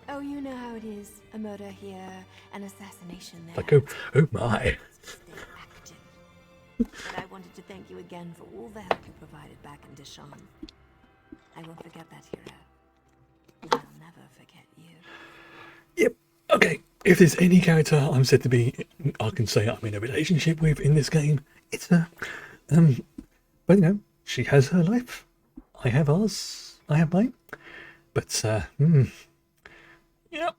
Speaker 18: Oh, you know how it is. A murder here, an assassination there.
Speaker 1: Like, oh my.
Speaker 18: Stay active. But I wanted to thank you again for all the help you provided back in Deshawn. I won't forget that, hero. I'll never forget you.
Speaker 1: Yep, okay. If there's any character I'm said to be, I can say I'm in a relationship with in this game, it's her. But you know, she has her life. I have ours. I have mine. But, yeah.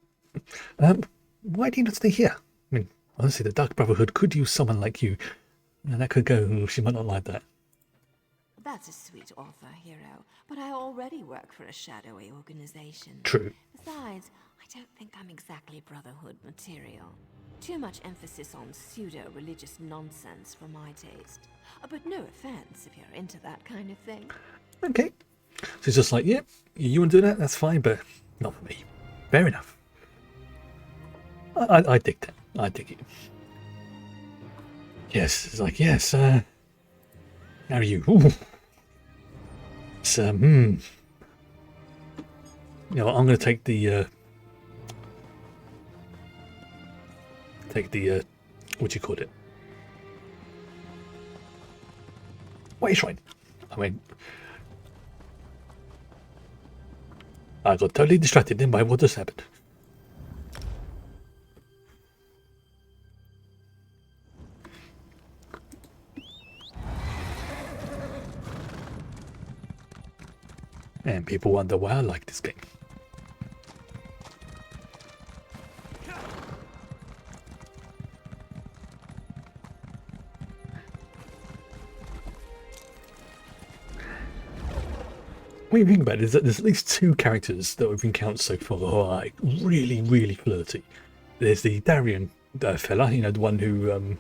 Speaker 1: Why do you not stay here? I mean, honestly, the Dark Brotherhood could use someone like you. And that could go, she might not like that.
Speaker 18: That's a sweet offer, hero. But I already work for a shadowy organization.
Speaker 1: True.
Speaker 18: Besides, I don't think I'm exactly Brotherhood material. Too much emphasis on pseudo-religious nonsense for my taste. But no offense if you're into that kind of thing.
Speaker 1: Okay. So it's just like, yeah, you want to do that? That's fine, but not for me. Fair enough. I dig that. I dig it. Yes, it's like, yes, how are you? Ooh. It's, you know, I'm going to take the, what do you call it? Wait, shrine. I mean, I got totally distracted then by what just happened. And people wonder why I like this game. when you think about it, there's at least two characters that we've encountered so far who are like really, really flirty. There's the Darien fella, you know, the one who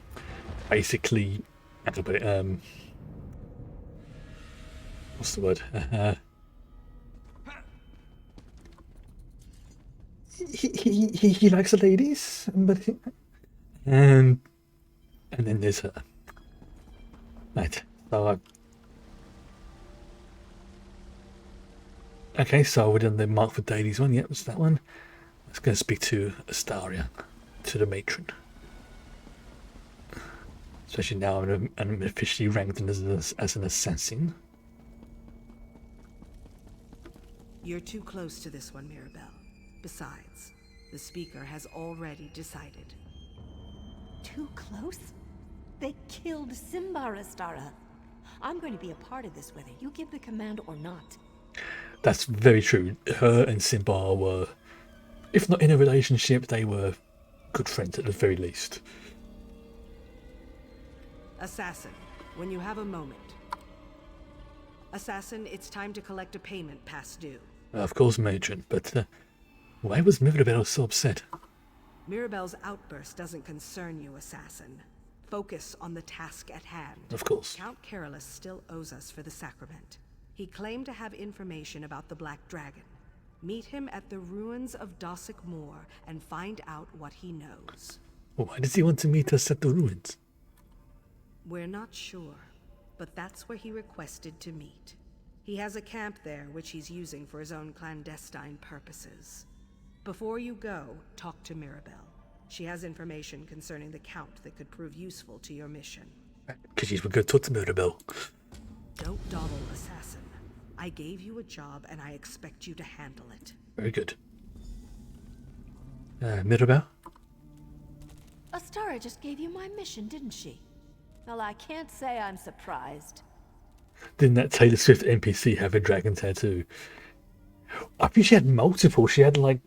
Speaker 1: basically, how to put it, what's the word? He likes the ladies, but and then there's her. Right, so okay, so we're done the Mark for Dailies one. Yep, it's that one. Let's go speak to Astaria, to the matron. Especially now I'm officially ranked as an assassin.
Speaker 3: You're too close to this one, Mirabelle. Besides, the Speaker has already decided.
Speaker 11: Too close? They killed Simbar, Astara. I'm going to be a part of this whether you give the command or not.
Speaker 1: That's very true. Her and Simbar were, if not in a relationship, they were good friends at the very least.
Speaker 3: Assassin, when you have a moment. Assassin, it's time to collect a payment past due.
Speaker 1: Of course, Matron, but why was Mirabelle so upset?
Speaker 3: Mirabelle's outburst doesn't concern you, Assassin. Focus on the task at hand.
Speaker 1: Of course.
Speaker 3: Count Carolus still owes us for the sacrament. He claimed to have information about the Black Dragon. Meet him at the ruins of Dossick Moor and find out what he knows.
Speaker 1: Why does he want to meet us at the ruins?
Speaker 3: We're not sure, but that's where he requested to meet. He has a camp there which he's using for his own clandestine purposes. Before you go, talk to Mirabelle. She has information concerning the Count that could prove useful to your mission.
Speaker 1: Because you were going to talk to Mirabelle.
Speaker 3: Don't dawdle, Assassin. I gave you a job and I expect you to handle it.
Speaker 1: Very good. Mirabelle?
Speaker 18: Astara just gave you my mission, didn't she? Well, I can't say I'm surprised.
Speaker 1: Didn't that Taylor Swift NPC have a dragon tattoo? I think she had multiple. She had like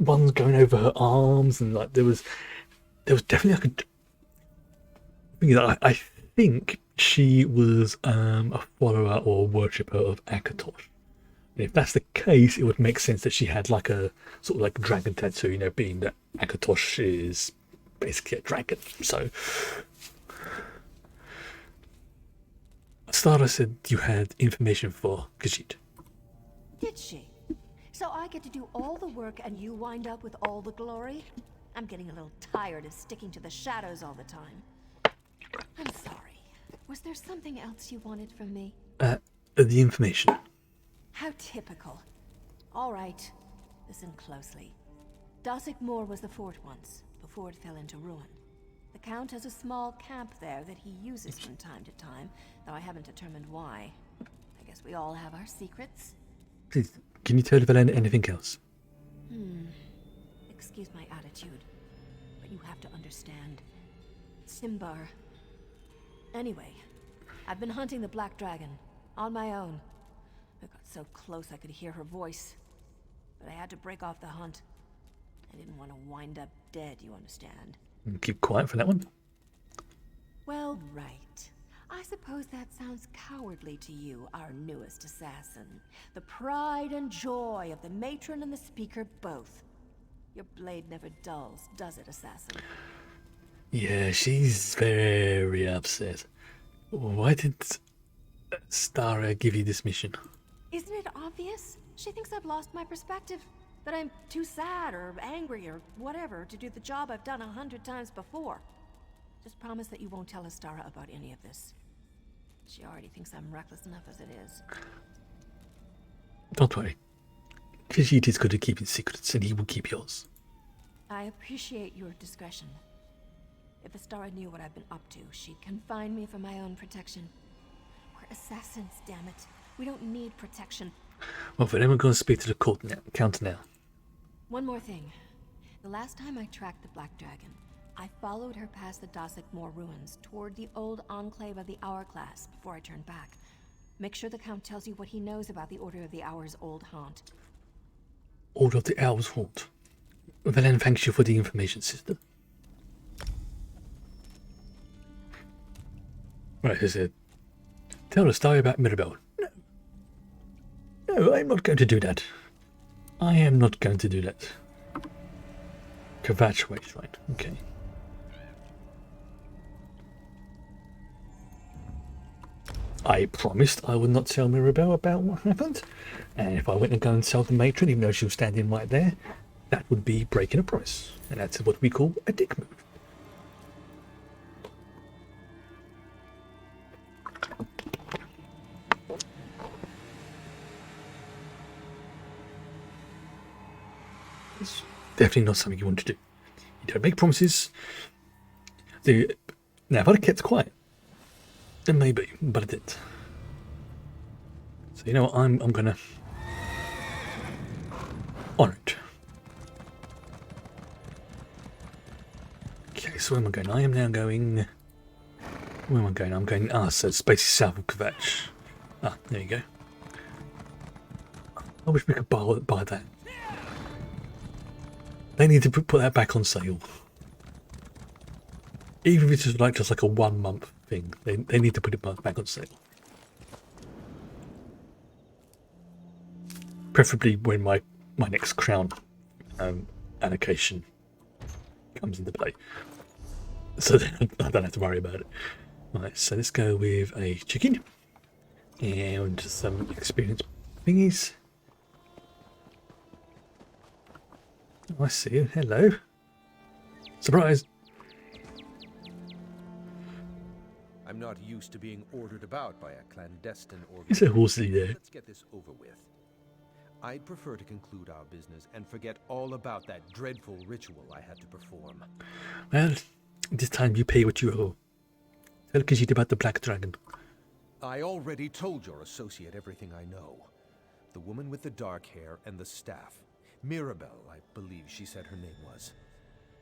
Speaker 1: ones going over her arms, and like there was definitely like I think she was a follower or worshipper of Akatosh. And if that's the case, it would make sense that she had like a sort of like dragon tattoo, you know, being that Akatosh is basically a dragon. So Astara said you had information for Khajiit.
Speaker 18: Did she? So I get to do all the work and you wind up with all the glory? I'm getting a little tired of sticking to the shadows all the time. I'm sorry. Was there something else you wanted from me?
Speaker 1: The information.
Speaker 18: How typical. All right. Listen closely. Dossick Moor was the fort once, before it fell into ruin. The Count has a small camp there that he uses from time to time, though I haven't determined why. I guess we all have our secrets.
Speaker 1: Please, can you tell Valen anything else?
Speaker 18: Excuse my attitude, but you have to understand. Simbar. Anyway, I've been hunting the Black Dragon, on my own. I got so close I could hear her voice, but I had to break off the hunt. I didn't want to wind up dead, you understand?
Speaker 1: Keep quiet for that one.
Speaker 18: Well, right. I suppose that sounds cowardly to you, our newest assassin. The pride and joy of the matron and the speaker both. Your blade never dulls, does it, assassin?
Speaker 1: Yeah, she's very upset. Why did Stara give you this mission?
Speaker 18: Isn't it obvious? She thinks I've lost my perspective. That I'm too sad or angry or whatever to do the job I've done 100 times before. Just promise that you won't tell Astara about any of this. She already thinks I'm reckless enough as it is.
Speaker 1: Don't worry. Khajiit is good at keeping secrets, and he will keep yours.
Speaker 18: I appreciate your discretion. If Astara knew what I've been up to, she'd confine me for my own protection. We're assassins, damn it. We don't need protection.
Speaker 1: Well, then we're going to speak to the Count now.
Speaker 18: One more thing. The last time I tracked the Black Dragon, I followed her past the Dossick Moor ruins toward the old enclave of the Hourglass before I turned back. Make sure the Count tells you what he knows about the Order of the Hour's old haunt.
Speaker 1: Order of the Hour's haunt. Valen thanks you for the information, sister. Right, here's it. Tell us a story about Mirabelle. No. No, I'm not going to do that. I am not going to do that. Kvatch Way Shrine. Okay. I promised I would not tell Mirabelle about what happened, and if I went and go and tell the matron, even though she was standing right there, that would be breaking a promise, and that's what we call a dick move. It's definitely not something you want to do. You don't make promises. Now, if I'd have kept quiet, then maybe, but I didn't. So you know what? I'm gonna honor it. Okay, so where am I going? I am now going. Where am I going? I'm going. So it's basically south of Kvatch. There you go. I wish we could buy that. They need to put that back on sale. Even if it's just like a 1 month thing, they need to put it back on sale. Preferably when my next crown allocation comes into play. So then I don't have to worry about it. Right, so let's go with a chicken and some experience thingies. Oh, I see you. Hello. Surprise.
Speaker 17: I'm not used to being ordered about by a clandestine organization.
Speaker 1: Is there horsey there?
Speaker 17: Let's get this over with. I'd prefer to conclude our business and forget all about that dreadful ritual I had to perform.
Speaker 1: Well, this time you pay what you owe. Tell Khajiit about the Black Dragon.
Speaker 17: I already told your associate everything I know. The woman with the dark hair and the staff. Mirabelle, I believe she said her name was.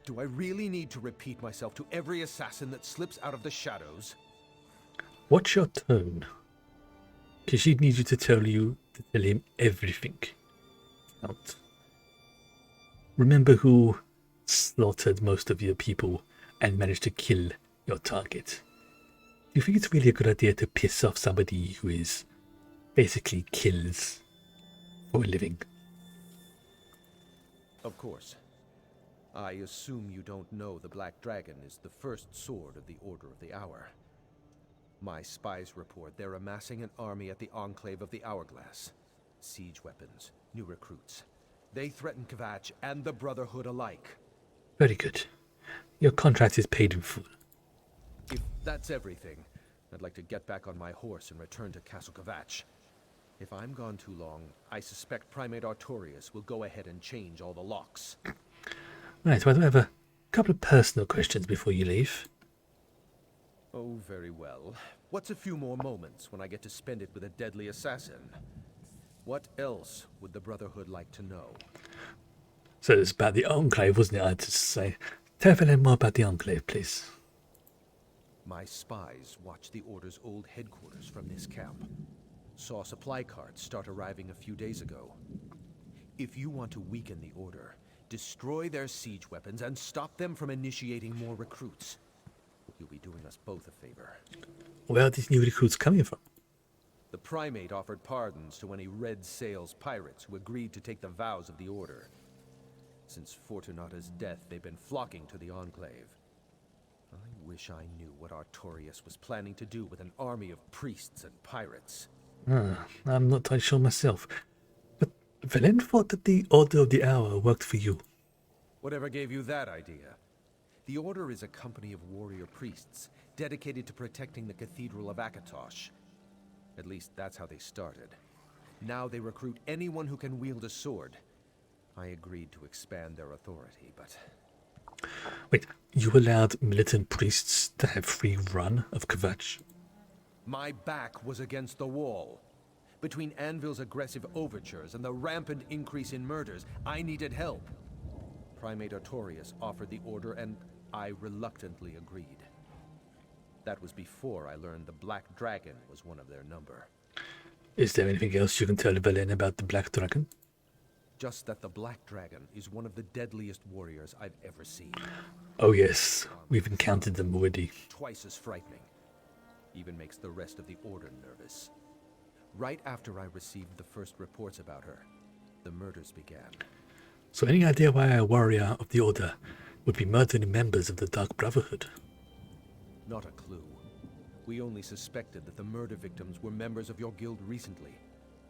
Speaker 17: Do I really need to repeat myself to every assassin that slips out of the shadows?
Speaker 1: Watch your tone. Khajiit needs you to tell him everything. Out. Remember who slaughtered most of your people and managed to kill your target. Do you think it's really a good idea to piss off somebody who is basically kills for a living?
Speaker 17: Of course. I assume you don't know the Black Dragon is the first sword of the Order of the Hour. My spies report they're amassing an army at the Enclave of the Hourglass. Siege weapons, new recruits. They threaten Kvatch and the Brotherhood alike.
Speaker 1: Very good. Your contract is paid in full.
Speaker 17: If that's everything, I'd like to get back on my horse and return to Castle Kvatch. If I'm gone too long, I suspect Primate Artorius will go ahead and change all the locks.
Speaker 1: Right, well, I have a couple of personal questions before you leave.
Speaker 17: Oh, very well. What's a few more moments when I get to spend it with a deadly assassin? What else would the Brotherhood like to know?
Speaker 1: So it's about the Enclave, wasn't it? I had to say. Tell me more about the Enclave, please.
Speaker 17: My spies watched the Order's old headquarters from this camp. Saw supply carts start arriving a few days ago. If you want to weaken the Order, destroy their siege weapons and stop them from initiating more recruits. You'll be doing us both a favor.
Speaker 1: Where are these new recruits coming from?
Speaker 17: The Primate offered pardons to any Red Sails pirates who agreed to take the vows of the Order. Since Fortunata's death, they've been flocking to the Enclave. I wish I knew what Artorius was planning to do with an army of priests and pirates.
Speaker 1: I'm not entirely sure myself. But Velen thought that the Order of the Hour worked for you.
Speaker 17: Whatever gave you that idea? The Order is a company of warrior priests, dedicated to protecting the Cathedral of Akatosh. At least that's how they started. Now they recruit anyone who can wield a sword. I agreed to expand their authority, but...
Speaker 1: Wait, you allowed militant priests to have free run of Kvatch?
Speaker 17: My back was against the wall. Between Anvil's aggressive overtures and the rampant increase in murders, I needed help. Primate Artorius offered the Order, and I reluctantly agreed. That was before I learned the Black Dragon was one of their number.
Speaker 1: Is there anything else you can tell Velen about the Black Dragon?
Speaker 17: Just that the Black Dragon is one of the deadliest warriors I've ever seen.
Speaker 1: Oh yes, we've encountered them already.
Speaker 17: Twice as frightening. Even makes the rest of the Order nervous. Right after I received the first reports about her, the murders began.
Speaker 1: So any idea why a warrior of the Order would be murdering members of the Dark Brotherhood?
Speaker 17: Not a clue. We only suspected that the murder victims were members of your guild recently,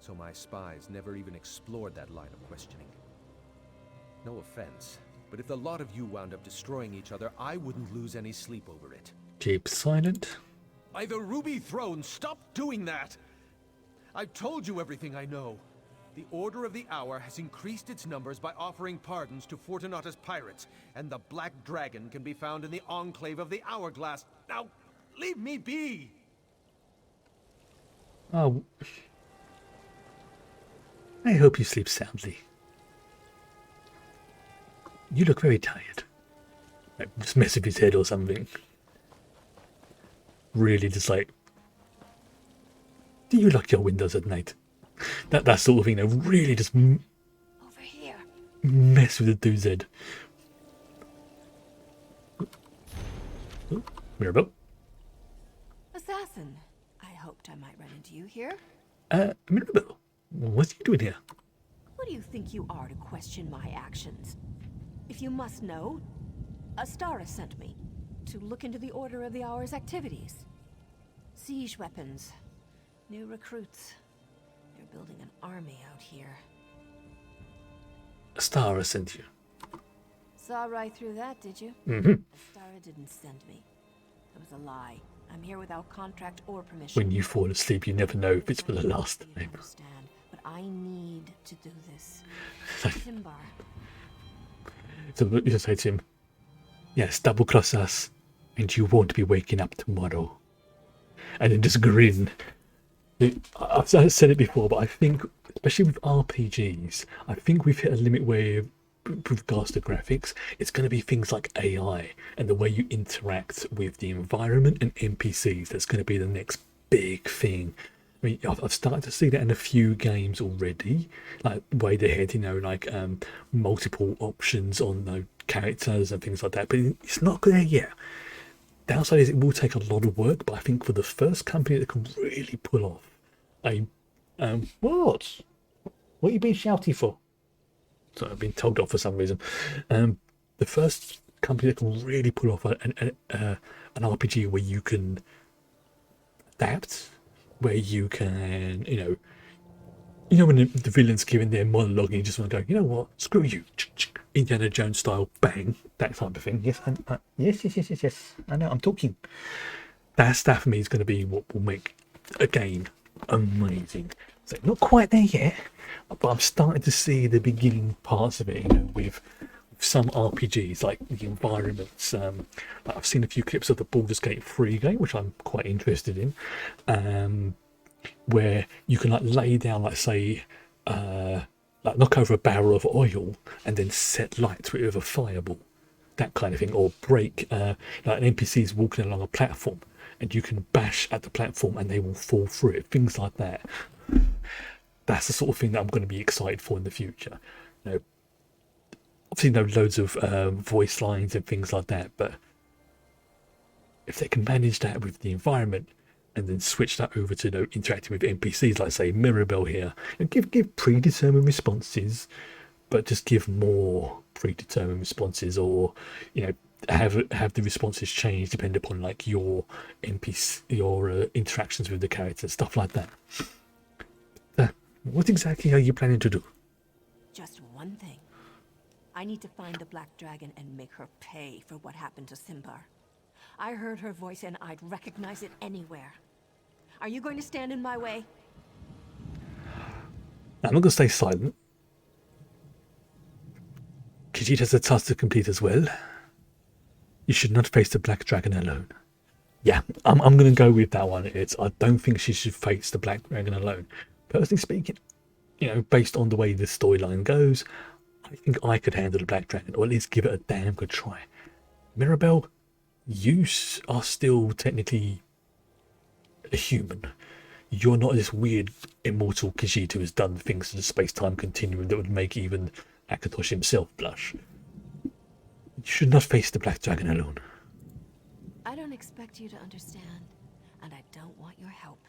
Speaker 17: so my spies never even explored that line of questioning. No offense, but if the lot of you wound up destroying each other, I wouldn't lose any sleep over it.
Speaker 1: Keep silent.
Speaker 17: By the Ruby Throne, stop doing that! I've told you everything I know. The Order of the Hour has increased its numbers by offering pardons to Fortunata's pirates, and the Black Dragon can be found in the Enclave of the Hourglass. Now, leave me be!
Speaker 1: Oh. I hope you sleep soundly. You look very tired. Like, just mess with his head or something. Really just like... Do you lock your windows at night? That sort of thing, they really just
Speaker 8: over here.
Speaker 1: Mess with the dude's head. Mirabelle?
Speaker 18: Assassin, I hoped I might run into you here.
Speaker 1: Mirabelle, what are you doing here?
Speaker 18: Who do you think you are to question my actions? If you must know, Astara sent me to look into the Order of the Hour's activities. Siege weapons, new recruits. They're building an army out here.
Speaker 1: Astara sent you.
Speaker 18: Saw right through that, did you?
Speaker 1: Mm-hmm.
Speaker 18: Astara didn't send me. It was a lie. I'm here without contract or permission.
Speaker 1: When you fall asleep, you never know if it's for the last time.
Speaker 18: I understand, but I need to do this. Timbar.
Speaker 1: So you just say to him, yes, double cross us, and you won't be waking up tomorrow. And then just grin. I've said it before, but I think, especially with RPGs, I think we've hit a limit where, with regards to graphics, it's going to be things like AI and the way you interact with the environment and NPCs. That's going to be the next big thing. I mean, I've started to see that in a few games already, like way ahead, like multiple options on the characters and things like that. But it's not there yet. Downside is it will take a lot of work, but I think for the first company that can really pull off a what are you being shouty for? So I've been told off for some reason. The first company that can really pull off an RPG where you can adapt, where you can, when the villain's giving their monologue and you just want to go, you know what, screw you, Indiana Jones style, bang, that type of thing. Yes, yes. I know, I'm talking. That for me is going to be what will make a game amazing. So not quite there yet, but I'm starting to see the beginning parts of it, with some RPGs, like the environments. Like I've seen a few clips of the Baldur's Gate 3 game, which I'm quite interested in, where you can like lay down, like say, like knock over a barrel of oil and then set light to it with a fireball, that kind of thing, or break like an NPC's walking along a platform and you can bash at the platform and they will fall through it, things like that. That's the sort of thing that I'm going to be excited for in the future. Obviously loads of voice lines and things like that, but if they can manage that with the environment and then switch that over to interacting with NPCs, like say Mirabelle here, and give predetermined responses, but just give more predetermined responses, or have the responses change depending upon like your NPC, your interactions with the characters, stuff like that. What exactly are you planning to do?
Speaker 18: Just one thing. I need to find the Black Dragon and make her pay for what happened to Simbar. I heard her voice and I'd recognize it anywhere. Are you going to stand in my way?
Speaker 1: I'm not going to stay silent. Khajiit has a task to complete as well. You should not face the Black Dragon alone. Yeah, I'm going to go with that one. I don't think she should face the Black Dragon alone. Personally speaking, based on the way the storyline goes, I think I could handle the Black Dragon, or at least give it a damn good try. Mirabelle, you are still technically a human. You're not this weird immortal Khajiit who has done things to the space-time continuum that would make even Akatosh himself blush. You should not face the Black Dragon alone.
Speaker 18: I don't expect you to understand, and I don't want your help.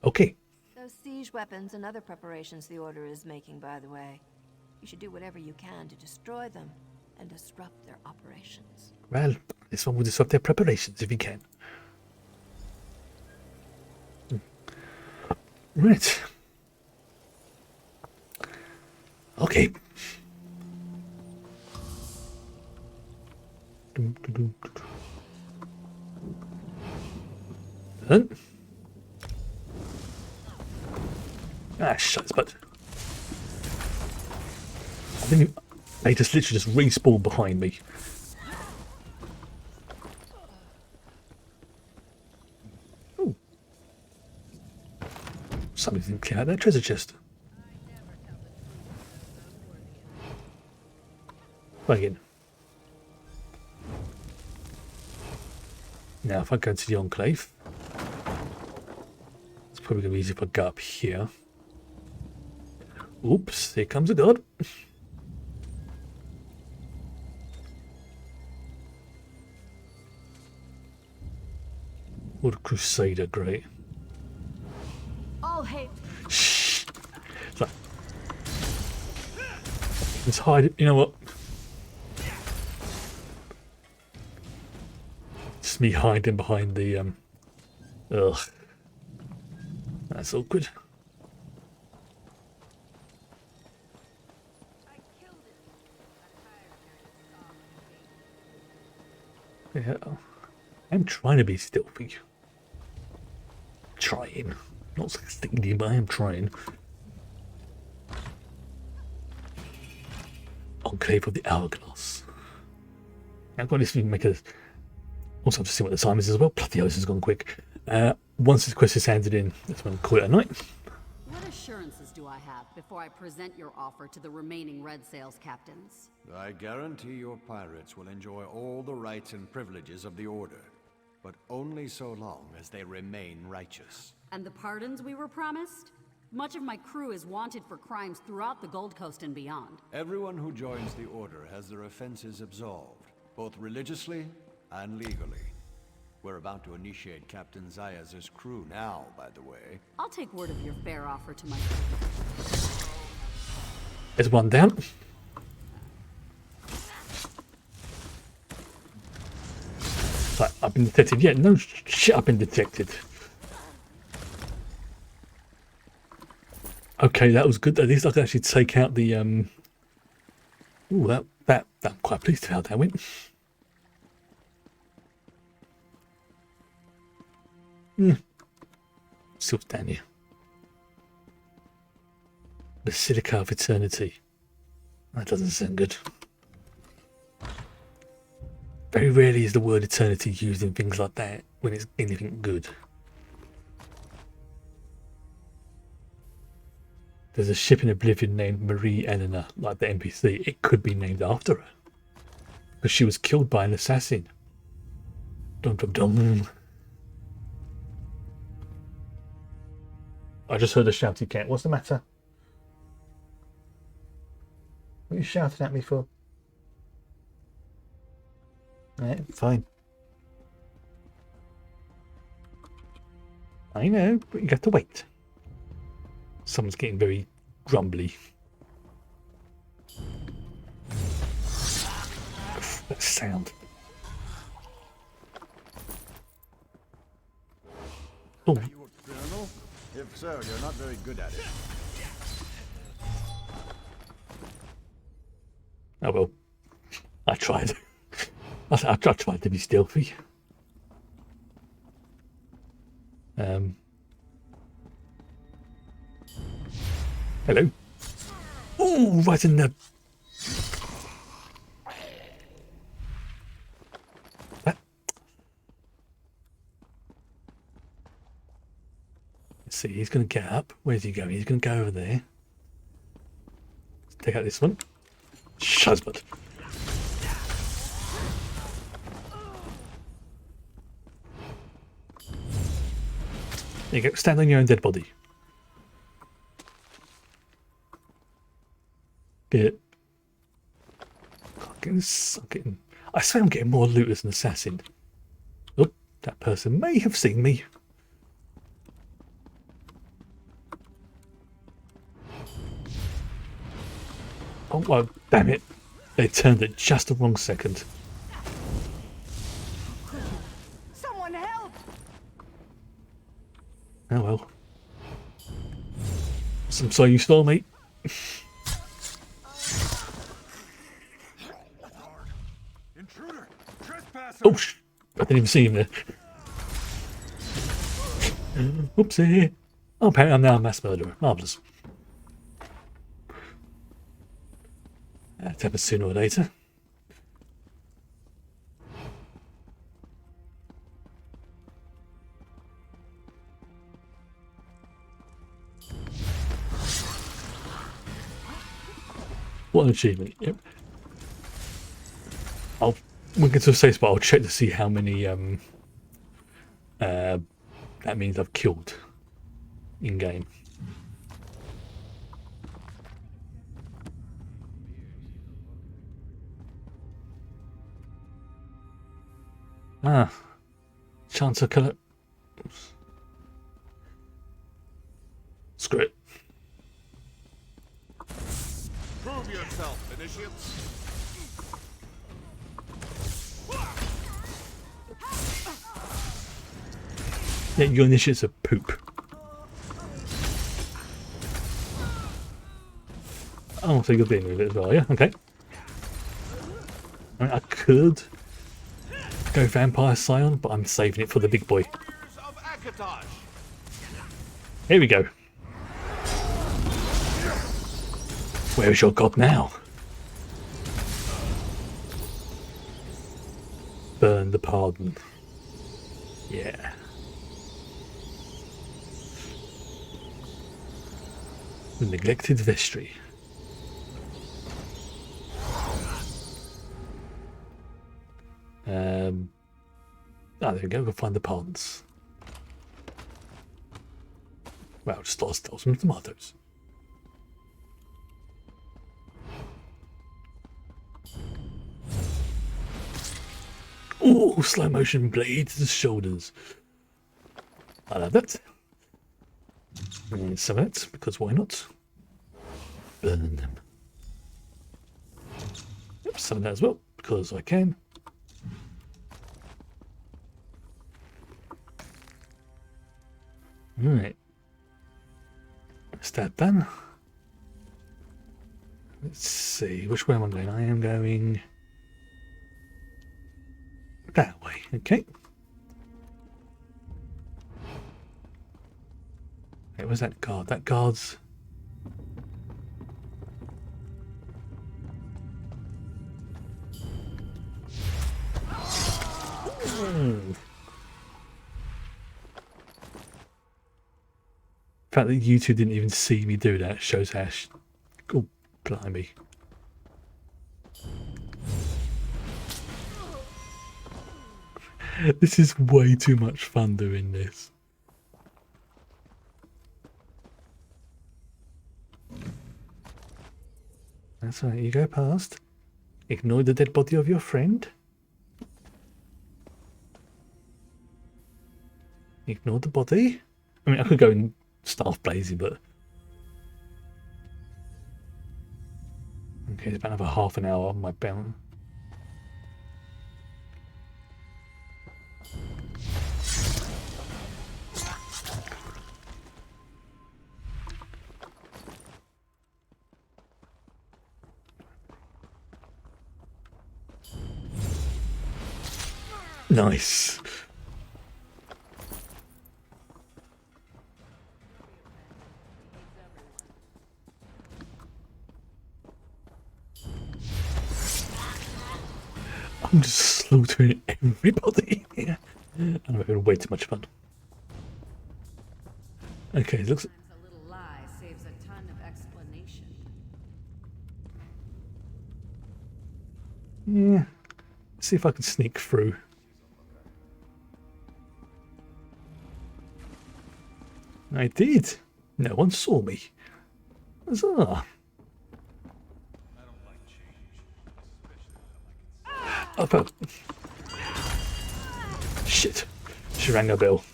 Speaker 1: Okay.
Speaker 18: So Those siege weapons and other preparations the Order is making, by the way. You should do whatever you can to destroy them and disrupt their operations.
Speaker 1: Well, this one will disrupt their preparations if you can. Right. Okay. Done. Ah, shucks, but I think they just literally just respawned behind me. Ooh. Somebody didn't clear out that treasure chest. Back in. Now, if I go to the Enclave, it's probably going to be easy if I go up here. Oops, here comes a god. What a Crusader, great.
Speaker 12: All hail.
Speaker 1: Shh. So, let's hide it. You know what? It's me hiding behind the ugh. That's awkward. Yeah, I'm trying to be stealthy. Trying. Not succeeding, but I am trying. Enclave of the Hourglass. I've got this to make a. Also, have to see what the time is as well. Bloody hell, this has gone quick. Once this quest is handed in, that's when I'll call it a night.
Speaker 7: What assurances do I have before I present your offer to the remaining Red Sails captains?
Speaker 4: I guarantee your pirates will enjoy all the rights and privileges of the Order, but only so long as they remain righteous.
Speaker 7: And the pardons we were promised? Much of my crew is wanted for crimes throughout the Gold Coast and beyond.
Speaker 4: Everyone who joins the Order has their offenses absolved, both religiously and legally. We're about to initiate Captain Zayas' crew now, by the way.
Speaker 7: I'll take word of your fair offer to my crew.
Speaker 1: There's one down. Like, I've been detected. Yeah, no shit, I've been detected. Okay, that was good. At least I could actually take out the Ooh, that I'm quite pleased with how that went. Still down here. Basilica of Eternity. That doesn't sound good. Very rarely is the word eternity used in things like that when it's anything good. There's a ship in Oblivion named Marie Eleanor, like the NPC. It could be named after her. Because she was killed by an assassin. Dum dum dum. I just heard a shouty cat. What's the matter? What are you shouting at me for? Right, fine. I know, but you got to wait. Someone's getting very grumbly. That sound. Oh.
Speaker 4: Are you a criminal? If so, you're not very good at it.
Speaker 1: Oh well. I tried. I tried to be stealthy. Hello. Ooh, right in the... Let's see, he's going to get up. Where's he going? He's going to go over there. Let's take out this one. Shazbud. There you go. Stand on your own dead body. Get. I swear I'm getting more loot as an assassin. Oh, that person may have seen me. well, damn it. They turned at just the wrong second.
Speaker 3: Someone help!
Speaker 1: Oh well. I'm sorry you stole me.
Speaker 10: Intruder! Trespasser!
Speaker 1: Oh, I didn't even see him there. Oopsie. Oh, apparently I'm now a mass murderer. Marvellous. That happens sooner or later. What an achievement. Yep. We'll get to a safe spot. I'll check to see how many that means I've killed in game. Ah, Chancellor colour. Screw it.
Speaker 10: Prove yourself, initiates.
Speaker 1: Yeah, your initiates are poop. Oh, so you're dealing with it as well, yeah? Okay. I mean, I could go Vampire Scion, but I'm saving it for the big boy. Here we go. Where is your god now? Burn the pardon. Yeah. The neglected vestry. There we go. We'll find the ponds. Well, just lost some tomatoes. Oh, slow motion blade to the shoulders. I love that. And some of that, because why not? Burn them. Yep, some of that as well, because I can. Alright. That's that done. Let's see, which way am I going? I am going that way, okay. Hey, where's that guard? That guard's... The fact that you two didn't even see me do that shows how... Oh, blimey. This is way too much fun doing this. That's right, you go past. Ignore the dead body of your friend. Ignore the body. I mean, I could go and staff blazing, but... Okay, it's about another half an hour on my belt. Nice. I'm just slaughtering everybody here. I'm having way too much fun. Okay, it looks...
Speaker 3: A little lie saves a ton of explanation.
Speaker 1: Yeah. Let's see if I can sneak through. I did. No one saw me. Huzzah. Up, up. Shit. She rang a bell.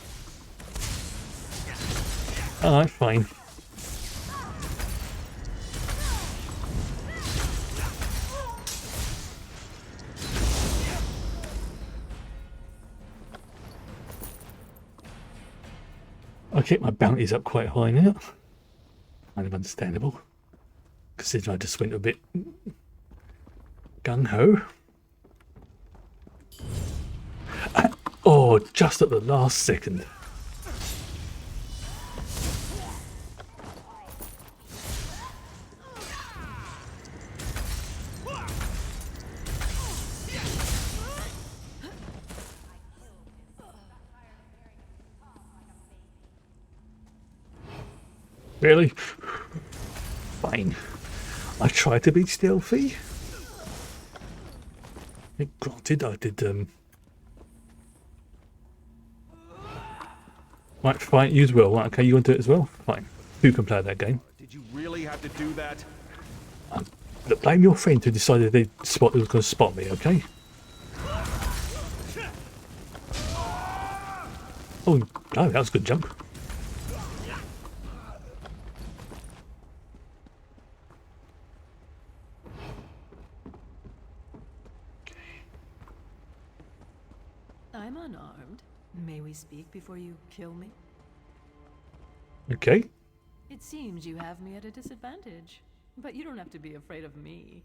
Speaker 1: Alright, fine. I keep my bounties up quite high now. Kind of understandable. Considering I just went a bit gung-ho. Oh, just at the last second. Really? Fine. I tried to be stealthy. Granted, I did, Right, fine, you as well. Right, okay, you want to do it as well? Fine. Who can play that game?
Speaker 15: Did you really have to do that?
Speaker 1: Look, blame your friend who decided they was going to spot me, okay? Oh, no, that was a good jump.
Speaker 12: I'm unarmed. May we speak before you kill me?
Speaker 1: Okay.
Speaker 12: It seems you have me at a disadvantage, but you don't have to be afraid of me.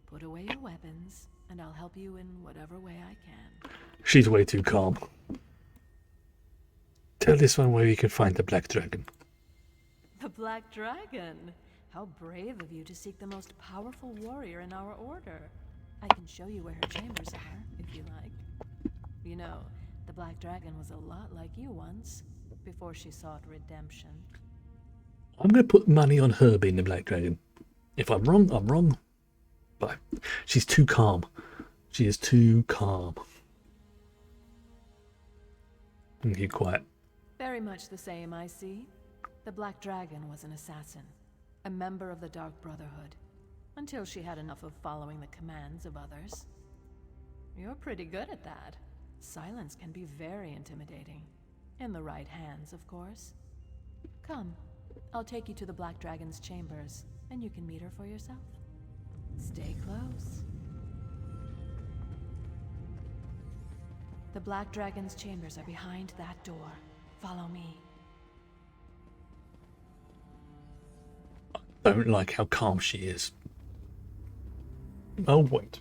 Speaker 12: Put away your weapons, and I'll help you in whatever way I can.
Speaker 1: She's way too calm. Tell this one where you can find the Black Dragon.
Speaker 12: The Black Dragon! How brave of you to seek the most powerful warrior in our order. I can show you where her chambers are, if you like. You know, the Black Dragon was a lot like you once, before she sought redemption.
Speaker 1: I'm going to put money on her being the Black Dragon. If I'm wrong, I'm wrong. But she's too calm. She is too calm. And keep quiet.
Speaker 12: Very much the same, I see. The Black Dragon was an assassin, a member of the Dark Brotherhood, until she had enough of following the commands of others. You're pretty good at that. Silence can be very intimidating. In the right hands, of course. Come, I'll take you to the Black Dragon's chambers, and you can meet her for yourself. Stay close. The Black Dragon's chambers are behind that door. Follow me.
Speaker 1: I don't like how calm she is. Oh, wait.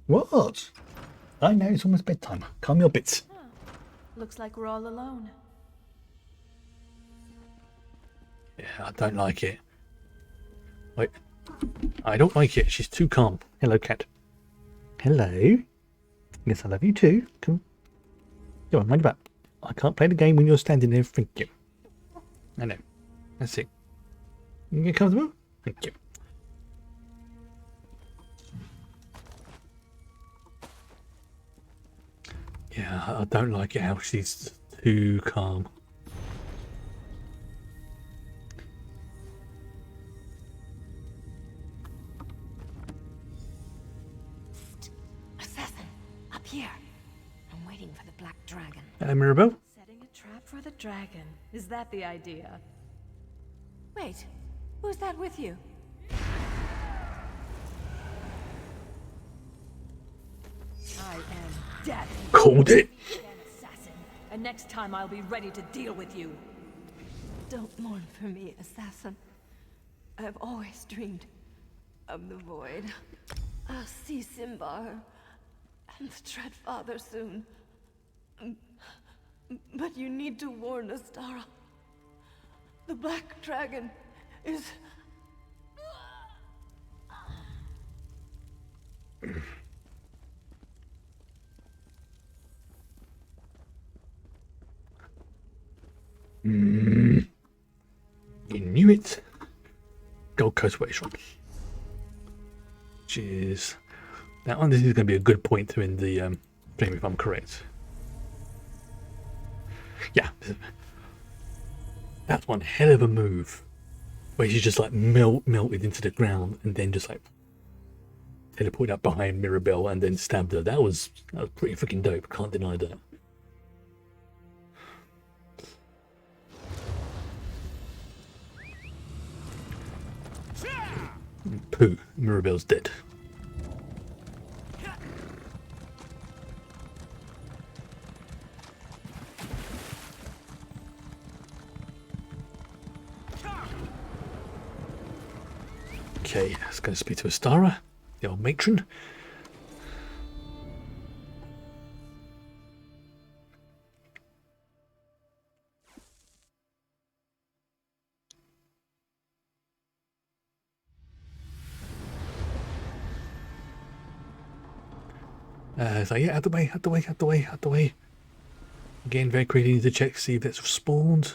Speaker 1: What? I know, it's almost bedtime. Calm your bits.
Speaker 12: Huh. Looks like we're all alone.
Speaker 1: Yeah, I don't like it. Wait. I don't like it. She's too calm. Hello, cat. Hello. Yes, I love you too. Come on, mind your back. I can't play the game when you're standing there. Thank you. I know. That's it. You get comfortable? Thank you. Yeah, I don't like it how she's too calm.
Speaker 8: Assassin, up here. I'm waiting for the Black Dragon.
Speaker 1: Mirabelle?
Speaker 12: Setting a trap for the dragon. Is that the idea?
Speaker 18: Wait, who's that with you?
Speaker 12: I am death.
Speaker 1: Called it.
Speaker 12: Assassin. And next time I'll be ready to deal with you.
Speaker 18: Don't mourn for me, assassin. I have always dreamed of the void. I'll see Simbar and the Dread Father soon. But you need to warn Astara. The Black Dragon is...
Speaker 1: You knew it. Gold Coast Restaurant. Which is that one. This is going to be a good point to end the stream if I'm correct. Yeah, that's one hell of a move. Where she just like melted into the ground and then just like teleported up behind Mirabelle and then stabbed her. That was pretty freaking dope. Can't deny that. Pooh, Mirabelle's dead. Okay, let's go speak to Astara, the old matron. So yeah, out the way, out the way, out the way, out the way. Again, very quickly need to check, see if it's spawned.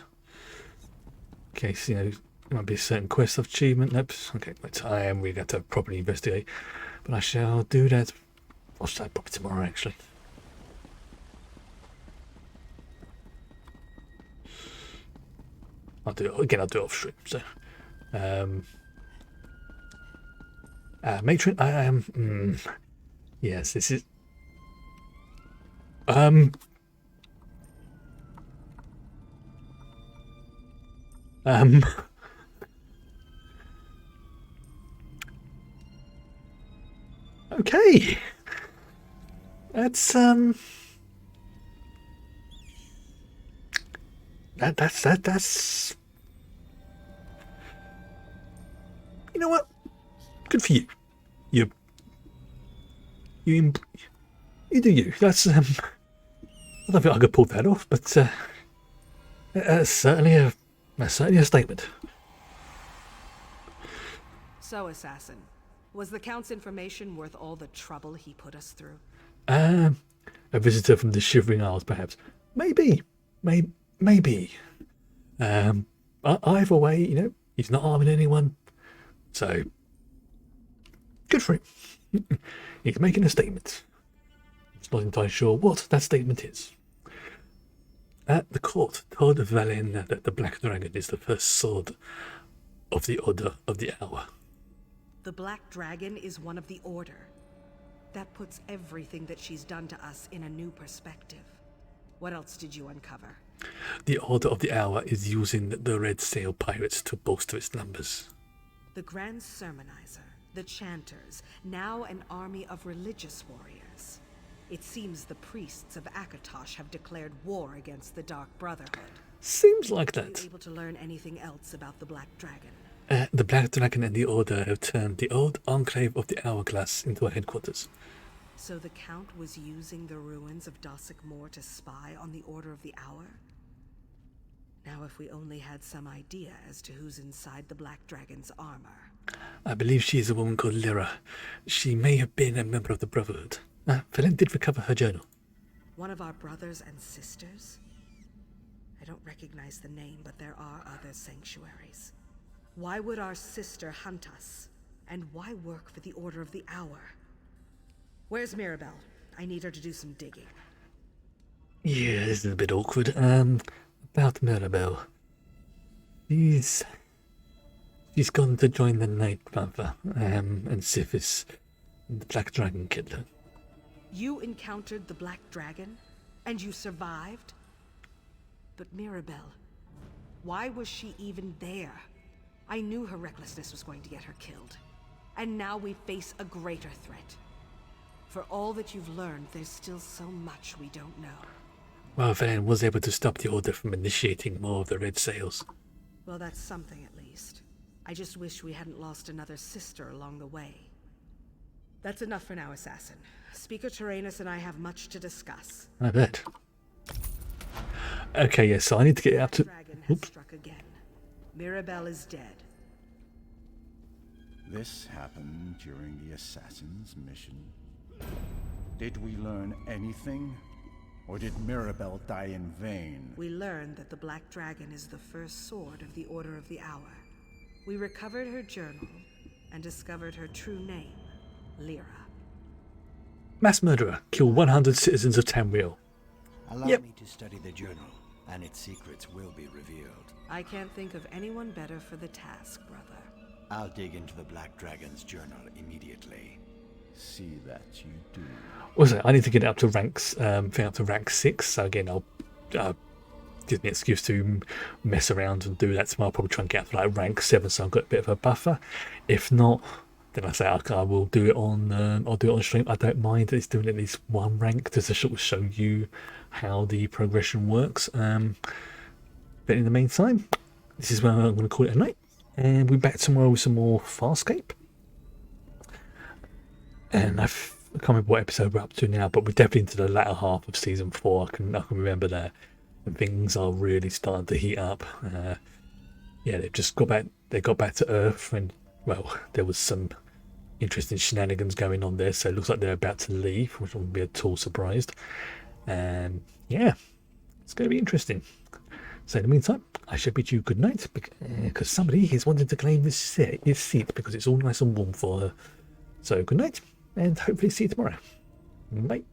Speaker 1: Okay, so, you know, there might be a certain quest of achievement. Nope. Okay, but I am really have to properly investigate. But I shall do that. I'll start probably tomorrow, actually. I'll do it again. I'll do it off stream. So, matron, I am. Yes, this is. Okay. That's that's you know what? Good for you. You do you. That's I don't think I could pull that off, but certainly a statement.
Speaker 3: So, Assassin, was the Count's information worth all the trouble he put us through?
Speaker 1: A visitor from the Shivering Isles, perhaps. Maybe. Either way, you know, he's not harming anyone, so good for him. He's making a statement. He's not entirely sure what that statement is. At the court told Valen that the Black Dragon is the first sword of the Order of the Hour.
Speaker 3: The Black Dragon is one of the Order. That puts everything that she's done to us in a new perspective. What else did you uncover?
Speaker 1: The Order of the Hour is using the Red Sail pirates to bolster its numbers.
Speaker 3: The Grand Sermonizer, the Chanters, now an army of religious warriors. It seems the priests of Akatosh have declared war against the Dark Brotherhood.
Speaker 1: Seems like that.
Speaker 3: Are you able to learn anything else about the Black Dragon?
Speaker 1: The Black Dragon and the Order have turned the old Enclave of the Hourglass into a headquarters.
Speaker 3: So the Count was using the ruins of Dossick Moor to spy on the Order of the Hour? Now if we only had some idea as to who's inside the Black Dragon's armor.
Speaker 1: I believe she is a woman called Lyra. She may have been a member of the Brotherhood. Valen did recover her journal.
Speaker 3: One of our brothers and sisters? I don't recognize the name, but there are other sanctuaries. Why would our sister hunt us? And why work for the Order of the Hour? Where's Mirabelle? I need her to do some digging.
Speaker 1: Yeah, this is a bit awkward. About Mirabelle. She's gone to join the Night Mother, and Siphis, the Black Dragon killer.
Speaker 3: You encountered the Black Dragon? And you survived? But Mirabelle, why was she even there? I knew her recklessness was going to get her killed. And now we face a greater threat. For all that you've learned, there's still so much we don't know.
Speaker 1: Well, Valen was able to stop the Order from initiating more of the Red Sails.
Speaker 3: Well, that's something at least. I just wish we hadn't lost another sister along the way. That's enough for now, Assassin. Speaker Tyrannus and I have much to discuss.
Speaker 1: I bet. Okay, yes, so I need to get up to...
Speaker 3: Dragon has struck again. Mirabelle is dead.
Speaker 16: This happened during the Assassin's mission. Did we learn anything? Or did Mirabelle die in vain?
Speaker 3: We learned that the Black Dragon is the first sword of the Order of the Hour. We recovered her journal and discovered her true name, Lyra.
Speaker 1: Mass murderer. Kill 100 citizens of Tamriel.
Speaker 4: Allow me to study the journal, and its secrets will be revealed.
Speaker 3: I can't think of anyone better for the task, brother.
Speaker 4: I'll dig into the Black Dragon's journal immediately.
Speaker 16: See that you do.
Speaker 1: Also, I need to get up to ranks, up to rank 6. So again, I'll give me an excuse to mess around and do that tomorrow. I'll probably try and get up to like rank 7, so I've got a bit of a buffer. If not, then I say I will do it on. I'll do it on stream. I don't mind. It's doing at least one rank to sort of show you how the progression works. But in the meantime, this is where I'm going to call it a night, and we'll be back tomorrow with some more Farscape. and I can't remember what episode we're up to now, but we're definitely into the latter half of season 4. I can remember that, and things are really starting to heat up. Yeah, they've just got back. They got back to Earth, and well, there was some interesting shenanigans going on there. So it looks like they're about to leave, which wouldn't be at all surprised. And yeah, it's going to be interesting. So in the meantime, I shall bid you good night, because somebody is wanting to claim this seat because it's all nice and warm for her. So good night, and hopefully see you tomorrow. Bye.